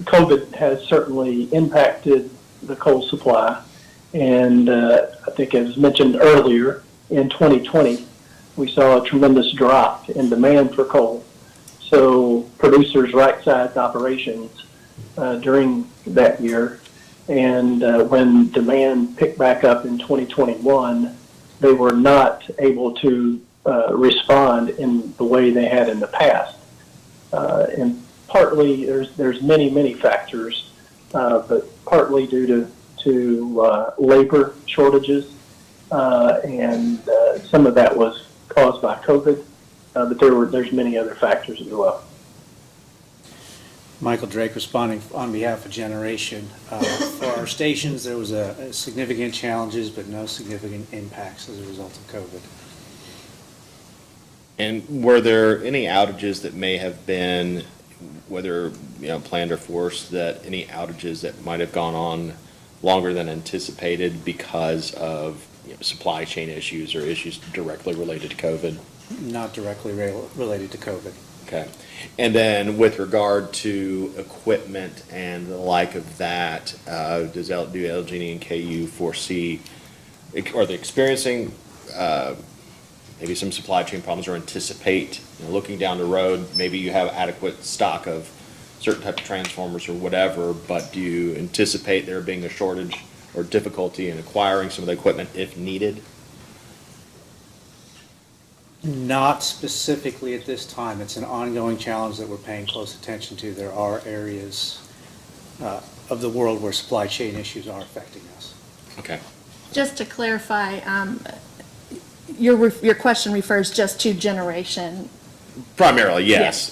COVID has certainly impacted the coal supply, and I think as mentioned earlier, in 2020, we saw a tremendous drop in demand for coal. So producers right-sized operations during that year, and when demand picked back up in 2021, they were not able to respond in the way they had in the past. And partly, there's many factors, but partly due to labor shortages, and some of that was caused by COVID, but there's many other factors as well. Michael Drake responding on behalf of Generation. For our stations, there was a significant challenges, but no significant impacts as a result of COVID. And were there any outages that may have been, whether planned or forced, that any outages that might have gone on longer than anticipated because of supply chain issues or issues directly related to COVID? Not directly related to COVID. Okay. And then with regard to equipment and the like of that, do LG&E and KU foresee, are they experiencing maybe some supply chain problems or anticipate, looking down the road, maybe you have adequate stock of certain type of transformers or whatever, but do you anticipate there being a shortage or difficulty in acquiring some of the equipment if needed? Not specifically at this time. It's an ongoing challenge that we're paying close attention to. There are areas of the world where supply chain issues are affecting us. Okay. Just to clarify, your question refers just to Generation. Primarily, yes.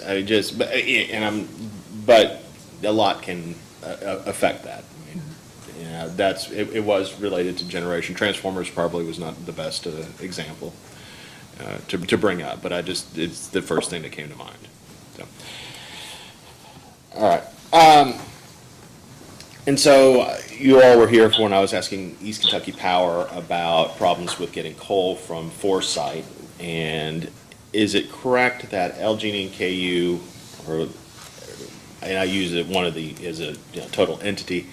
But a lot can affect that. I mean, it was related to Generation. Transformers probably was not the best example to bring up, but it's the first thing that came to mind. So, all right. And so you all were here for when I was asking East Kentucky Power about problems with getting coal from Foresight. And is it correct that LG&E and KU, and I use it as a total entity,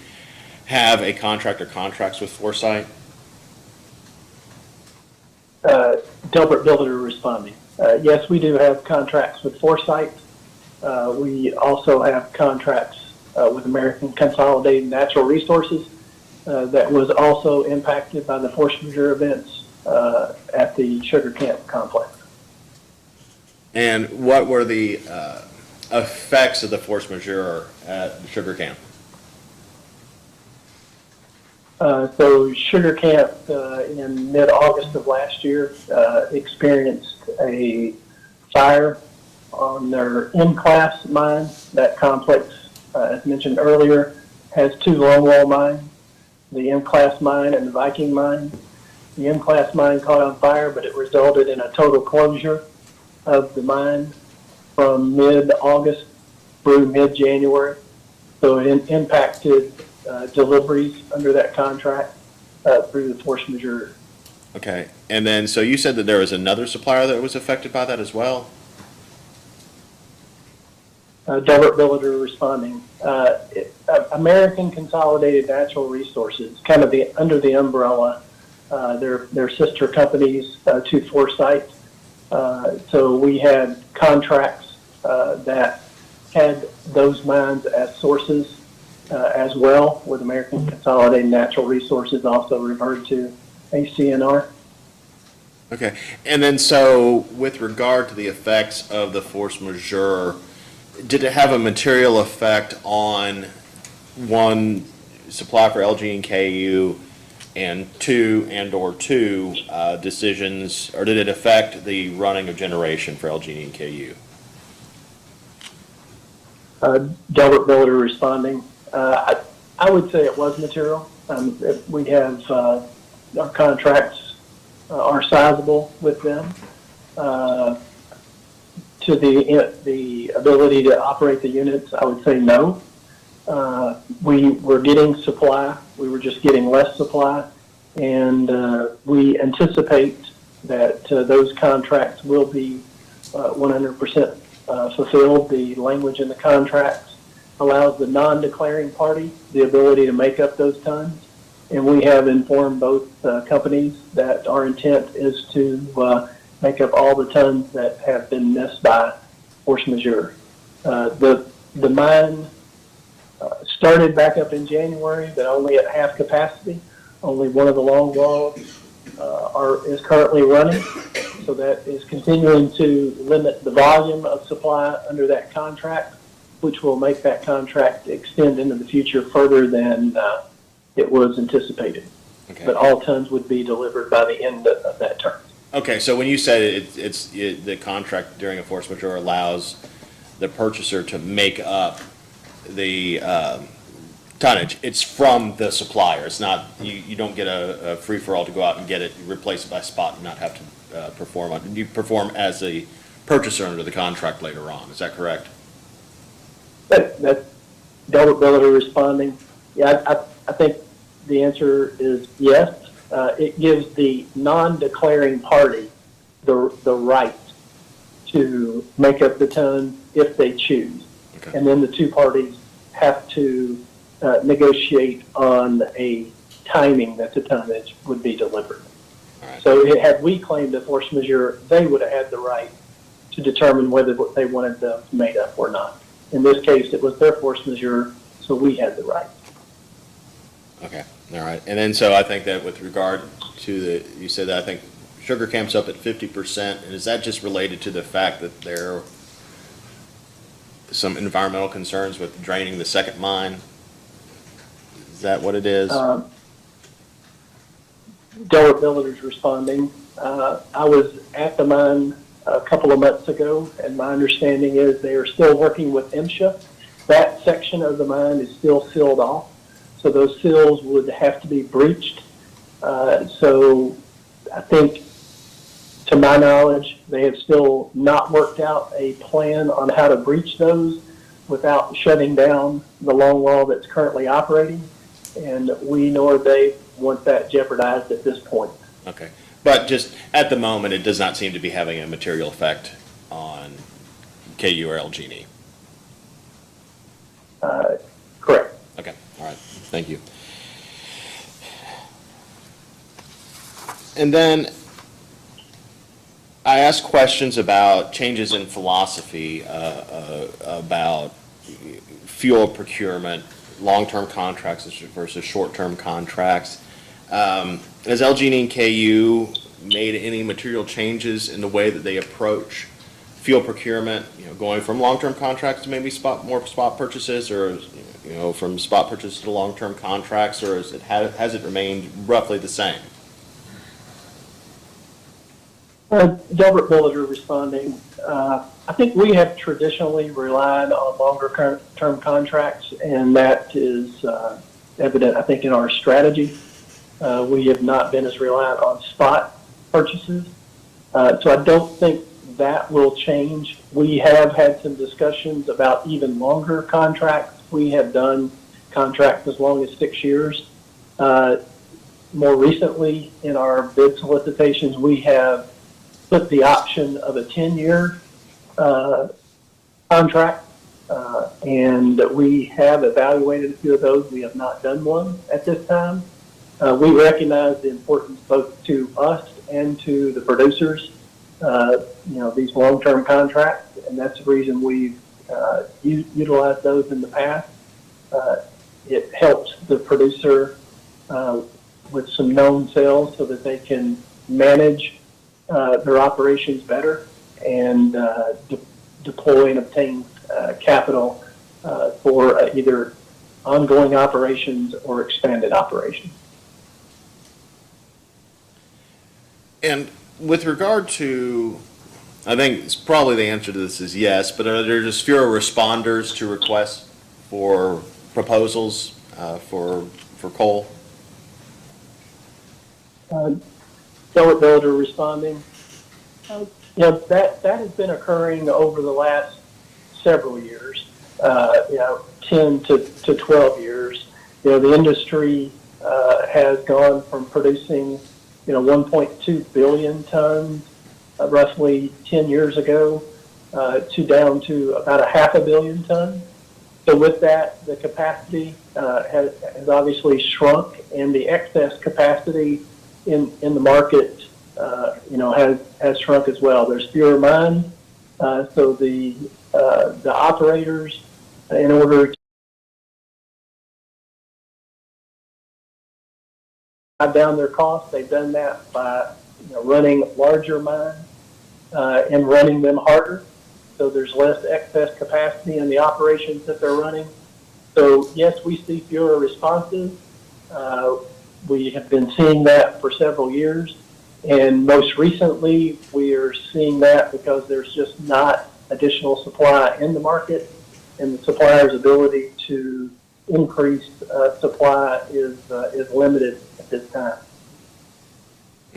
have a contract or contracts with Foresight? Delbert Builder responding. Yes, we do have contracts with Foresight. We also have contracts with American Consolidated Natural Resources that was also impacted by the force majeure events at the Sugar Camp complex. And what were the effects of the force majeure at the Sugar Camp? So Sugar Camp in mid-August of last year experienced a fire on their M-class mine. That complex, as mentioned earlier, has two longwall mines, the M-class mine and the Viking mine. The M-class mine caught on fire, but it resulted in a total closure of the mine from mid-August through mid-January. So it impacted deliveries under that contract through the force majeure. Okay, and then, so you said that there was another supplier that was affected by that as well? Delbert Builder responding. American Consolidated Natural Resources, kind of under the umbrella, they're sister companies to Foresight. So we had contracts that had those mines as sources as well, with American Consolidated Natural Resources also referred to ACNR. Okay, and then so with regard to the effects of the force majeure, did it have a material effect on one, supply for LG and KU, and two decisions, or did it affect the running of generation for LG and KU? Delbert Builder responding. I would say it was material. We have our contracts are sizable with them. To the ability to operate the units, I would say no. We were getting supply. We were just getting less supply, and we anticipate that those contracts will be 100% fulfilled. The language in the contracts allows the non-declaring party the ability to make up those tons, and we have informed both companies that our intent is to make up all the tons that have been missed by force majeure. The mine started back up in January, but only at half capacity. Only one of the long walls is currently running, so that is continuing to limit the volume of supply under that contract, which will make that contract extend into the future further than it was anticipated. Okay. But all tons would be delivered by the end of that term. Okay, so when you said the contract during a force majeure allows the purchaser to make up the tonnage, it's from the supplier. It's not, you don't get a free-for-all to go out and get it, you replace it by spot and not have to perform on. You perform as a purchaser under the contract later on. Is that correct? That's Delbert Builder responding. Yeah, I think the answer is yes. It gives the non-declaring party the right to make up the ton if they choose. Okay. And then the two parties have to negotiate on a timing that the tonnage would be delivered. Right. So had we claimed a force majeure, they would have had the right to determine whether they wanted them made up or not. In this case, it was their force majeure, so we had the right. Okay, all right. And then so I think that with regard to you said that I think Sugar Camp's up at 50%, and is that just related to the fact that there are some environmental concerns with draining the second mine? Is that what it is? Delbert Builder's responding. I was at the mine a couple of months ago, and my understanding is they are still working with MSHA. That section of the mine is still sealed off, so those seals would have to be breached. So I think, to my knowledge, they have still not worked out a plan on how to breach those without shutting down the longwall that's currently operating, and we nor they want that jeopardized at this point. Okay. But just at the moment, it does not seem to be having a material effect on KU or LG&E. Correct. Okay, all right, thank you. And then I asked questions about changes in philosophy about fuel procurement, long-term contracts versus short-term contracts. Has LG&E and KU made any material changes in the way that they approach fuel procurement, going from long-term contracts to maybe more spot purchases, or from spot purchases to long-term contracts, or has it remained roughly the same? Delbert Billiter responding. I think we have traditionally relied on longer term contracts, and that is evident, I think, in our strategy. We have not been as reliant on spot purchases. So I don't think that will change. We have had some discussions about even longer contracts. We have done contracts as long as 6 years. More recently, in our bid solicitations, we have put the option of a 10-year contract, and we have evaluated a few of those. We have not done one at this time. We recognize the importance both to us and to the producers, these long-term contracts, and that's the reason we've utilized those in the past. It helps the producer with some known sales so that they can manage their operations better and deploy and obtain capital for either ongoing operations or expanded operations. And with regard to, I think it's probably the answer to this is yes, but are there just fewer responders to requests for proposals for coal? Delbert Billiter responding. That has been occurring over the last several years, 10 to 12 years. The industry has gone from producing 1.2 billion tons roughly 10 years ago to down to about a 500 million tons. So with that, the capacity has obviously shrunk, and the excess capacity in the market has shrunk as well. There's fewer mines, so the operators, in order to drive down their costs, they've done that by running larger mines and running them harder. So there's less excess capacity in the operations that they're running. So yes, we see fewer responses. We have been seeing that for several years. And most recently, we are seeing that because there's just not additional supply in the market, and the supplier's ability to increase supply is limited at this time.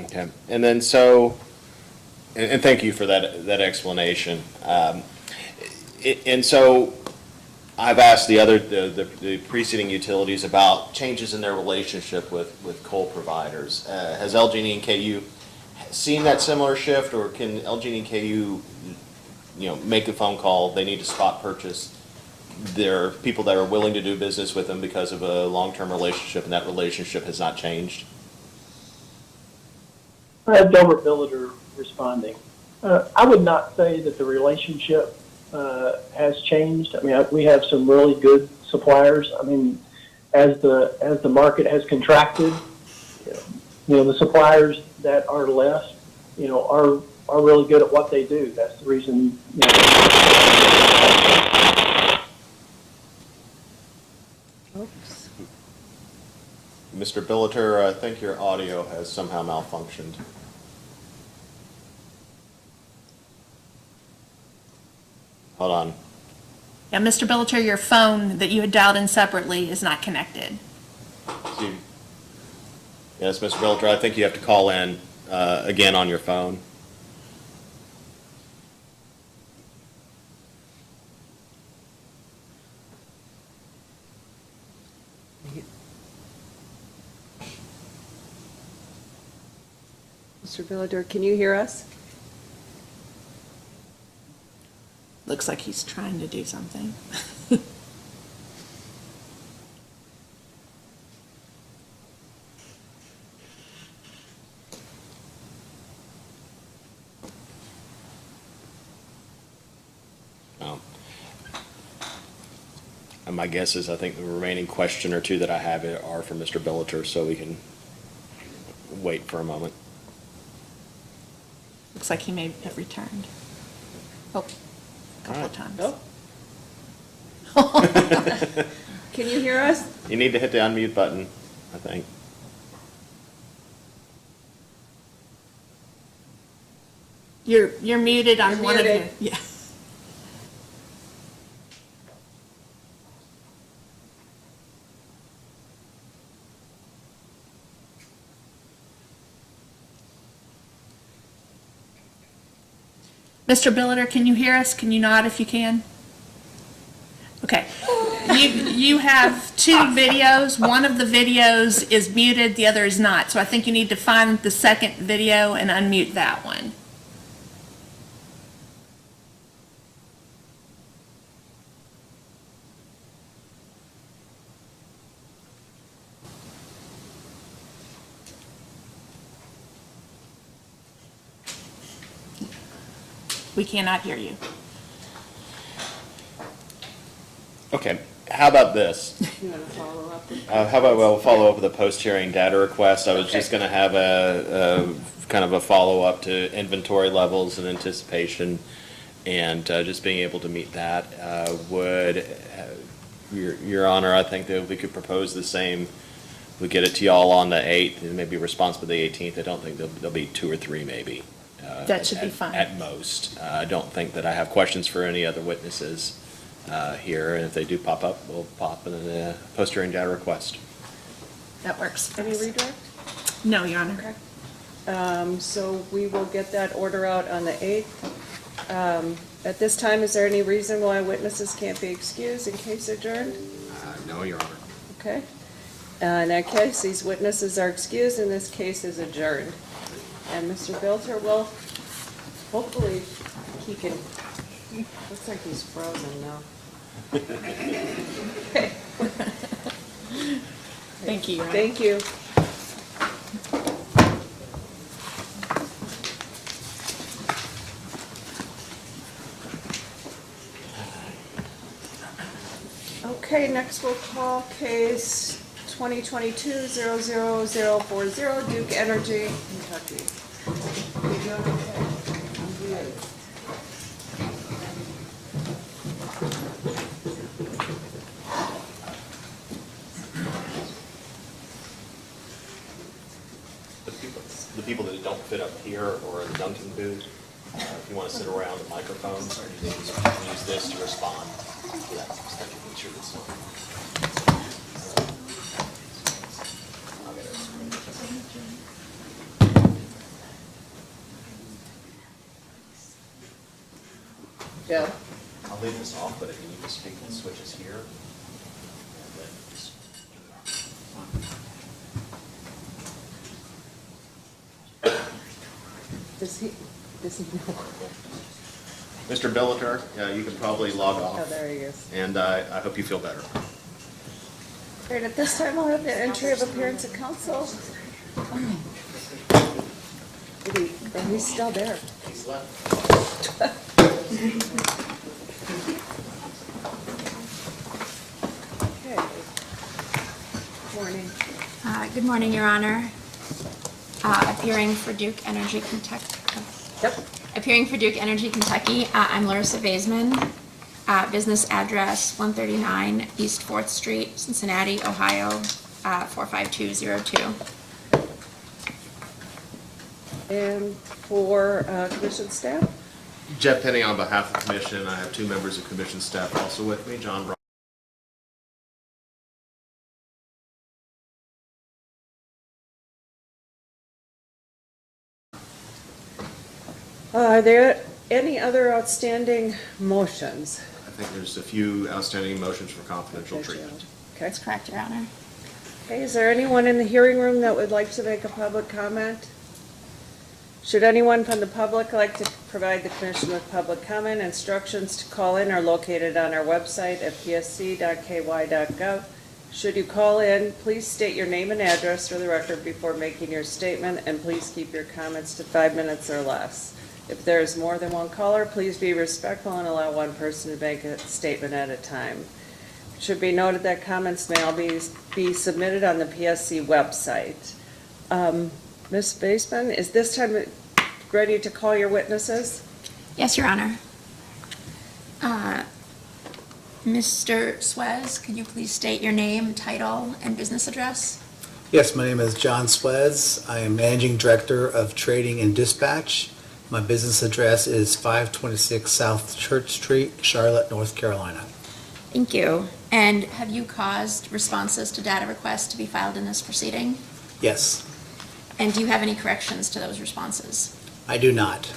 Okay, and then and thank you for that explanation. And so I've asked the preceding utilities about changes in their relationship with coal providers. Has LG&E and KU seen that similar shift, or can LG&E and KU, make a phone call? They need to spot purchase. There are people that are willing to do business with them because of a long-term relationship, and that relationship has not changed. Delbert Billiter responding. I would not say that the relationship has changed. I mean, we have some really good suppliers. I mean, as the market has contracted, the suppliers that are left, are really good at what they do. That's the reason. Oops. Mr. Billiter, I think your audio has somehow malfunctioned. Hold on. Yeah, Mr. Billiter, your phone that you had dialed in separately is not connected. Yes, Mr. Billiter, I think you have to call in again on your phone. Mr. Billiter, can you hear us? Looks like he's trying to do something. My guess is I think the remaining question or two that I have are for Mr. Billiter, so we can wait for a moment. Looks like he may have returned. Oh, a couple of times. Can you hear us? You need to hit the unmute button, I think. You're muted on You're one of muted. your, yeah. Mr. Billiter, can you hear us? Can you nod if you can? Okay. You have two videos. One of the videos is muted, the other is not. So I think you need to find the second video and unmute that one. We cannot hear you. Okay, how about this? You want to follow up? How about we'll follow up with a post-hearing data request? I was just going to have a kind of a follow-up to inventory levels and anticipation, and just being able to meet that. Your Honor, I think that we could propose the same. We get it to y'all on the 8th, and maybe response by the 18th. I don't think there'll be 2 or 3 maybe. That should be fine. At most. I don't think that I have questions for any other witnesses here, and if they do pop up, we'll pop in a post-hearing data request. That works. Any redirect? No, Your Honor. Okay. So we will get that order out on the 8th. At this time, is there any reason why witnesses can't be excused in case adjourned? No, Your Honor. Okay. In that case, these witnesses are excused and this case is adjourned. And Mr. Bilter will, hopefully, he can, looks like he's frozen now. Okay. Thank you, Your Honor. Thank you. Okay, next we'll call case 2022-00040, Duke Energy, Kentucky. You doing okay? I'm good. The people that don't fit up here or in the Duncan booth, if you want to sit around the microphones, you can use this to respond. Yeah, just have to make sure this one. I'll get it. Yeah. I'll leave this off, but if you need to speak, the switch is here. And then just- Does he know? Mr. Billiter, you can probably log off. Oh, there he is. And I hope you feel better. Great, at this time, I'll have the entry of appearance of counsel. He's still there. He's left. Okay. Morning. Good morning, Your Honor. Appearing for Duke Energy Kentucky. Yep. Appearing for Duke Energy Kentucky, I'm Larissa Vaisman. Business address 139 East 4th Street, Cincinnati, Ohio, 45202. And for commission staff? Jeff Penny on behalf of the commission. I have 2 members of commission staff also with me, John Brown. Are there any other outstanding motions? I think there's a few outstanding motions for confidential treatment. Okay. That's correct, Your Honor. Okay, is there anyone in the hearing room that would like to make a public comment? Should anyone from the public like to provide the commission with public comment, instructions to call in are located on our website at psc.ky.gov. Should you call in, please state your name and address for the record before making your statement, and please keep your comments to 5 minutes or less. If there is more than one caller, please be respectful and allow one person to make a statement at a time. Should be noted that comments may all be submitted on the PSC website. Ms. Baseman, is this time ready to call your witnesses? Yes, Your Honor. Mr. Swez, could you please state your name, title, and business address? Yes, my name is John Swez. I am Managing Director of Trading and Dispatch. My business address is 526 South Church Street, Charlotte, North Carolina. Thank you. And have you caused responses to data requests to be filed in this proceeding? Yes, And do you have any corrections to those responses? I do not.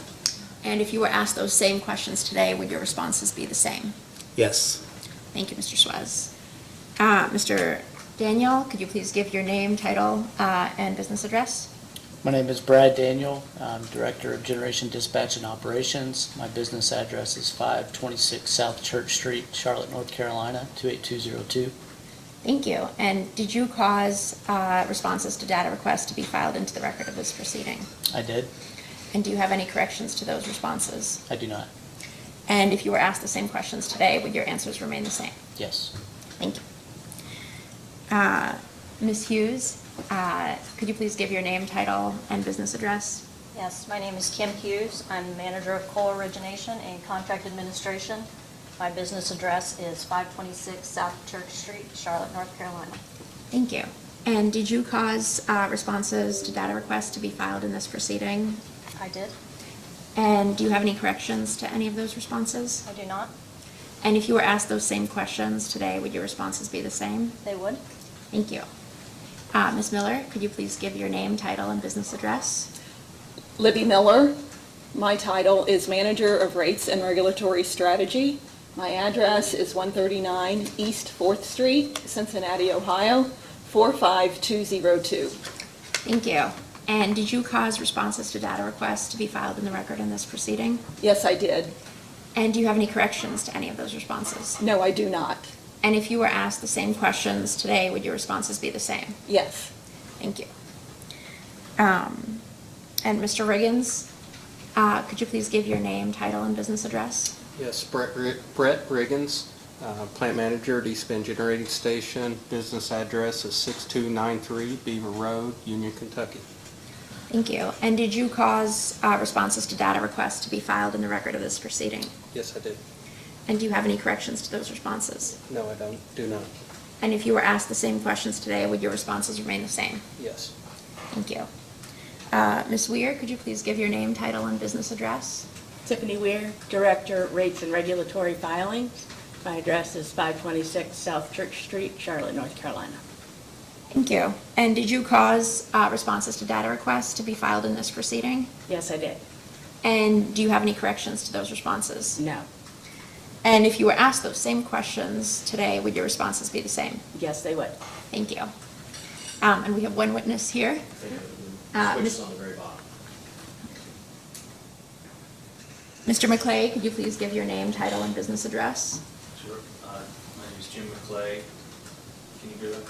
And if you were asked those same questions today, would your responses be the same? Yes. Thank you, Mr. Swez. Mr. Daniel, could you please give your name, title, and business address? My name is Brad Daniel. I'm Director of Generation Dispatch and Operations. My business address is 526 South Church Street, Charlotte, North Carolina, 28202. Thank you. And did you cause responses to data requests to be filed into the record of this proceeding? I did. And do you have any corrections to those responses? I do not. And if you were asked the same questions today, would your answers remain the same? Yes. Thank you. Ms. Hughes, could you please give your name, title, and business address? Yes, my name is Kim Hughes. I'm Manager of Coal Origination and Contract Administration. My business address is 526 South Church Street, Charlotte, North Carolina. Thank you. And did you cause responses to data requests to be filed in this proceeding? I did. And do you have any corrections to any of those responses? I do not. And if you were asked those same questions today, would your responses be the same? They would. Thank you. Ms. Miller, could you please give your name, title, and business address? Libby Miller. My title is Manager of Rates and Regulatory Strategy. My address is 139 East 4th Street, Cincinnati, Ohio, 45202. Thank you. And did you cause responses to data requests to be filed in the record in this proceeding? Yes, I did. And do you have any corrections to any of those responses? No, I do not. And if you were asked the same questions today, would your responses be the same? Yes. Thank you. And Mr. Riggins, could you please give your name, title, and business address? Yes, Brett Riggins, Plant Manager at East Bend Generating Station. Business address is 6293 Beaver Road, Union, Kentucky. Thank you. And did you cause responses to data requests to be filed in the record of this proceeding? Yes, I did. And do you have any corrections to those responses? No, I do not. And if you were asked the same questions today, would your responses remain the same? Yes. Thank you. Ms. Weir, could you please give your name, title, and business address? Tiffany Weir, Director, Rates and Regulatory Filings. My address is 526 South Church Street, Charlotte, North Carolina. Thank you. And did you cause responses to data requests to be filed in this proceeding? Yes, I did. And do you have any corrections to those responses? No. And if you were asked those same questions today, would your responses be the same? Yes, they would. Thank you. And we have one witness here. Mr. McClay, could you please give your name, title, and business address? Sure. My name is Jim McClay. Can you hear that?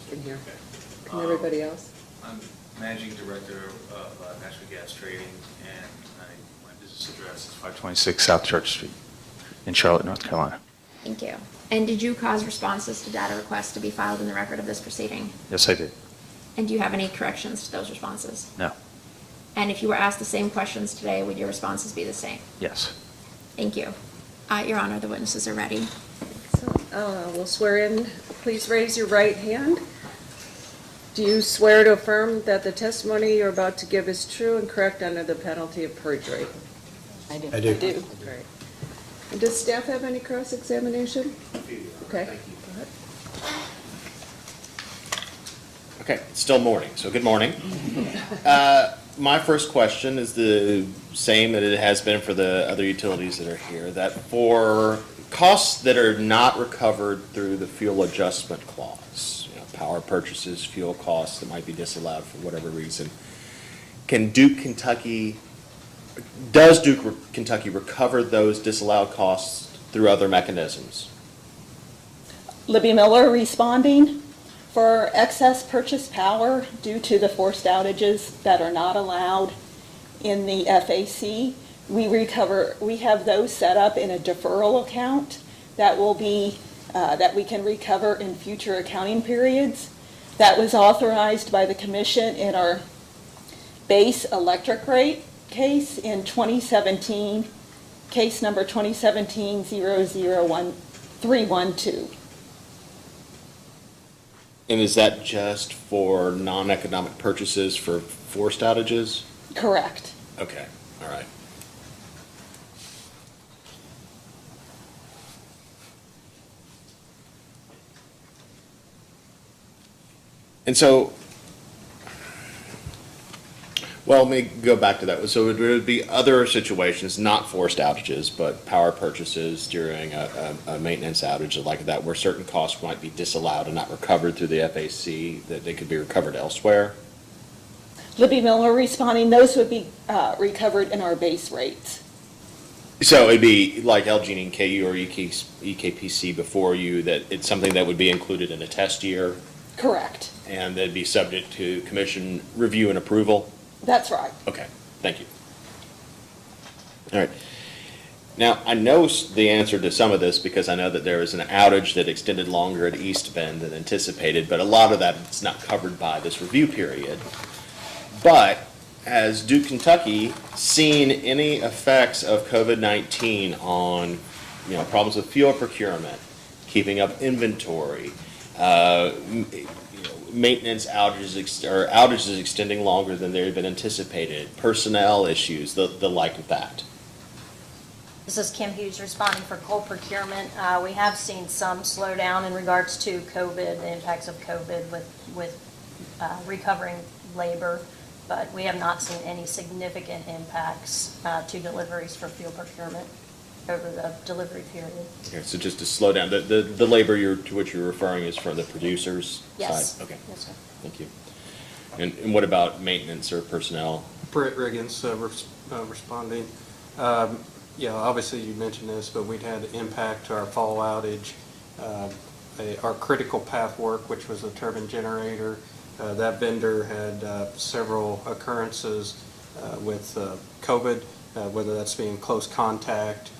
Can hear. Okay. Can everybody else? I'm Managing Director of Natural Gas Trading, and my business address is 526 South Church Street in Charlotte, North Carolina. Thank you. And did you cause responses to data requests to be filed in the record of this proceeding? Yes, I did. And do you have any corrections to those responses? No. And if you were asked the same questions today, would your responses be the same? Yes. Thank you. Your Honor, the witnesses are ready. We'll swear in. Please raise your right hand. Do you swear to affirm that the testimony you're about to give is true and correct under the penalty of perjury? I do. I do. Great. And does staff have any cross-examination? Okay. Go ahead. Okay, it's still morning, so good morning. My first question is the same that it has been for the other utilities that are here, that for costs that are not recovered through the fuel adjustment clause, power purchases, fuel costs that might be disallowed for whatever reason, does Duke Kentucky recover those disallowed costs through other mechanisms? Libby Miller responding. For excess purchase power due to the forced outages that are not allowed in the FAC, we have those set up in a deferral account that will be that we can recover in future accounting periods. That was authorized by the commission in our base electric rate case in 2017, case number 2017-001312. And is that just for non-economic purchases for forced outages? Correct. Okay, all right. And so, well, let me go back to that. So it would be other situations, not forced outages, but power purchases during a maintenance outage like that, where certain costs might be disallowed and not recovered through the FAC, that they could be recovered elsewhere? Libby Miller responding, those would be recovered in our base rates. So it'd be like LG and KU or EKPC before you, that it's something that would be included in a test year? Correct. And they'd be subject to commission review and approval? That's right. Okay, thank you. All right. Now, I know the answer to some of this because I know that there was an outage that extended longer at East Bend than anticipated, but a lot of that is not covered by this review period. But has Duke Kentucky seen any effects of COVID-19 on, problems with fuel procurement, keeping up inventory, maintenance outages or outages extending longer than they had been anticipated, personnel issues, the like of that? This is Kim Hughes responding for coal procurement. We have seen some slowdown in regards to COVID, the impacts of COVID with recovering labor, but we have not seen any significant impacts to deliveries for fuel procurement over the delivery period. Okay, so just to slow down, the labor to which you're referring is from the producers' Yes. side? Okay. Yes, sir. Thank you. And what about maintenance or personnel? Brett Riggins responding. Obviously you mentioned this, but we'd had impact to our fall outage. Our critical path work, which was a turbine generator, that vendor had several occurrences with COVID, whether that's being close contact,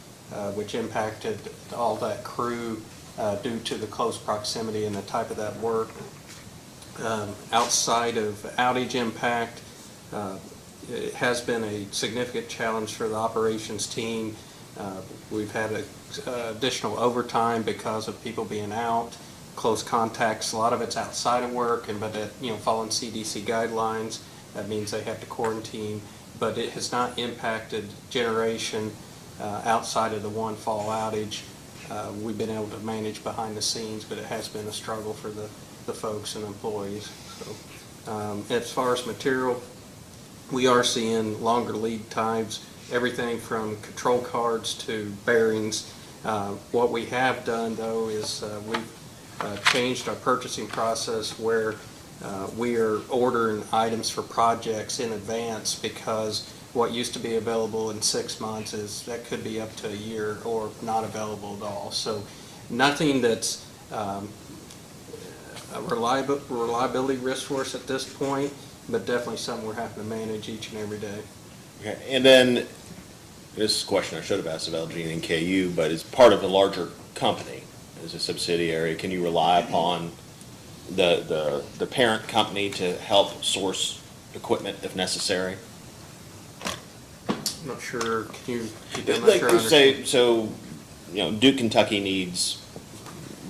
which impacted all that crew due to the close proximity and the type of that work. Outside of outage impact, it has been a significant challenge for the operations team. We've had additional overtime because of people being out, close contacts. A lot of it's outside of work, but following CDC guidelines, that means they have to quarantine. But it has not impacted generation outside of the one fall outage. We've been able to manage behind the scenes, but it has been a struggle for the folks and employees. So, as far as material, we are seeing longer lead times, everything from control cards to bearings. What we have done, though, is we've changed our purchasing process where we are ordering items for projects in advance, because what used to be available in 6 months that could be up to a year or not available at all. So nothing that's a reliability risk for us at this point, but definitely something we're having to manage each and every day. Okay, and then, this is a question I should have asked of LG and KU, but as part of a larger company, as a subsidiary, can you rely upon the parent company to help source equipment if necessary? I'm not sure, can you, I'm not Like, sure I understand. so, Duke Kentucky needs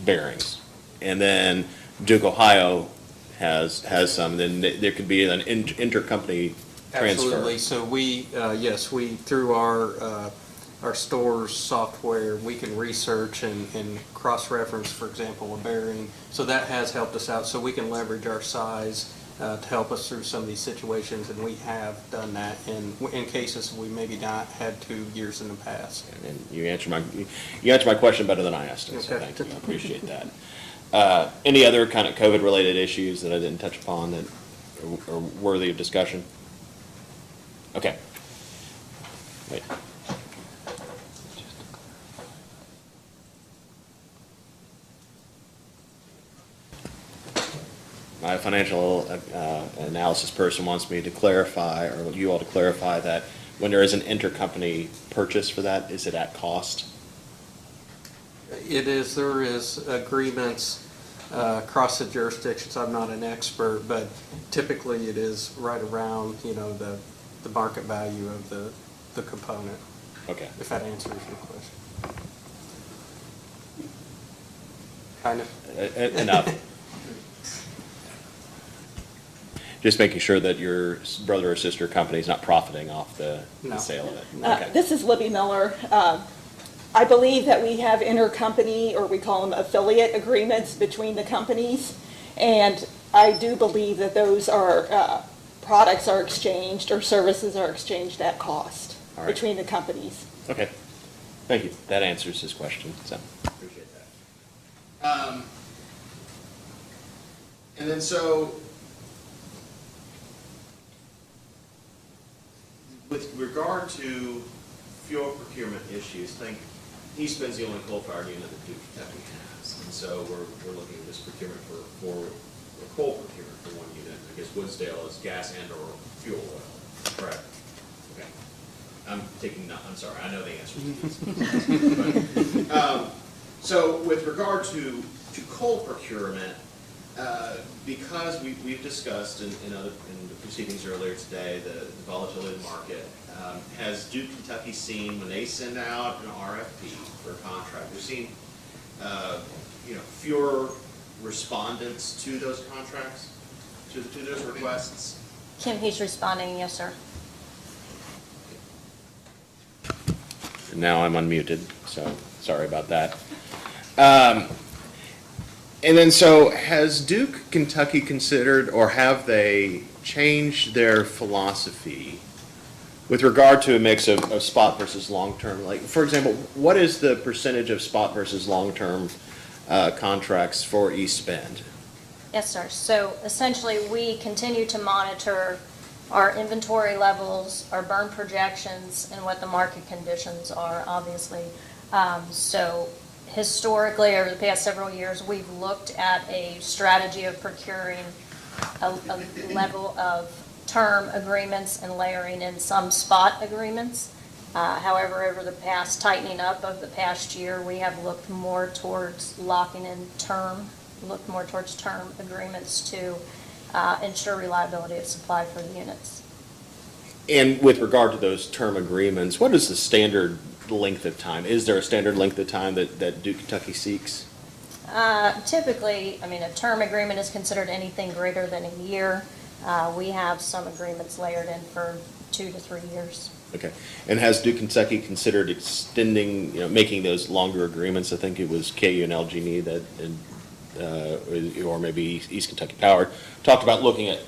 bearings, and then Duke Ohio has some, then there could be an intercompany transfer. Absolutely. So we, through our store's software, we can research and cross-reference, for example, a bearing. So that has helped us out. So we can leverage our size to help us through some of these situations, and we have done that in cases we maybe not had 2 years in the past. And you answer my question better than I asked it, so Okay. thank you, I appreciate that. Any other kind of COVID-related issues that I didn't touch upon that are worthy of discussion? Okay. Wait. My financial analysis person wants me to clarify, or you all to clarify, that when there is an intercompany purchase for that, is it at cost? There is agreements across the jurisdictions. I'm not an expert, but typically it is right around, the market value of the component. Okay. If that answers your question. Kind of. Enough. Just making sure that your brother or sister company is not profiting off the sale of it. Okay. This is Libby Miller. I believe that we have intercompany, or we call them affiliate agreements between the companies. And I do believe that those are, products are exchanged or services are exchanged at cost All right. between the companies. Okay. Thank you. That answers his question, so appreciate that. And then so, with regard to fuel procurement issues, East Bend's the only coal-fired unit that Duke Kentucky has, and so we're looking at this procurement for coal procurement for one unit. I guess Woodsdale is gas and/or fuel oil, correct? Okay. I'm sorry, I know the answer to these. But, so with regard to coal procurement, because we've discussed in the proceedings earlier today the volatility of the market, has Duke Kentucky seen, when they send out an RFP for a contract, we've seen fewer respondents to those contracts, to those requests? Kim, he's responding, yes, sir. Now I'm unmuted, so sorry about that. And then so has Duke Kentucky considered, or have they changed their philosophy with regard to a mix of spot versus long-term? Like, for example, what is the percentage of spot versus long-term contracts for East Bend? Yes, sir. So essentially, we continue to monitor our inventory levels, our burn projections, and what the market conditions are, obviously. So historically, over the past several years, we've looked at a strategy of procuring a level of term agreements and layering in some spot agreements. However, over the past tightening up of the past year, we have looked more towards locking in term agreements to ensure reliability of supply for the units. And with regard to those term agreements, what is the standard length of time? Is there a standard length of time that Duke Kentucky seeks? Typically, a term agreement is considered anything greater than a year. We have some agreements layered in for 2 to 3 years. Okay. And has Duke Kentucky considered extending, making those longer agreements? I think it was KU and LG&E or maybe East Kentucky Power talked about looking at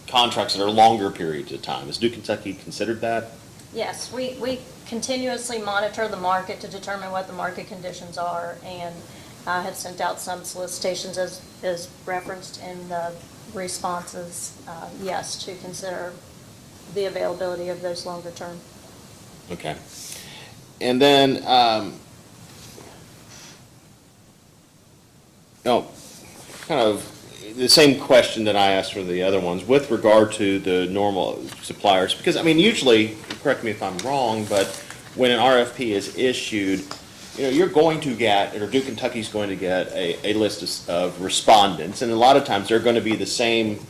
contracts that are longer periods of time. Has Duke Kentucky considered that? Yes, we continuously monitor the market to determine what the market conditions are, and have sent out some solicitations as referenced in the responses, yes, to consider the availability of those longer term. Okay. And then, kind of the same question that I asked for the other ones with regard to the normal suppliers, because usually, correct me if I'm wrong, but when an RFP is issued, you're going to get, or Duke Kentucky's going to get a list of respondents, and a lot of times they're going to be the same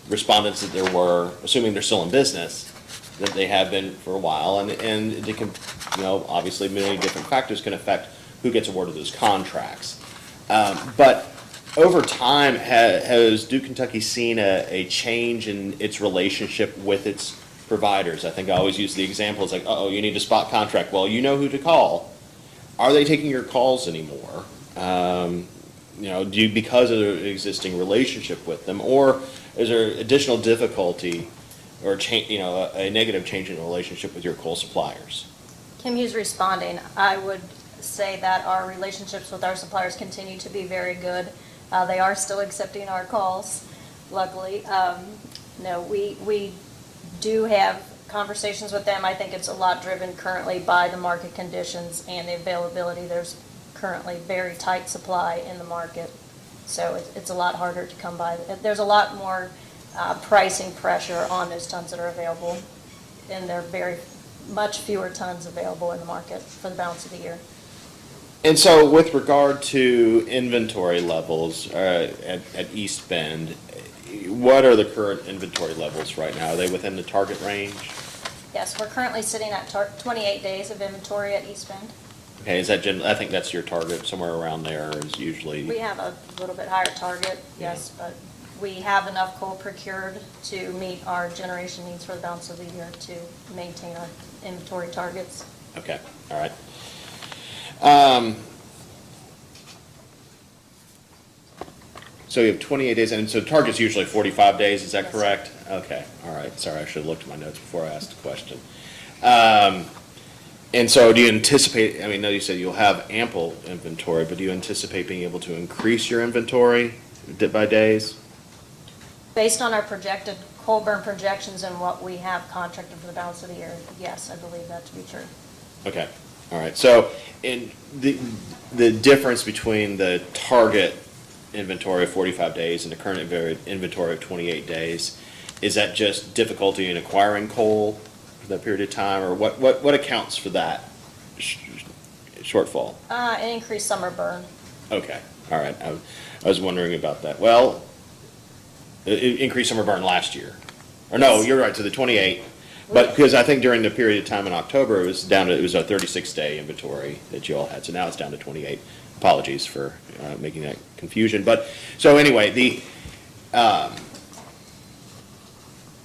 respondents that there were, assuming they're still in business, that they have been for a while, and they can, obviously many different factors can affect who gets awarded those contracts. But over time, has Duke Kentucky seen a change in its relationship with its providers? I think I always use the example, it's like, you need a spot contract. Well, you know who to call. Are they taking your calls anymore? Because of the existing relationship with them, or is there additional difficulty or a negative change in the relationship with your coal suppliers? Kim Hughes responding. I would say that our relationships with our suppliers continue to be very good. They are still accepting our calls, luckily. We do have conversations with them. I think it's a lot driven currently by the market conditions and the availability. There's currently very tight supply in the market, so it's a lot harder to come by. There's a lot more pricing pressure on those tons that are available, and there are very much fewer tons available in the market for the balance of the year. And so with regard to inventory levels at East Bend, what are the current inventory levels right now? Are they within the target range? Yes, we're currently sitting at 28 days of inventory at East Bend. Okay, is that I think that's your target, somewhere around there is usually. We have a little bit higher target, yes, but we have enough coal procured to meet our generation needs for the balance of the year to maintain our inventory targets. Okay, all right. So you have 28 days, and so target's usually 45 days, is that Yes. correct? Okay, all right, sorry, I should have looked at my notes before I asked the question. And so do you anticipate, I mean, I know you said you'll have ample inventory, but do you anticipate being able to increase your inventory by days? Based on our projected coal burn projections and what we have contracted for the balance of the year, yes, I believe that to be true. Okay, all right, so in the difference between the target inventory of 45 days and the current inventory of 28 days, is that just difficulty in acquiring coal for that period of time, or what accounts for that shortfall? An increased summer burn. Okay, all right, I was wondering about that. Well, it increased summer burn last year. Or no, you're right, so the 28, but because I think during the period of time in October, it was a 36-day inventory that you all had, so now it's down to 28. Apologies for making that confusion, but, so anyway,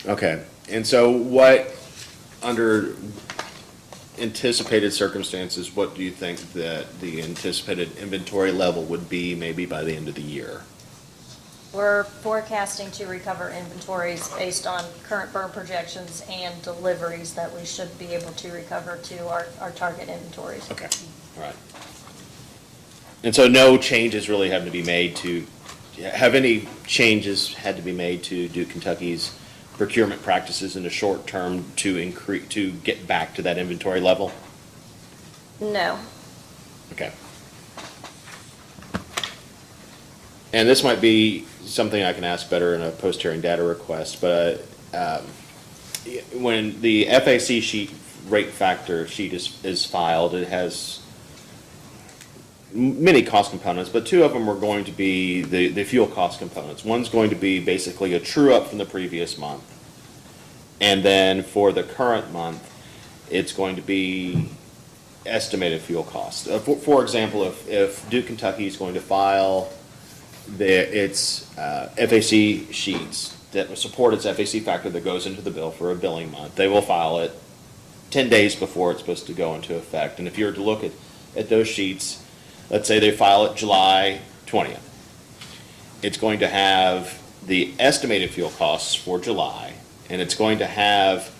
okay, and so what, under anticipated circumstances, what do you think that the anticipated inventory level would be maybe by the end of the year? We're forecasting to recover inventories based on current burn projections and deliveries that we should be able to recover to our target inventories. Okay, all right. And so no changes really have to be made have any changes had to be made to Duke Kentucky's procurement practices in the short term to get back to that inventory level? No. Okay. And this might be something I can ask better in a post-hearing data request, but when the FAC sheet, rate factor sheet is filed, it has many cost components, but two of them are going to be the fuel cost components. One's going to be basically a true-up from the previous month. And then for the current month, it's going to be estimated fuel costs. For example, if Duke Kentucky is going to file its FAC sheets that support its FAC factor that goes into the bill for a billing month, they will file it 10 days before it's supposed to go into effect. And if you were to look at those sheets, let's say they file it July 20th. It's going to have the estimated fuel costs for July, and it's going to have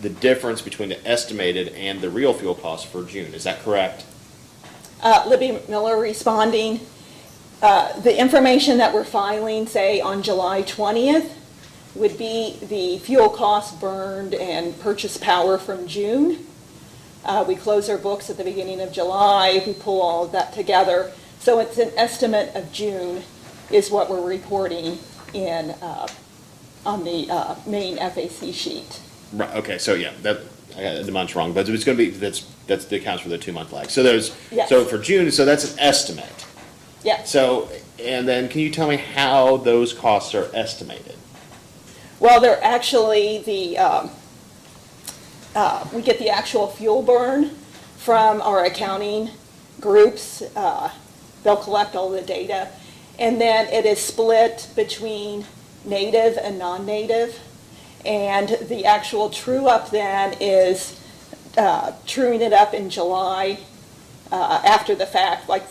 the difference between the estimated and the real fuel costs for June. Is that correct? Libby Miller responding. The information that we're filing, say, on July 20th, would be the fuel costs burned and purchase power from June. We close our books at the beginning of July. We pull all of that together. So it's an estimate of June is what we're reporting in on the main FAC sheet. Right, okay, so yeah, I got the month's wrong, but it's going to be, that's the accounts for the 2-month lag. So Yes. so for June, so that's an estimate. Yeah. So, and then can you tell me how those costs are estimated? Well, they're actually we get the actual fuel burn from our accounting groups. They'll collect all the data. And then it is split between native and non-native. And the actual true-up then is truing it up in July after the fact. Like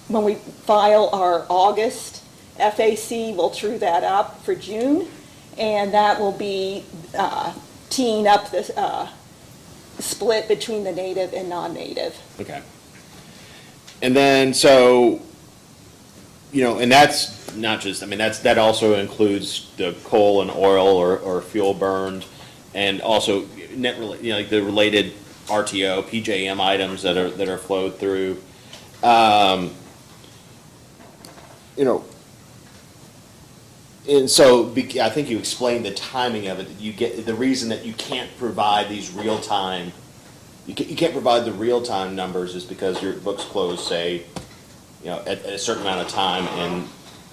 when we file our August FAC, we'll true that up for June. And that will be teeing up the split between the native and non-native. Okay. And then, so, and that's not just, that also includes the coal and oil or fuel burned, and also like the related RTO, PJM items that are flowed through. And so I think you explained the timing of it. You get the reason that you can't provide these real-time you can't provide the real-time numbers just because your books close, say, at a certain amount of time, and,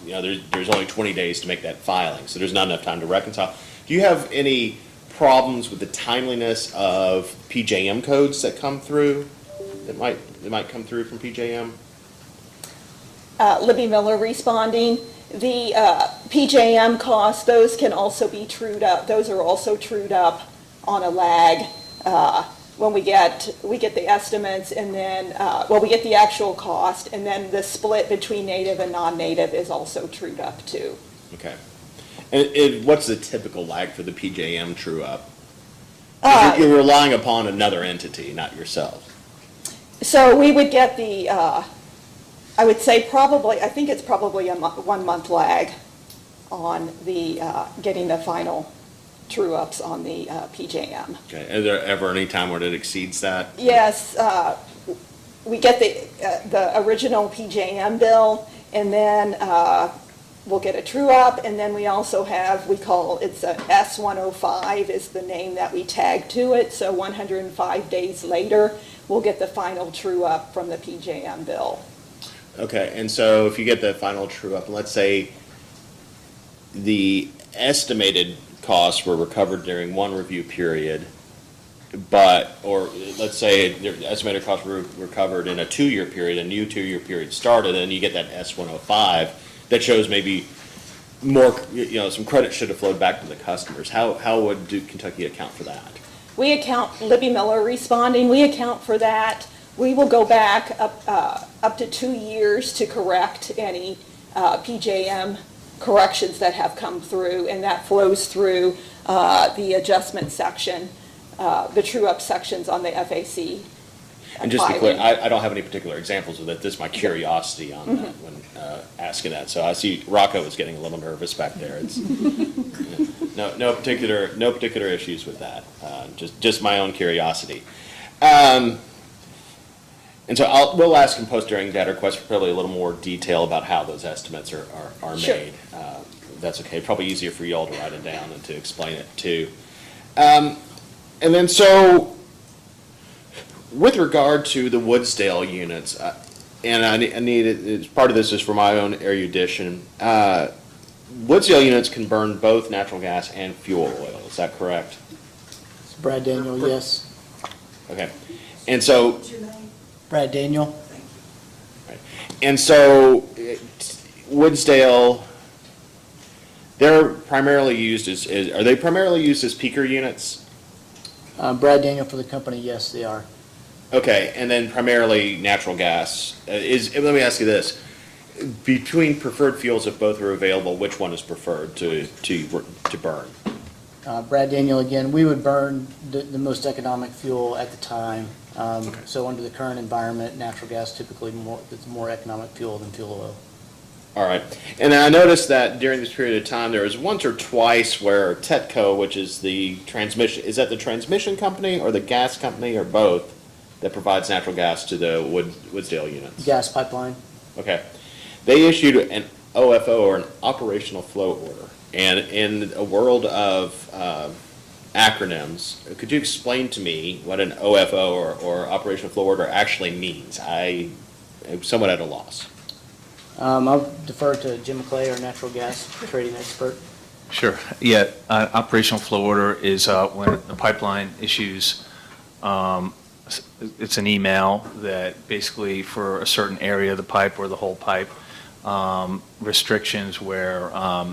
there's only 20 days to make that filing, so there's not enough time to reconcile. Do you have any problems with the timeliness of PJM codes that come through, that might come through from PJM? Libby Miller responding. The PJM costs, those can also be trued up. Those are also trued up on a lag. When we get the estimates, and then, we get the actual cost, and then the split between native and non-native is also trued up too. Okay. And what's the typical lag for the PJM true-up? You're relying upon another entity, not yourself. So we would get the, I would say I think it's probably a 1 month lag on the, getting the final true-ups on the PJM. Okay. Is there ever any time when it exceeds that? Yes, we get the original PJM bill, and then we'll get a true-up, and then we also have, it's a S105 is the name that we tag to it, so 105 days later, we'll get the final true-up from the PJM bill. Okay, and so if you get the final true-up, let's say the estimated costs were recovered during one review period, or let's say the estimated costs were recovered in a 2-year period, a new 2-year period started, and you get that S105, that shows maybe more, some credit should have flowed back to the customers. How would Kentucky account for that? Libby Miller responding, we account for that. We will go back up to 2 years to correct any PJM corrections that have come through, and that flows through the adjustment section, the true-up sections on the FAC. And just to be clear, I don't have any particular examples of that. This is my curiosity on that when asking that. So I see Rocco is getting a little nervous back there. It's no particular issues with that. Just my own curiosity. And so we'll ask in post-hearing data requests for probably a little more detail about how those estimates are Sure. made. That's okay. Probably easier for you all to write it down and to explain it too. And then so, with regard to the Woodsdale units, and I need part of this is for my own erudition. Woodsdale units can burn both natural gas and fuel oil. Is that correct? Brad Daniel, yes. Okay. And so, Brad Daniel. and so Woodsdale, they're primarily used are they primarily used as peaker units? Brad Daniel for the company, yes, they are. Okay, and then primarily natural gas. Let me ask you this. Between preferred fuels, if both are available, which one is preferred to burn? Brad Daniel, again, we would burn the most economic fuel at the time. So under the current environment, natural gas typically it's more economic fuel than fuel oil. All right. And I noticed that during this period of time, there was once or twice where TETCO, which is the transmission, is that the transmission company or the gas company or both that provides natural gas to the Woodsdale units? Gas pipeline. Okay. They issued an OFO, or an operational flow order. And in a world of acronyms, could you explain to me what an OFO or operational flow order actually means? I'm somewhat at a loss. I'll defer to Jim Clay, our natural gas trading expert. Sure. Yeah, operational flow order is when the pipeline issues, it's an email that basically for a certain area of the pipe or the whole pipe, restrictions where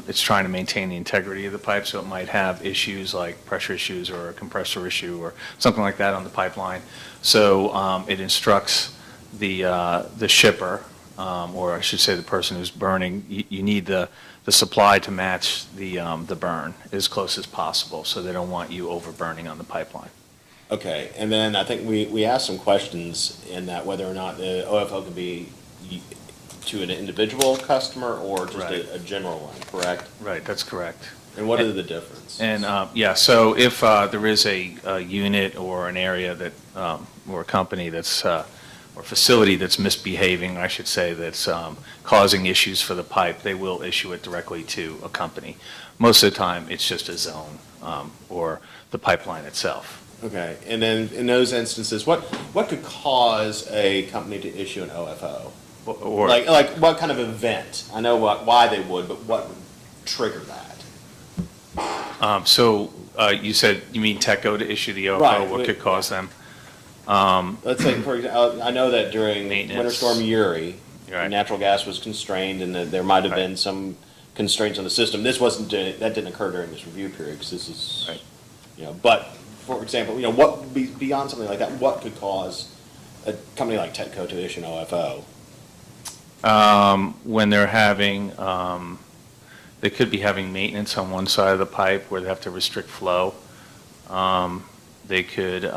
it's trying to maintain the integrity of the pipe, so it might have issues like pressure issues or a compressor issue or something like that on the pipeline. So it instructs the shipper, or I should say the person who's burning, you need the supply to match the burn as close as possible, so they don't want you overburning on the pipeline. Okay, and then I think we asked some questions in that whether or not the OFO can be to an individual customer or just Right. a general one, correct? Right, that's correct. And what are the differences? And, yeah, so if there is a unit or an area that, or a company that's, or facility that's misbehaving, I should say, that's causing issues for the pipe, they will issue it directly to a company. Most of the time, it's just a zone or the pipeline itself. Okay, and then in those instances, what could cause a company to issue an OFO? Or- Like what kind of event? I know why they would, but what would trigger that? You said, you mean TECO to issue the OFO? Right. What could cause them? Let's say, for example, I know that during Winter Maintenance. Storm Uri, Right. natural gas was constrained, and that there might have been some constraints on the system. This wasn't, that didn't occur during this review period, because this is, Right. but, for example, what, beyond something like that, what could cause a company like TECO to issue an OFO? When they're having, they could be having maintenance on one side of the pipe where they have to restrict flow. They could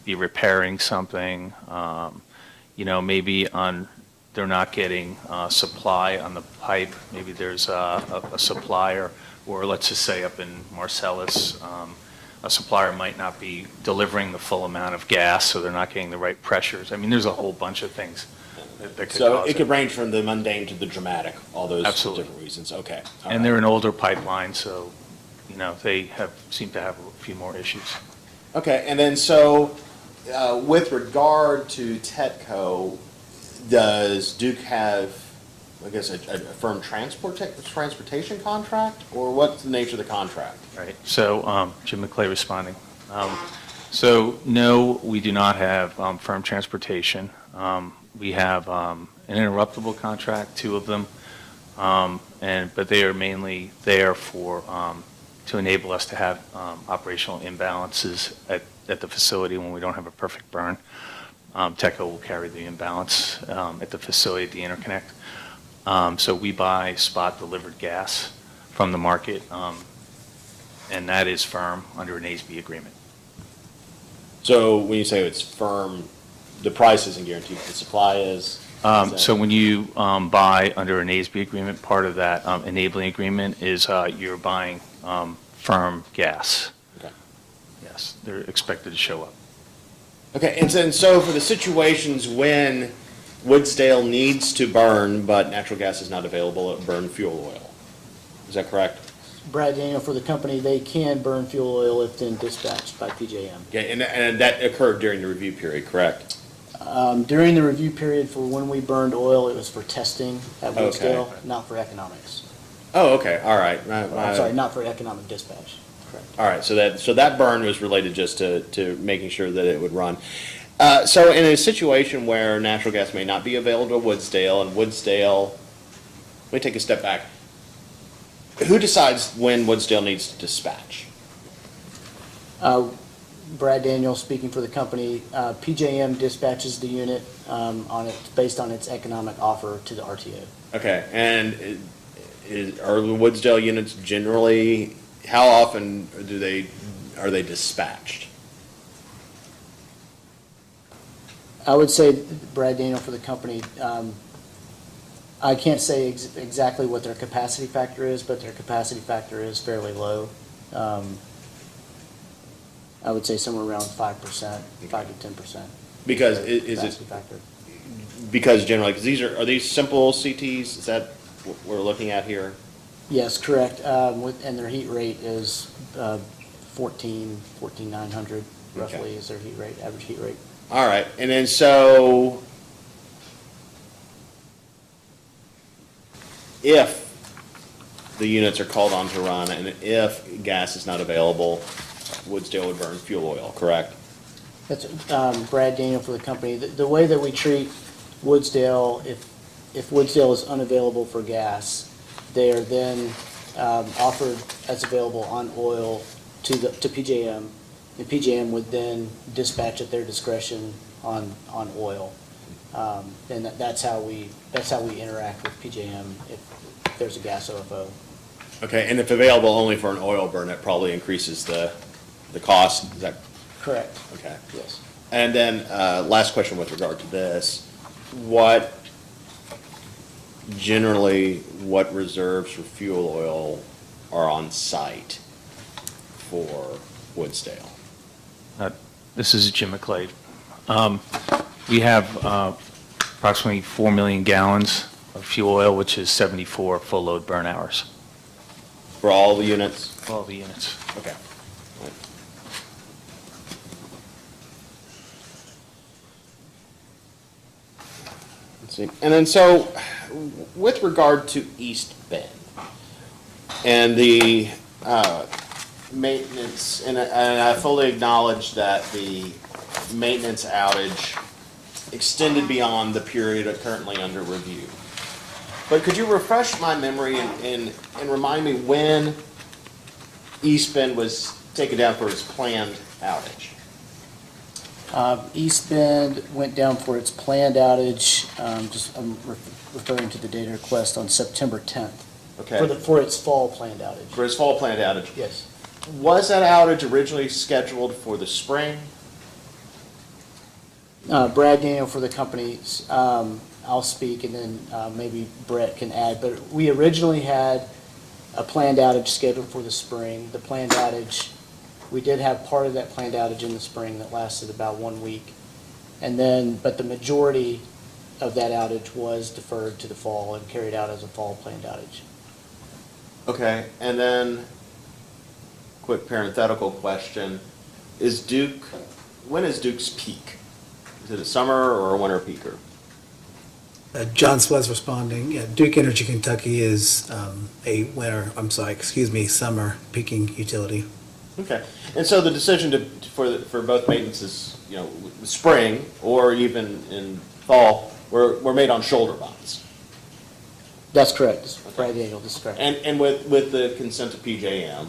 be repairing something, maybe they're not getting supply on the pipe. Maybe there's a supplier, or let's just say up in Marcellus, a supplier might not be delivering the full amount of gas, so they're not getting the right pressures. I mean, there's a whole bunch of things that could So cause it could range from the mundane to the dramatic, all those Absolutely. different reasons, okay. all And right. they're an older pipeline, so, they seem to have a few more issues. Okay, and then so, with regard to TETCO, does Duke have, I guess, a firm transportation contract, or what's the nature of the contract? Right, so, Jim McClay responding. So, no, we do not have firm transportation. We have an interruptible contract, 2 of them, but they are mainly there for, to enable us to have operational imbalances at the facility when we don't have a perfect burn. TECO will carry the imbalance at the facility at the interconnect. So we buy spot delivered gas from the market, and that is firm under an ASB agreement. So when you say it's firm, the price isn't guaranteed, but the supply is? So when you buy under an ASB agreement, part of that enabling agreement is you're buying firm gas. Okay. Yes, they're expected to show up. Okay, and so for the situations when Woodsdale needs to burn, but natural gas is not available, it burn fuel oil. Is that correct? Brad Daniel, for the company, they can burn fuel oil if then dispatched by PJM. Okay, and that occurred during the review period, correct? During the review period for when we burned oil, it was for testing at Okay. Woodsdale, not for economics. Oh, okay, all right. I'm sorry, not for economic dispatch. Correct. All right, so that burn was related just to making sure that it would run. So in a situation where natural gas may not be available to Woodsdale, and Woodsdale, let me take a step back. Who decides when Woodsdale needs to dispatch? Brad Daniel, speaking for the company, PJM dispatches the unit based on its economic offer to the RTO. Okay, and are the Woodsdale units generally, how often are they dispatched? I would say, Brad Daniel, for the company, I can't say exactly what their capacity factor is, but their capacity factor is fairly low. I would say somewhere around 5%, 5 to 10%. Because their is it, capacity factor. because generally, because are these simple CTs? Is that what we're looking at here? Yes, correct. And their heat rate is 14,900 roughly Okay. is their heat rate, average heat rate. All right, and then so if the units are called on to run and if gas is not available, Woodsdale would burn fuel oil, correct? That's Brad Daniel for the company. The way that we treat Woodsdale, if Woodsdale is unavailable for gas, they are then offered as available on oil to PJM. The PJM would then dispatch at their discretion on oil. And that's how we interact with PJM if there's a gas OFO. Okay, and if available only for an oil burn, it probably increases the cost, is that? Correct. Okay. Yes. And then, last question with regard to this, what reserves for fuel oil are on site for Woodsdale? This is Jim McClay. We have approximately 4 million gallons of fuel oil, which is 74 full load burn hours. For all the units? For all the units. Okay. See, and then so, with regard to East Bend and the maintenance, and I fully acknowledge that the maintenance outage extended beyond the period currently under review. But could you refresh my memory and remind me when East Bend was taken down for its planned outage? East Bend went down for its planned outage, I'm referring to the data request on September 10th. Okay. For its fall planned outage. For its fall planned outage? Yes. Was that outage originally scheduled for the spring? Brad Daniel for the company, I'll speak and then maybe Brett can add. But we originally had a planned outage scheduled for the spring. The planned outage, we did have part of that planned outage in the spring that lasted about 1 week. And then, but the majority of that outage was deferred to the fall and carried out as a fall planned outage. Okay, and then, quick parenthetical question, when is Duke's peak? Is it a summer or a winter peaker? John Swez responding. Yeah, Duke Energy Kentucky is summer peaking utility. Okay, and so the decision for both maintenances, spring or even in fall, were made on shoulder bonds. That's correct. Brad Daniel, this is correct. And with the consent of PJM.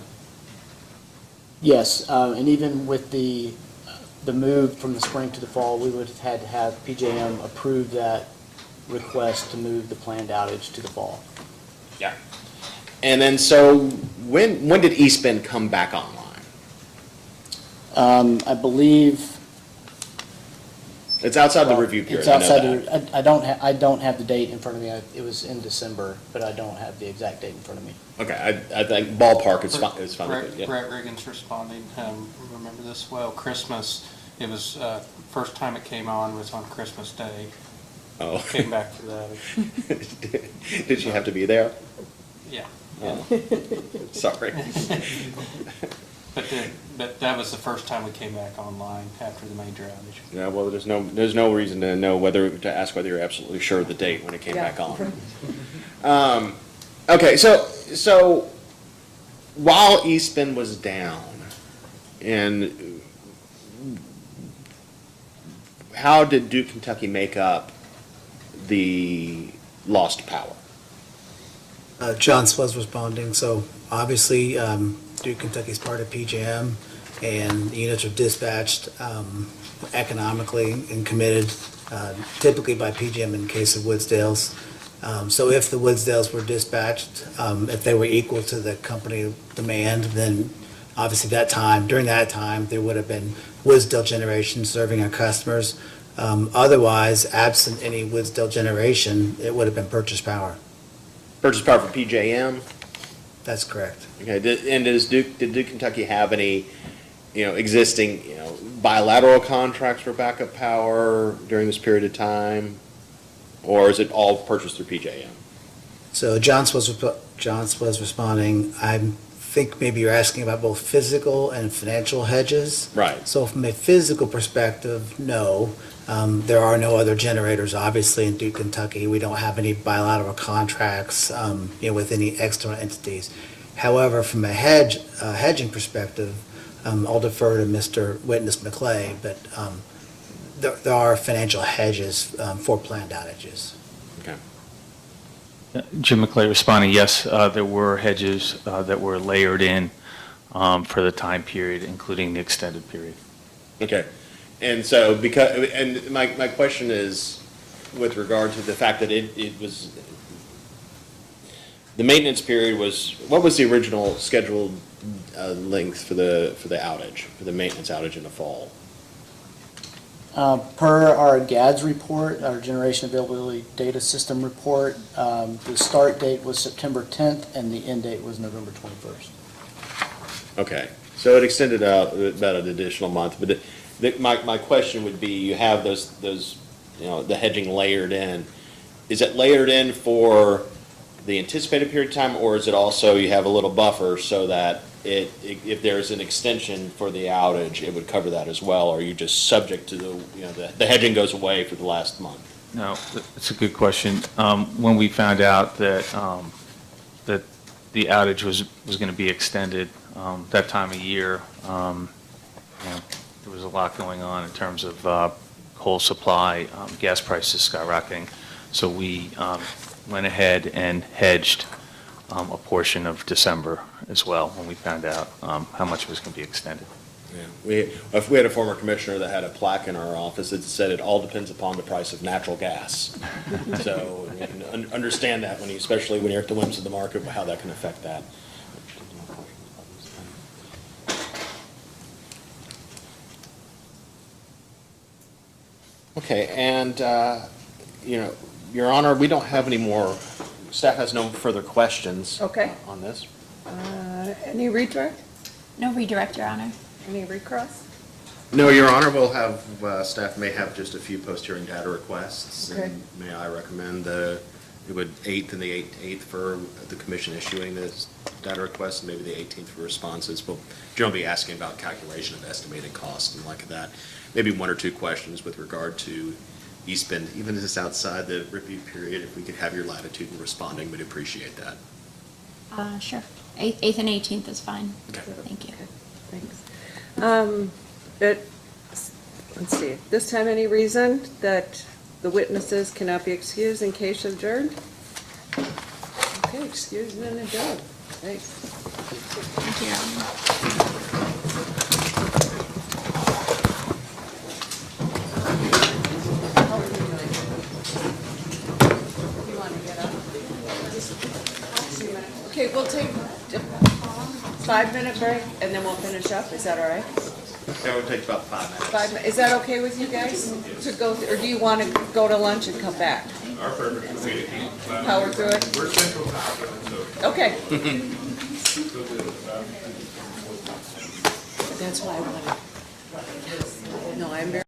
Yes, and even with the move from the spring to the fall, we would have had to have PJM approve that request to move the planned outage to the fall. Yeah. And then so when did East Bend come back online? I believe it's outside the review period. It's outside I don't have the date in front of me. It was in December, but I don't have the exact date in front of me. Okay, I think ballpark is fine. Brett Riggins responding. Remember this well. Christmas. It was first time it came on was on Christmas Day. Oh. Came back for that. Did she have to be there? Yeah. Oh. Sorry. But that was the first time we came back online after the major outage. Yeah, well, there's no reason to know to ask whether you're absolutely sure of the date when it came back on. Okay, so while East Bend was down, and how did Duke Kentucky make up the lost power? John Swez responding. So obviously, Duke Kentucky is part of PJM, and the units are dispatched economically and committed, typically by PJM in case of Woodsdales. So if the Woodsdales were dispatched, if they were equal to the company demand, then obviously during that time, there would have been Woodsdale generation serving our customers. Otherwise, absent any Woodsdale generation, it would have been purchased power. Purchase power for PJM? That's correct. Okay, did Duke Kentucky have any, existing, bilateral contracts for backup power during this period of time? Or is it all purchased through PJM? So John was responding. I think maybe you're asking about both physical and financial hedges. Right. So from a physical perspective, no. There are no other generators, obviously, in Duke, Kentucky. We don't have any bilateral contracts, with any external entities. However, from a hedging perspective, I'll defer to Mr. Witness McClay, but there are financial hedges for planned outages. Okay. Jim McClay responding, yes, there were hedges that were layered in for the time period, including the extended period. Okay. And so, my question is, with regard to the fact that it was, the maintenance period was, what was the original scheduled length for the outage, for the maintenance outage in the fall? Per our GADS report, our Generation Availability Data System report, the start date was September 10th and the end date was November 21st. Okay, so it extended out about an additional month, but my question would be, you have those the hedging layered in. Is it layered in for the anticipated period of time, or is it also you have a little buffer so that if there's an extension for the outage, it would cover that as well? Or are you just subject to the hedging goes away for the last month? No, it's a good question. When we found out that, that the outage was going to be extended that time of year, there was a lot going on in terms of coal supply, gas prices skyrocketing. So we went ahead and hedged a portion of December as well when we found out how much was going to be extended. Yeah, we had a former commissioner that had a plaque in our office that said it all depends upon the price of natural gas. So you can understand that especially when you're at the whims of the market, how that can affect that. Okay, and, Your Honor, we don't have any more, staff has no further questions. Okay. On this. Any redirect? No redirect, Your Honor. Any recross? No, Your Honor, we'll have, staff may have just a few post-hearing data requests. Okay. And may I recommend it would 8th and the 8th for the commission issuing this data request, and maybe the 18th for responses. We'll generally be asking about calculation of estimated cost and like that. Maybe one or two questions with regard to East Bend, even if it's outside the review period. If we could have your latitude in responding, we'd appreciate that. Sure. 8th and 18th is fine. Okay. Thank you. Thanks. Let's see, this time any reason that the witnesses cannot be excused in case adjourned? Okay, excused and adjourned. Thanks. Thank you, Your Honor. Okay, we'll take a 5-minute break and then we'll finish up. Is that all right? That would take about 5 minutes. Is that okay with you guys to go, or do you want to go to lunch and come back? Our purpose is to Power through it? We're central power, so. Okay. That's why I wanted. No, I'm very.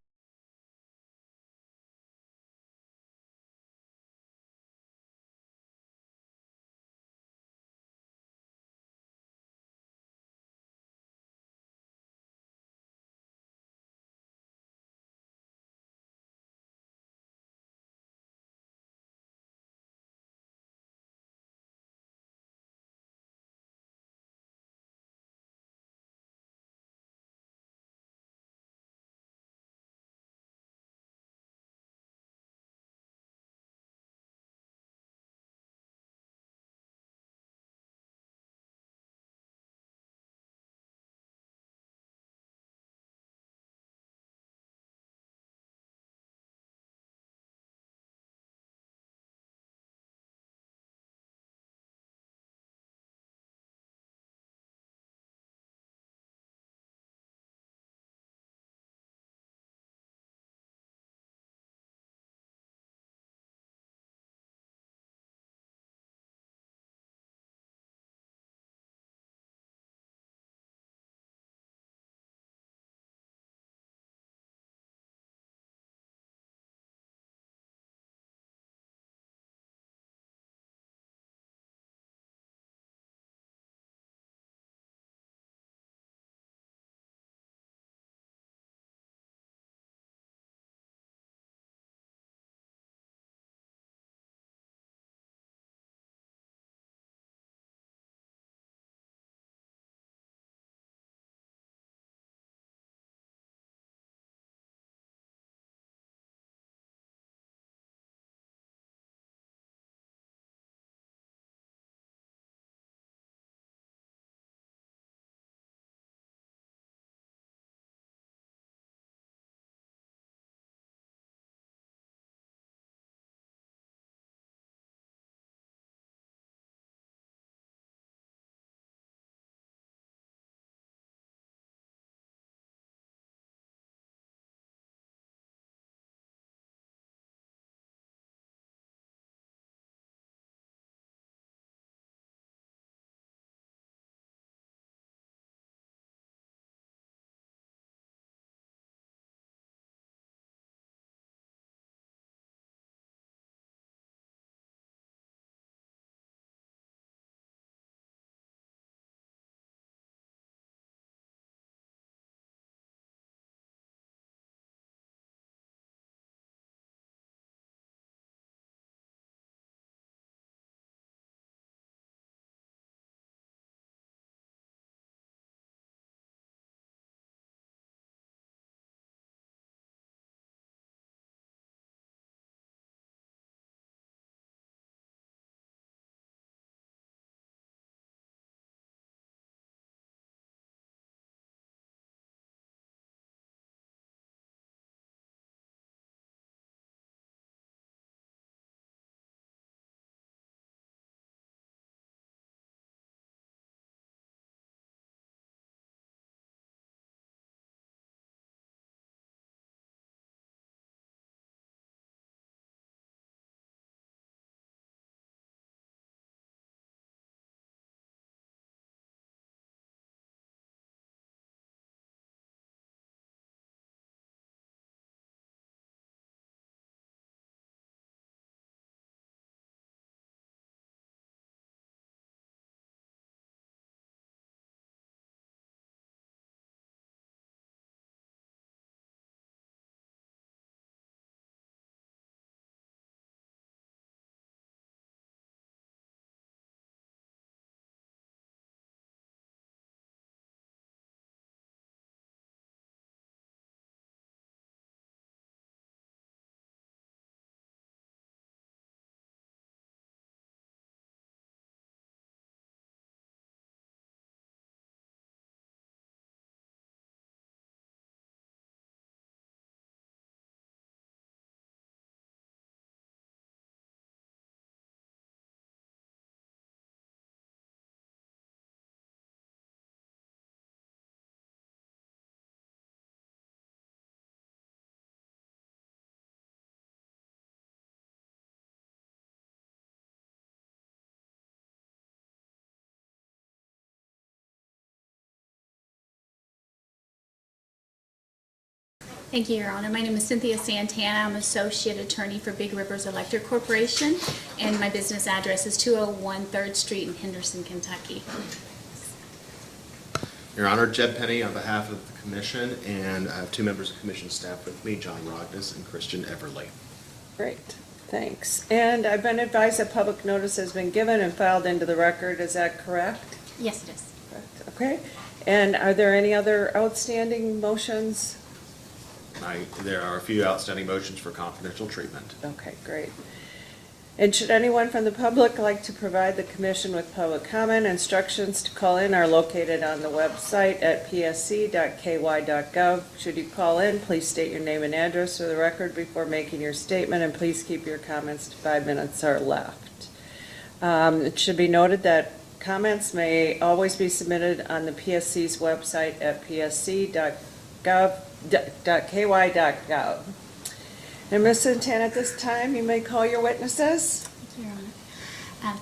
Thank you, Your Honor. My name is Cynthia Santana. I'm Associate Attorney for Big Rivers Electric Corporation, and my business address is 201 3rd Street in Henderson, Kentucky. Your Honor, Jed Penny on behalf of the commission, and I have two members of commission staff with me, John Rognes and Christian Everly. Great, thanks. And I've been advised that public notice has been given and filed into the record. Is that correct? Yes, it is. Correct. Okay. And are there any other outstanding motions? There are a few outstanding motions for confidential treatment. Okay, great. And should anyone from the public like to provide the commission with public comment, instructions to call in are located on the website at psc.ky.gov. Should you call in, please state your name and address for the record before making your statement, and please keep your comments to 5 minutes or left. It should be noted that comments may always be submitted on the PSC's website at psc.ky.gov. And Ms. Santana, at this time, you may call your witnesses. Your Honor.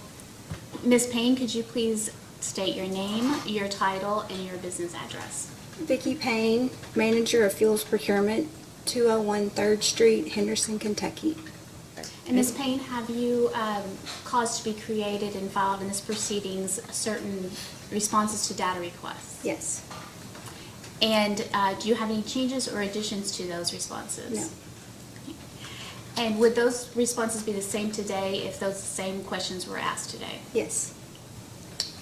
Ms. Payne, could you please state your name, your title, and your business address? Vicki Payne, Manager of Fuels Procurement, 201 3rd Street, Henderson, Kentucky. And Ms. Payne, have you caused to be created and filed in this proceedings certain responses to data requests? Yes. And do you have any changes or additions to those responses? No. And would those responses be the same today if those same questions were asked today? Yes.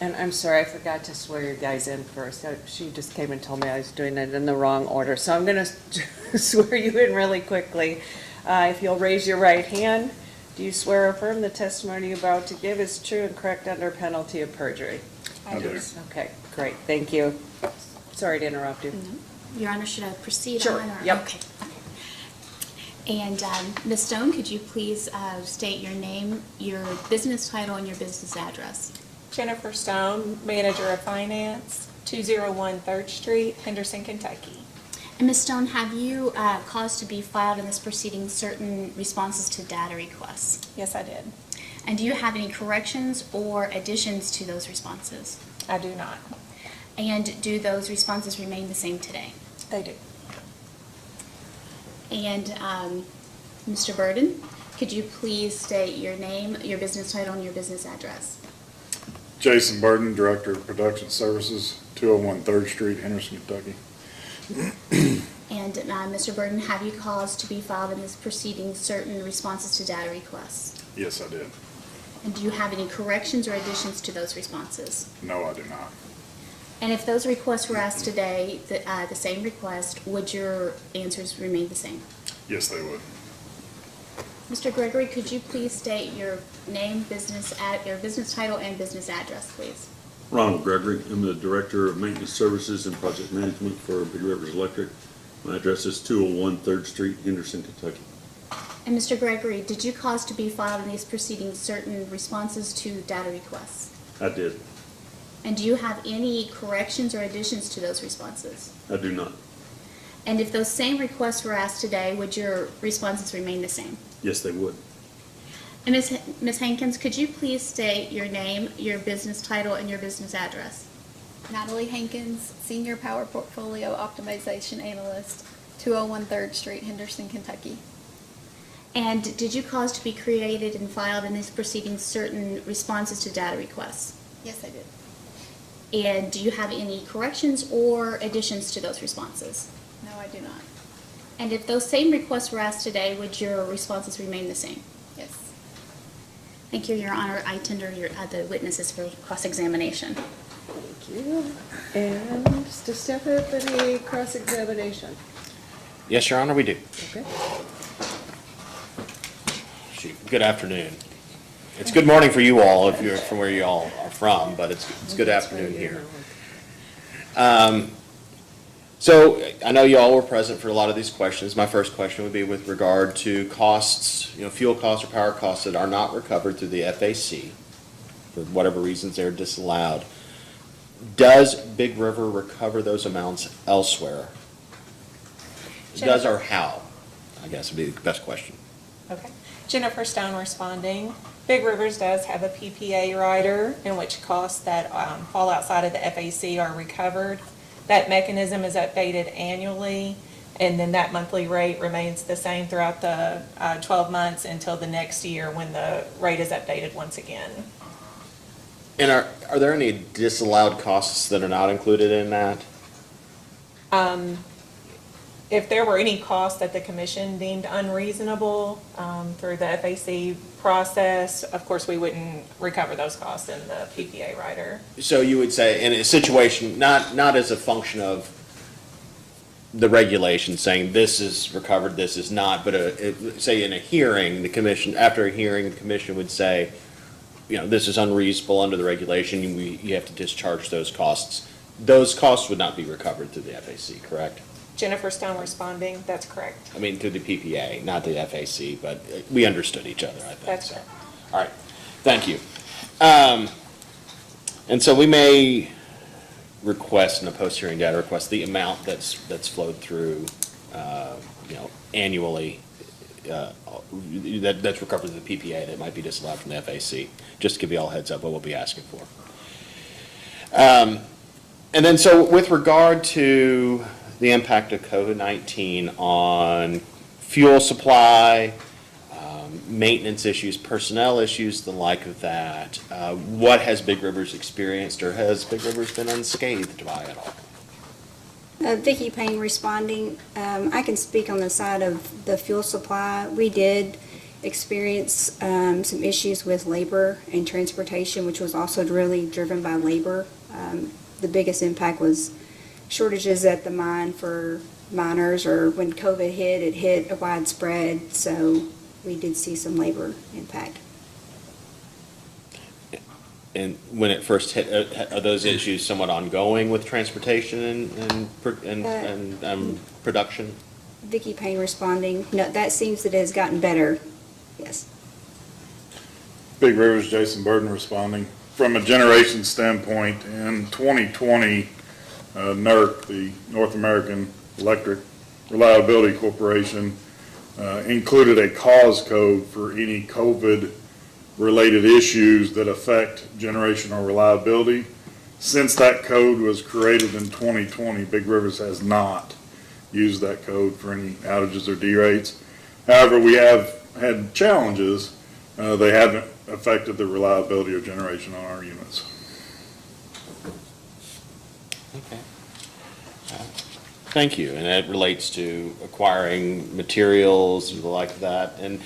And I'm sorry, I forgot to swear you guys in first. She just came and told me I was doing it in the wrong order. So I'm going to swear you in really quickly. If you'll raise your right hand, do you swear or affirm the testimony you're about to give is true and correct under penalty of perjury? I do. Okay, great, thank you. Sorry to interrupt you. No. Your Honor, should I proceed Sure, on? Or? yep. Okay. And Ms. Stone, could you please state your name, your business title, and your business address? Jennifer Stone, Manager of Finance, 201 3rd Street, Henderson, Kentucky. And Ms. Stone, have you caused to be filed in this proceeding certain responses to data requests? Yes, I did. And do you have any corrections or additions to those responses? I do not. And do those responses remain the same today? They do. And Mr. Burden, could you please state your name, your business title, and your business address? Jason Burden, Director of Production Services, 201 3rd Street, Henderson, Kentucky. And Mr. Burden, have you caused to be filed in this proceeding certain responses to data requests? Yes, I did. And do you have any corrections or additions to those responses? No, I do not. And if those requests were asked today, the same request, would your answers remain the same? Yes, they would. Mr. Gregory, could you please state your name, your business title, and business address, please? Ronald Gregory. I'm the Director of Maintenance Services and Project Management for Big Rivers Electric. My address is 201 3rd Street, Henderson, Kentucky. And Mr. Gregory, did you cause to be filed in these proceedings certain responses to data requests? I did. And do you have any corrections or additions to those responses? I do not. And if those same requests were asked today, would your responses remain the same? Yes, they would. And Ms. Hankins, could you please state your name, your business title, and your business address? Natalie Hankins, Senior Power Portfolio Optimization Analyst, 201 3rd Street, Henderson, Kentucky. And did you cause to be created and filed in these proceedings certain responses to data requests? Yes, I did. And do you have any corrections or additions to those responses? No, I do not. And if those same requests were asked today, would your responses remain the same? Yes. Thank you, Your Honor. I tender the witnesses for cross-examination. Thank you. And Mr. Stefan, any cross-examination? Yes, Your Honor, we do. Okay. Good afternoon. It's good morning for you all if you're from where you all are from, but it's good afternoon here. So I know you all were present for a lot of these questions. My first question would be with regard to costs, fuel costs or power costs that are not recovered through the FAC for whatever reasons they're disallowed. Does Big River recover those amounts elsewhere? Does or how? I guess would be the best question. Okay. Jennifer Stone responding. Big Rivers does have a PPA rider in which costs that fall outside of the FAC are recovered. That mechanism is updated annually, And then that monthly rate remains the same throughout the 12 months until the next year when the rate is updated once again. And are there any disallowed costs that are not included in that? If there were any costs that the commission deemed unreasonable through the FAC process, of course, we wouldn't recover those costs in the PPA rider. So you would say in a situation, not as a function of the regulation saying this is recovered, this is not, but say in a hearing, the commission, after a hearing, the commission would say, you know, this is unreasonable under the regulation, you have to discharge those costs. Those costs would not be recovered through the FAC, correct? Jennifer Stone responding, that's correct. I mean, through the PPA, not the FAC, but we understood each other, I think. That's so. correct. All right, thank you. And so we may request in a post-hearing data request the amount that's flowed through, you know, annually, that's recovered through the PPA that might be disallowed from the FAC, just to give you all a heads up what we'll be asking for. And then so with regard to the impact of COVID-19 on fuel supply, maintenance issues, personnel issues, the like of that, what has Big Rivers experienced, or has Big Rivers been unscathed by it all? Vicki Payne responding. I can speak on the side of the fuel supply. We did experience some issues with labor and transportation, which was also really driven by labor. The biggest impact was shortages at the mine for miners, or when COVID hit, it hit a widespread, so we did see some labor impact. And when it first hit, are those issues somewhat ongoing with transportation and production? Vicki Payne responding. No, that seems that it has gotten better. Yes. Big Rivers, Jason Burden responding. From a generation standpoint, in 2020, NERC, the North American Electric Reliability Corporation, included a cause code for any COVID-related issues that affect generational reliability. Since that code was created in 2020, Big Rivers has not used that code for any outages or derates. However, we have had challenges. They haven't affected the reliability of generation on our units. Okay. Thank you. And that relates to acquiring materials and the like of that. And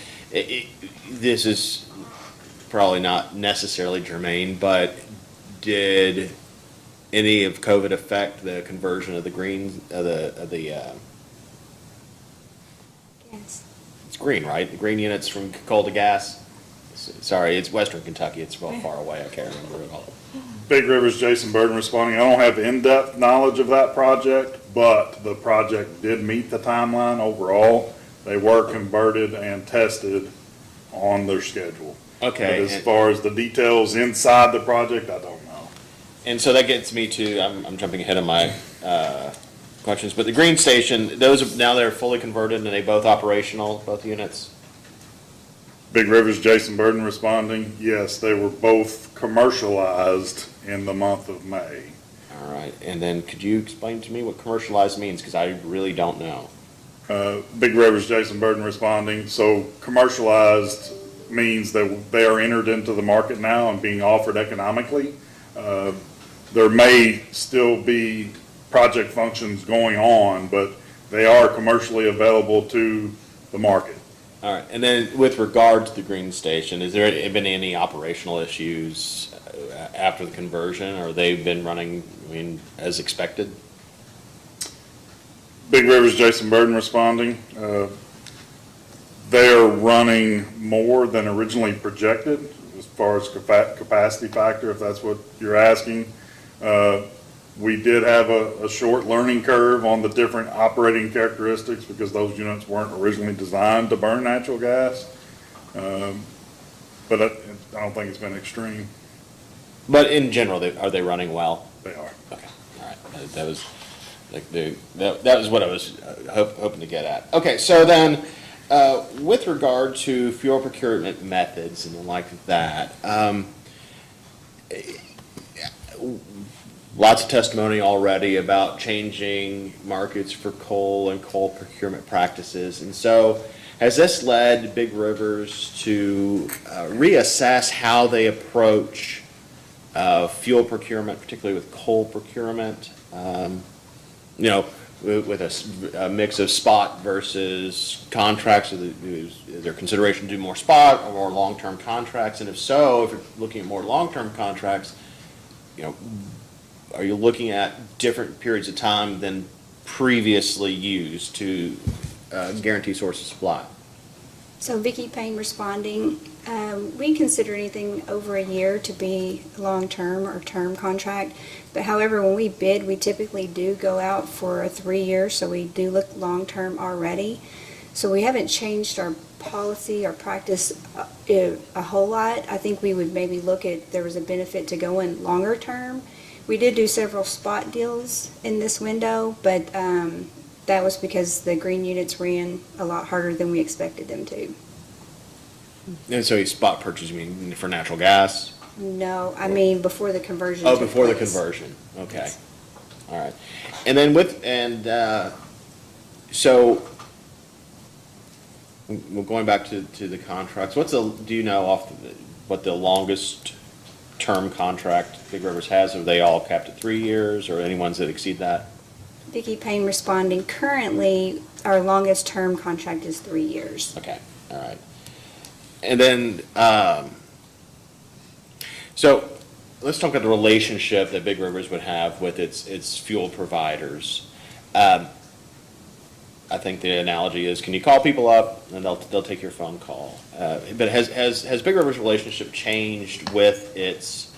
this is probably not necessarily germane, but did any of COVID affect the conversion of the green, Yes. it's green, right? The green units from coal to gas? Sorry, it's Western Kentucky. It's well far away. I can't remember it all. Big Rivers, Jason Burden responding. I don't have in-depth knowledge of that project, but the project did meet the timeline overall. They were converted and tested on their schedule. Okay. But as far as the details inside the project, I don't know. And so that gets me to, I'm jumping ahead of my questions, but the green station, those, now they're fully converted and they both operational, both units? Big Rivers, Jason Burden responding. Yes, they were both commercialized in the month of May. All right, and then could you explain to me what commercialized means, because I really don't know. Big Rivers, Jason Burden responding. So commercialized means that they are entered into the market now and being offered economically. There may still be project functions going on, but they are commercially available to the market. All right, and then with regard to the green station, has there been any operational issues after the conversion, or they've been running, I mean, as expected? Big Rivers, Jason Burden responding. They are running more than originally projected as far as capacity factor, if that's what you're asking. We did have a short learning curve on the different operating characteristics because those units weren't originally designed to burn natural gas. But I don't think it's been extreme. But in general, are they running well? They are. Okay, all right. That was like that was what I was hoping to get at. Okay, so then with regard to fuel procurement methods and the like of that, lots of testimony already about changing markets for coal and coal procurement practices. And so has this led Big Rivers to reassess how they approach fuel procurement, particularly with coal procurement? You know, with a mix of spot versus contracts, is there consideration to do more spot or more long-term contracts? And if so, if you're looking at more long-term contracts, you know, are you looking at different periods of time than previously used to guarantee source of supply? So Vicki Payne responding, we consider anything over a year to be long-term or term contract. But however, when we bid, we typically do go out for a 3 year, so we do look long-term already. So we haven't changed our policy or practice a whole lot. I think we would maybe look at, there was a benefit to going longer term. We did do several spot deals in this window, but that was because the green units ran a lot harder than we expected them to. And so you spot purchase, you mean for natural gas? No, I mean before the conversion. Oh, took before the place. conversion, okay. All right. And then so, going back to the contracts, do you know what the longest term contract Big Rivers has? Are they all capped at 3 years, or any ones that exceed that? Vicki Payne responding, currently our longest term contract is 3 years. Okay, all right. And then, so let's talk about the relationship that Big Rivers would have with its fuel providers. I think the analogy is, can you call people up and they'll take your phone call? But has Big Rivers' relationship changed with its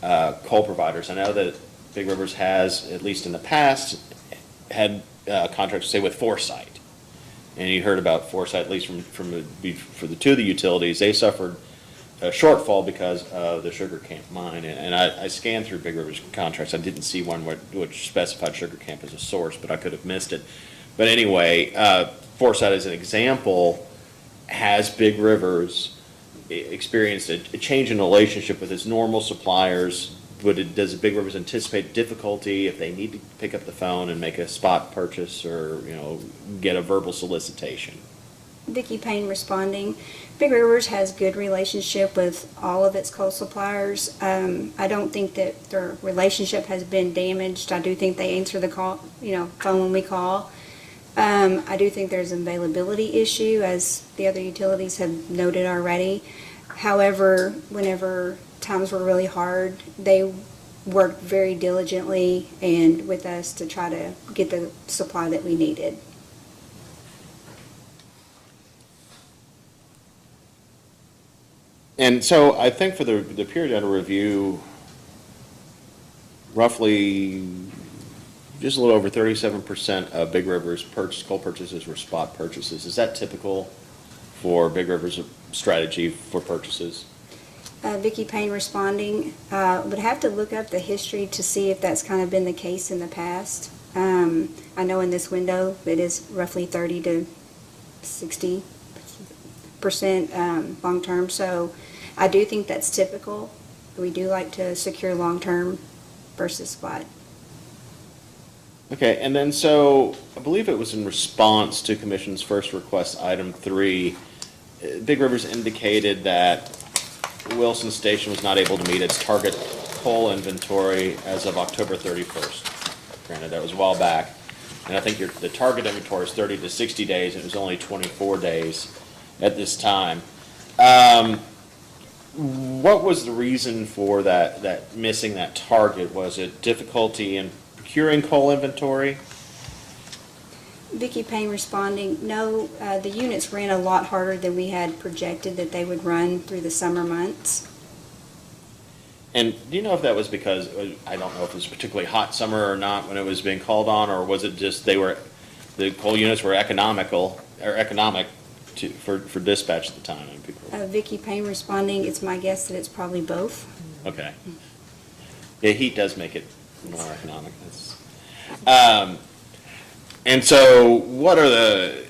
coal providers? I know that Big Rivers has, at least in the past, had contracts, say, with Foresight. And you heard about Foresight, at least for the two of the utilities. They suffered a shortfall because of the Sugar Camp mine. And I scanned through Big River's contracts. I didn't see one which specified Sugar Camp as a source, but I could have missed it. But anyway, Foresight, as an example, has Big Rivers experienced a change in relationship with its normal suppliers? Does Big Rivers anticipate difficulty if they need to pick up the phone and make a spot purchase, or get a verbal solicitation? Vicki Payne responding, Big Rivers has good relationship with all of its coal suppliers. I don't think that their relationship has been damaged. I do think they answer the call, phone when we call. I do think there's an availability issue, as the other utilities have noted already. However, whenever times were really hard, they worked very diligently and with us to try to get the supply that we needed. And so I think for the period under review, roughly just a little over 37% of Big River's coal purchases were spot purchases. Is that typical for Big River's strategy for purchases? Vicki Payne responding, would have to look up the history to see if that's kind of been the case in the past. I know in this window it is roughly 30 to 60% long-term, so I do think that's typical. We do like to secure long-term versus spot. Okay, and then so I believe it was in response to Commission's first request, item 3, Big Rivers indicated that Wilson Station was not able to meet its target coal inventory as of October 31st. Granted, that was a while back. And I think the target inventory is 30 to 60 days, and it was only 24 days at this time. What was the reason for that missing that target? Was it difficulty in procuring coal inventory? Vicki Payne responding, no, the units ran a lot harder than we had projected that they would run through the summer months. And do you know if that was because, I don't know if it was a particularly hot summer or not when it was being called on, or was it just the coal units were economic for dispatch at the time? Vicki Payne responding, it's my guess that it's probably both. Okay. Yeah, heat does make it more economic. And so what are the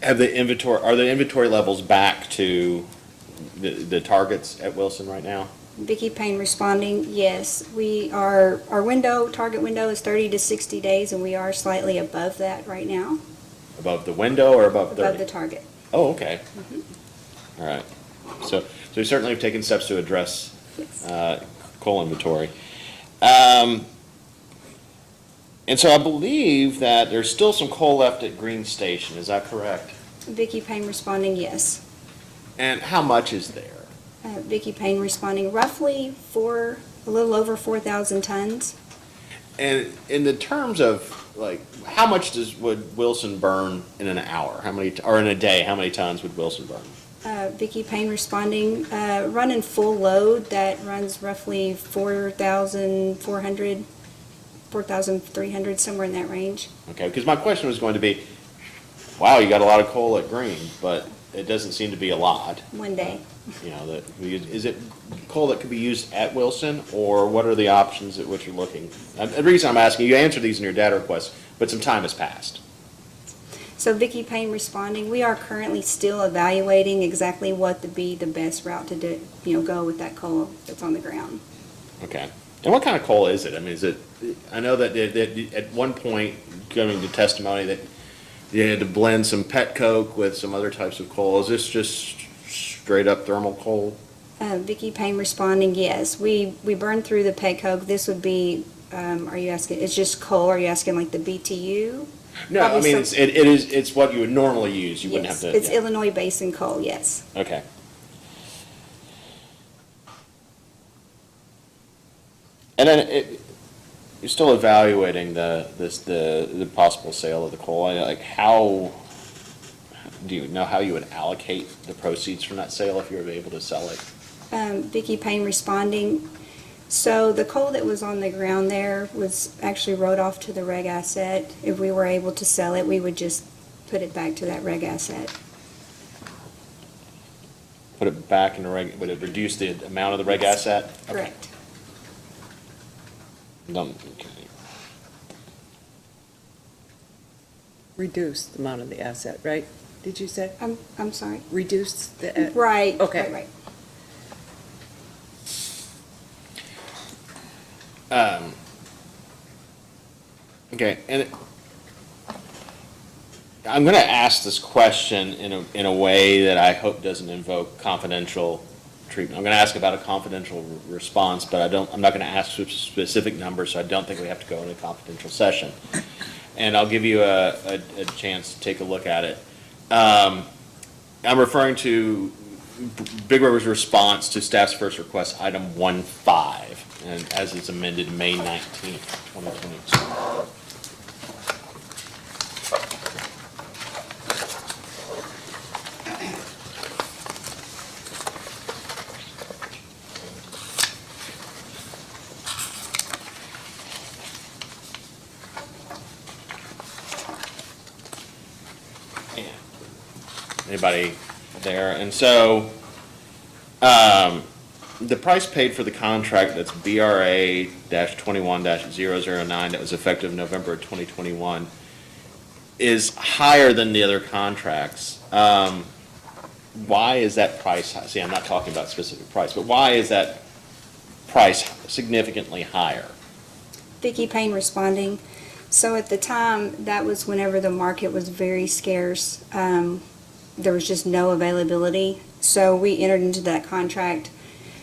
inventory levels back to the targets at Wilson right now? Vicky Payne responding, yes. Our target window is 30 to 60 days, and we are slightly above that right now, Above the window or above 30? above the target. Oh, okay. All right. So we certainly have taken steps to address coal inventory. And so I believe that there's still some coal left at Green Station, is that correct? Vicky Payne responding, yes. And how much is there? Vicky Payne responding, roughly a little over 4,000 tons. And in the terms of, like, how much would Wilson burn in an hour? Or in a day, how many tons would Wilson burn? Vicky Payne responding, running full load, that runs roughly 4,400, 4,300, somewhere in that range. Okay, because my question was going to be, wow, you got a lot of coal at Green, but it doesn't seem to be a lot. One day. You know, is it coal that could be used at Wilson, or what are the options at which you're looking? The reason I'm asking, you answered these in your data requests, but some time has passed. So Vicky Payne responding, we are currently still evaluating exactly what would be the best route to do, go with that coal that's on the ground. Okay. And what kind of coal is it? I mean, I know that at one point, going to testimony, that you had to blend some pet coke with some other types of coal. Is this just straight up thermal coal? Vicky Payne responding, yes. We burn through the pet coke. This would be, are you asking, it's just coal? Are you asking like the BTU? No, Probably I mean, it's what you would normally use. You wouldn't have to. It's Yeah. Illinois Basin coal, yes. Okay. And then you're still evaluating the possible sale of the coal. Like, how do you know how you would allocate the proceeds from that sale if you were able to sell it? Vicky Payne responding, so the coal that was on the ground there was actually wrote off to the reg asset. If we were able to sell it, we would just put it back to that reg asset. Put it back in the reg, would it reduce the amount of the reg asset? Correct. Okay. Reduce the amount of the asset, right? Did you say? I'm sorry? Reduce the. Right. Okay. Right. Okay, and I'm going to ask this question in a way that I hope doesn't invoke confidential treatment. I'm going to ask about a confidential response, but I'm not going to ask for specific numbers, so I don't think we have to go into a confidential session. And I'll give you a chance to take a look at it. I'm referring to Big River's response to staff's first request, item 1.5, and as it's amended May 19th, 2022. Anybody there? And so, the price paid for the contract that's BRA-21-009 that was effective November 2021 is higher than the other contracts. Why is that price? See, I'm not talking about specific price, but why is that price significantly higher? Vicky Payne responding, so at the time, that was whenever the market was very scarce. There was just no availability. So we entered into that contract.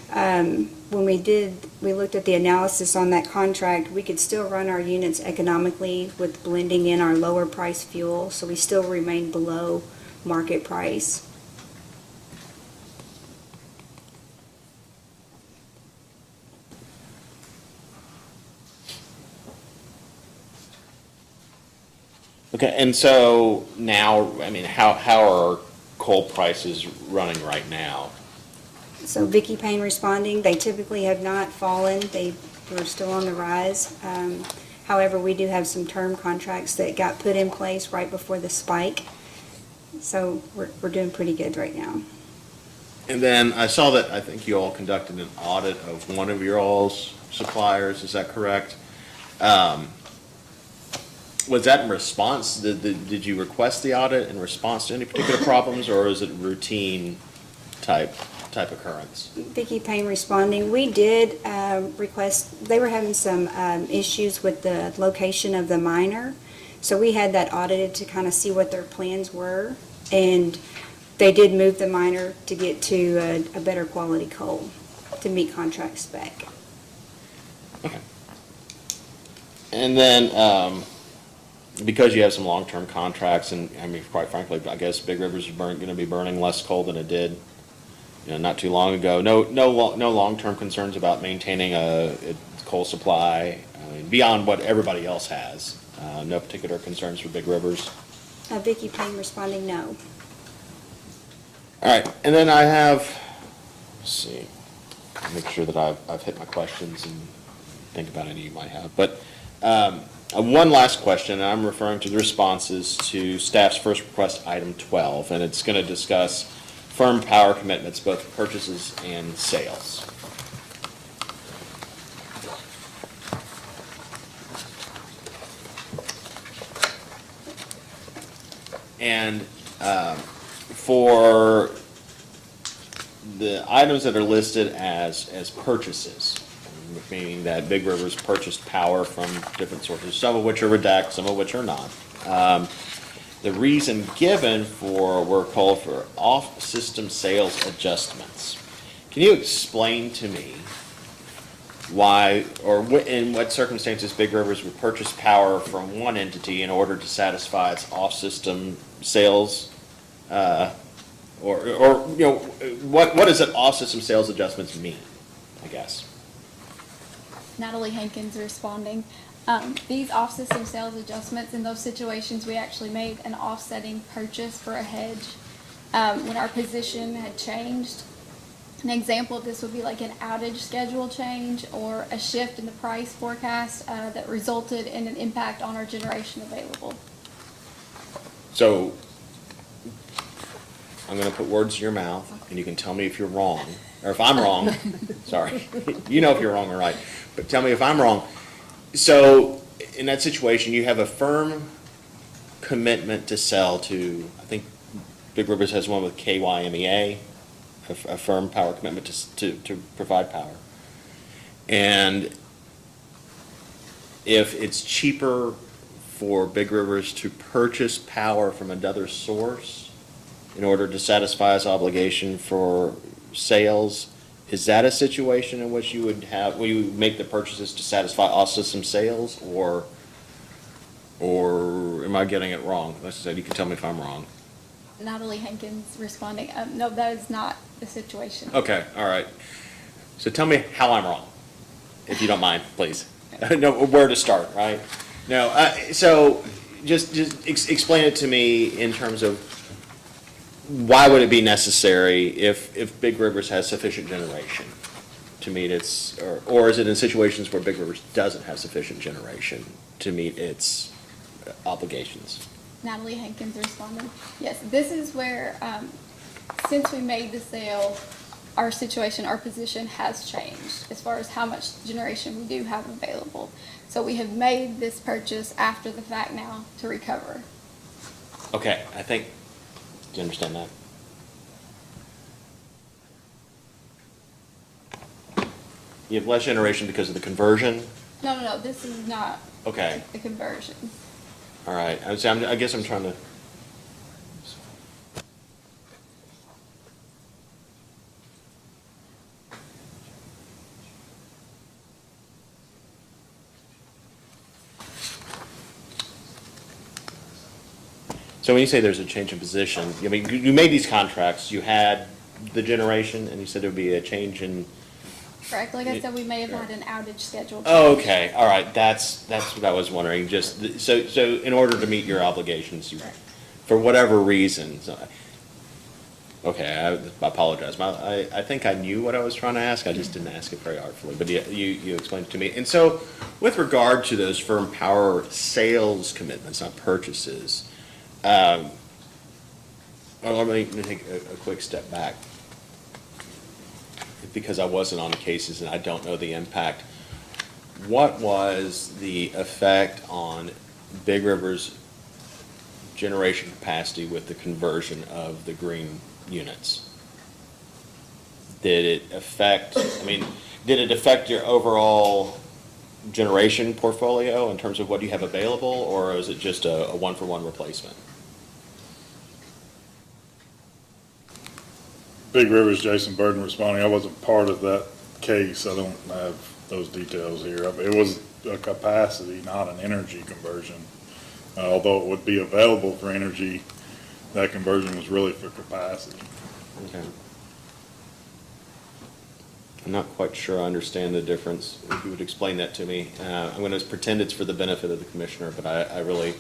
When we looked at the analysis on that contract, we could still run our units economically with blending in our lower price fuel, so we still remained below market price. Okay, and so now, I mean, how are coal prices running right now? So Vicky Payne responding, they typically have not fallen. We're still on the rise. However, we do have some term contracts that got put in place right before the spike. So we're doing pretty good right now. And then I saw that I think you all conducted an audit of one of your all's suppliers, is that correct? Was that in response, did you request the audit in response to any particular problems, or is it routine type type occurrence? Vicki Payne responding. We did request, they were having some issues with the location of the miner. So we had that audited to kind of see what their plans were. And they did move the miner to get to a better quality coal to meet contract spec. Okay. And then, because you have some long-term contracts, and I mean, quite frankly, I guess Big River's going to be burning less coal than it did, not too long ago. No long-term concerns about maintaining a coal supply, I mean, beyond what everybody else has. No particular concerns for Big Rivers. Vicki Payne responding, no. All right, and then I have, let's see, make sure that I've hit my questions and think about any you might have. But one last question, and I'm referring to the responses to staff's first request, item 12, and it's going to discuss firm power commitments, both purchases and sales. And for the items that are listed as purchases, meaning that Big River's purchased power from different sources, some of which are redacted, some of which are not. The reason given were called for off-system sales adjustments. Can you explain to me why, or in what circumstances Big Rivers would purchase power from one entity in order to satisfy its off-system sales? Or what does an off-system sales adjustments mean, I guess? Natalie Hankins responding. These off-system sales adjustments, in those situations, we actually made an offsetting purchase for a hedge when our position had changed. An example of this would be like an outage schedule change or a shift in the price forecast that resulted in an impact on our generation available. So I'm going to put words in your mouth, and you can tell me if you're wrong, or if I'm wrong. Sorry. You know if you're wrong or right, but tell me if I'm wrong. So in that situation, you have a firm commitment to sell to, I think Big Rivers has one with KYMEA, a firm power commitment to provide power. And if it's cheaper for Big Rivers to purchase power from another source in order to satisfy its obligation for sales, is that a situation in which you would make the purchases to satisfy off-system sales, or am I getting it wrong? Like I said, you can tell me if I'm wrong. Natalie Hankins responding, no, that is not the situation. Okay, all right. So tell me how I'm wrong, if you don't mind, please. No, where to start, right? No, so just explain it to me in terms of why would it be necessary if Big Rivers has sufficient generation to meet its, or is it in situations where Big Rivers doesn't have sufficient generation to meet its obligations? Natalie Hankins responding, yes, this is where, since we made the sale, our situation, our position has changed as far as how much generation we do have available. So we have made this purchase after the fact now to recover. Okay, I think, do you understand that? You have less generation because of the conversion? No, this is not Okay. a conversion. All right, I guess I'm trying to. So when you say there's a change in position, I mean, you made these contracts, you had the generation, and you said there would be a change in. Correct, like I said, we may have had an outage schedule. Oh, okay, all right, that's what I was wondering, just, so in order to meet your obligations, you, for whatever reason, okay, I apologize, I think I knew what I was trying to ask, I just didn't ask it very artfully, but you explained it to me. And so, with regard to those firm power sales commitments, not purchases, well, let me take a quick step back, because I wasn't on the cases and I don't know the impact. What was the effect on Big River's generation capacity with the conversion of the green units? Did it affect, did it affect your overall generation portfolio in terms of what you have available, or is it just a one-for-one replacement? Big River's Jason Burden responding. I wasn't part of that case. I don't have those details here. It was a capacity, not an energy conversion. Although it would be available for energy, that conversion was really for capacity. Okay. I'm not quite sure I understand the difference. If you would explain that to me. I'm going to pretend it's for the benefit of the commissioner, but I'm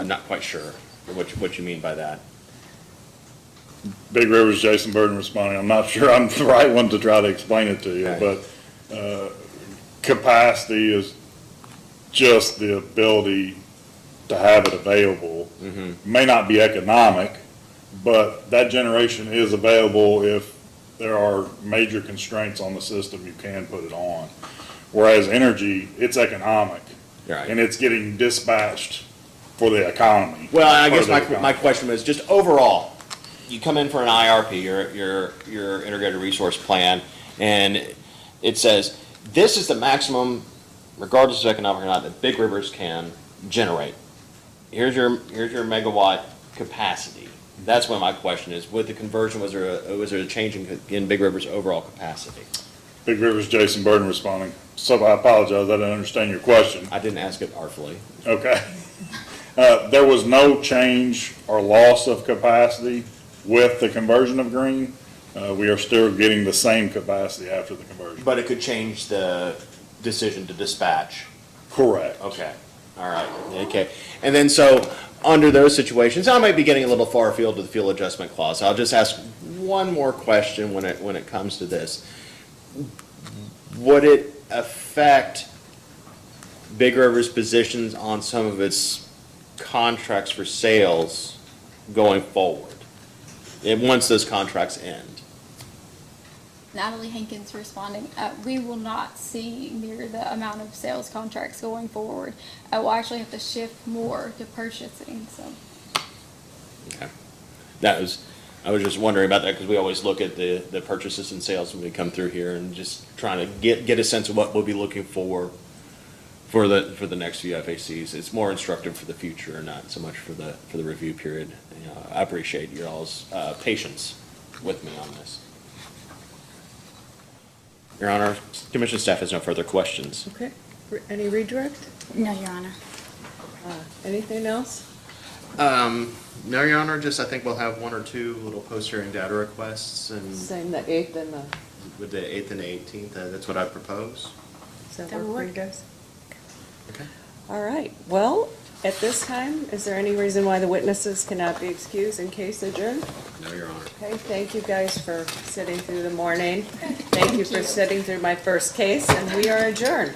not quite sure what you mean by that. Big River's Jason Burden responding. I'm not sure I'm the right one to try to explain it to you, Okay. but capacity is just the ability to have it available. May not be economic, but that generation is available if there are major constraints on the system, you can put it on. Whereas energy, it's economic. Right. And it's getting dispatched for the economy. Well, I Part guess of the my economy. question was just overall, you come in for an IRP, your integrated resource plan, and it says, this is the maximum, regardless of economic or not, that Big Rivers can generate. Here's your megawatt capacity. That's what my question is. With the conversion, was there a change in Big River's overall capacity? Big River's Jason Burden responding. So I apologize, I didn't understand your question. I didn't ask it artfully. Okay. There was no change or loss of capacity with the conversion of green. We are still getting the same capacity after the conversion. But it could change the decision to dispatch. Correct. Okay, all right, okay. And then so, under those situations, I might be getting a little far afield to the fuel adjustment clause. I'll just ask one more question when it comes to this. Would it affect Big River's positions on some of its contracts for sales going forward? Once those contracts end? Natalie Hankins responding, we will not see near the amount of sales contracts going forward. We'll actually have to shift more to purchasing, so. Okay. I was just wondering about that because we always look at the purchases and sales when we come through here and just trying to get a sense of what we'll be looking for the next few FACs. It's more instructive for the future and not so much for the review period. I appreciate your all's patience with me on this. Your Honor, Commission staff has no further questions. Okay, any redirect? No, Your Honor. Anything else? No, Your Honor, just I think we'll have one or two little post-hearing data requests and Same, the 8th and the, with the 8th and the 18th, that's what I propose. does that work for you guys? Okay. All right, well, at this time, is there any reason why the witnesses cannot be excused in case adjourned? No, Your Honor. Okay, thank you guys for sitting through the morning. Thank you for sitting through my first case, and we are adjourned.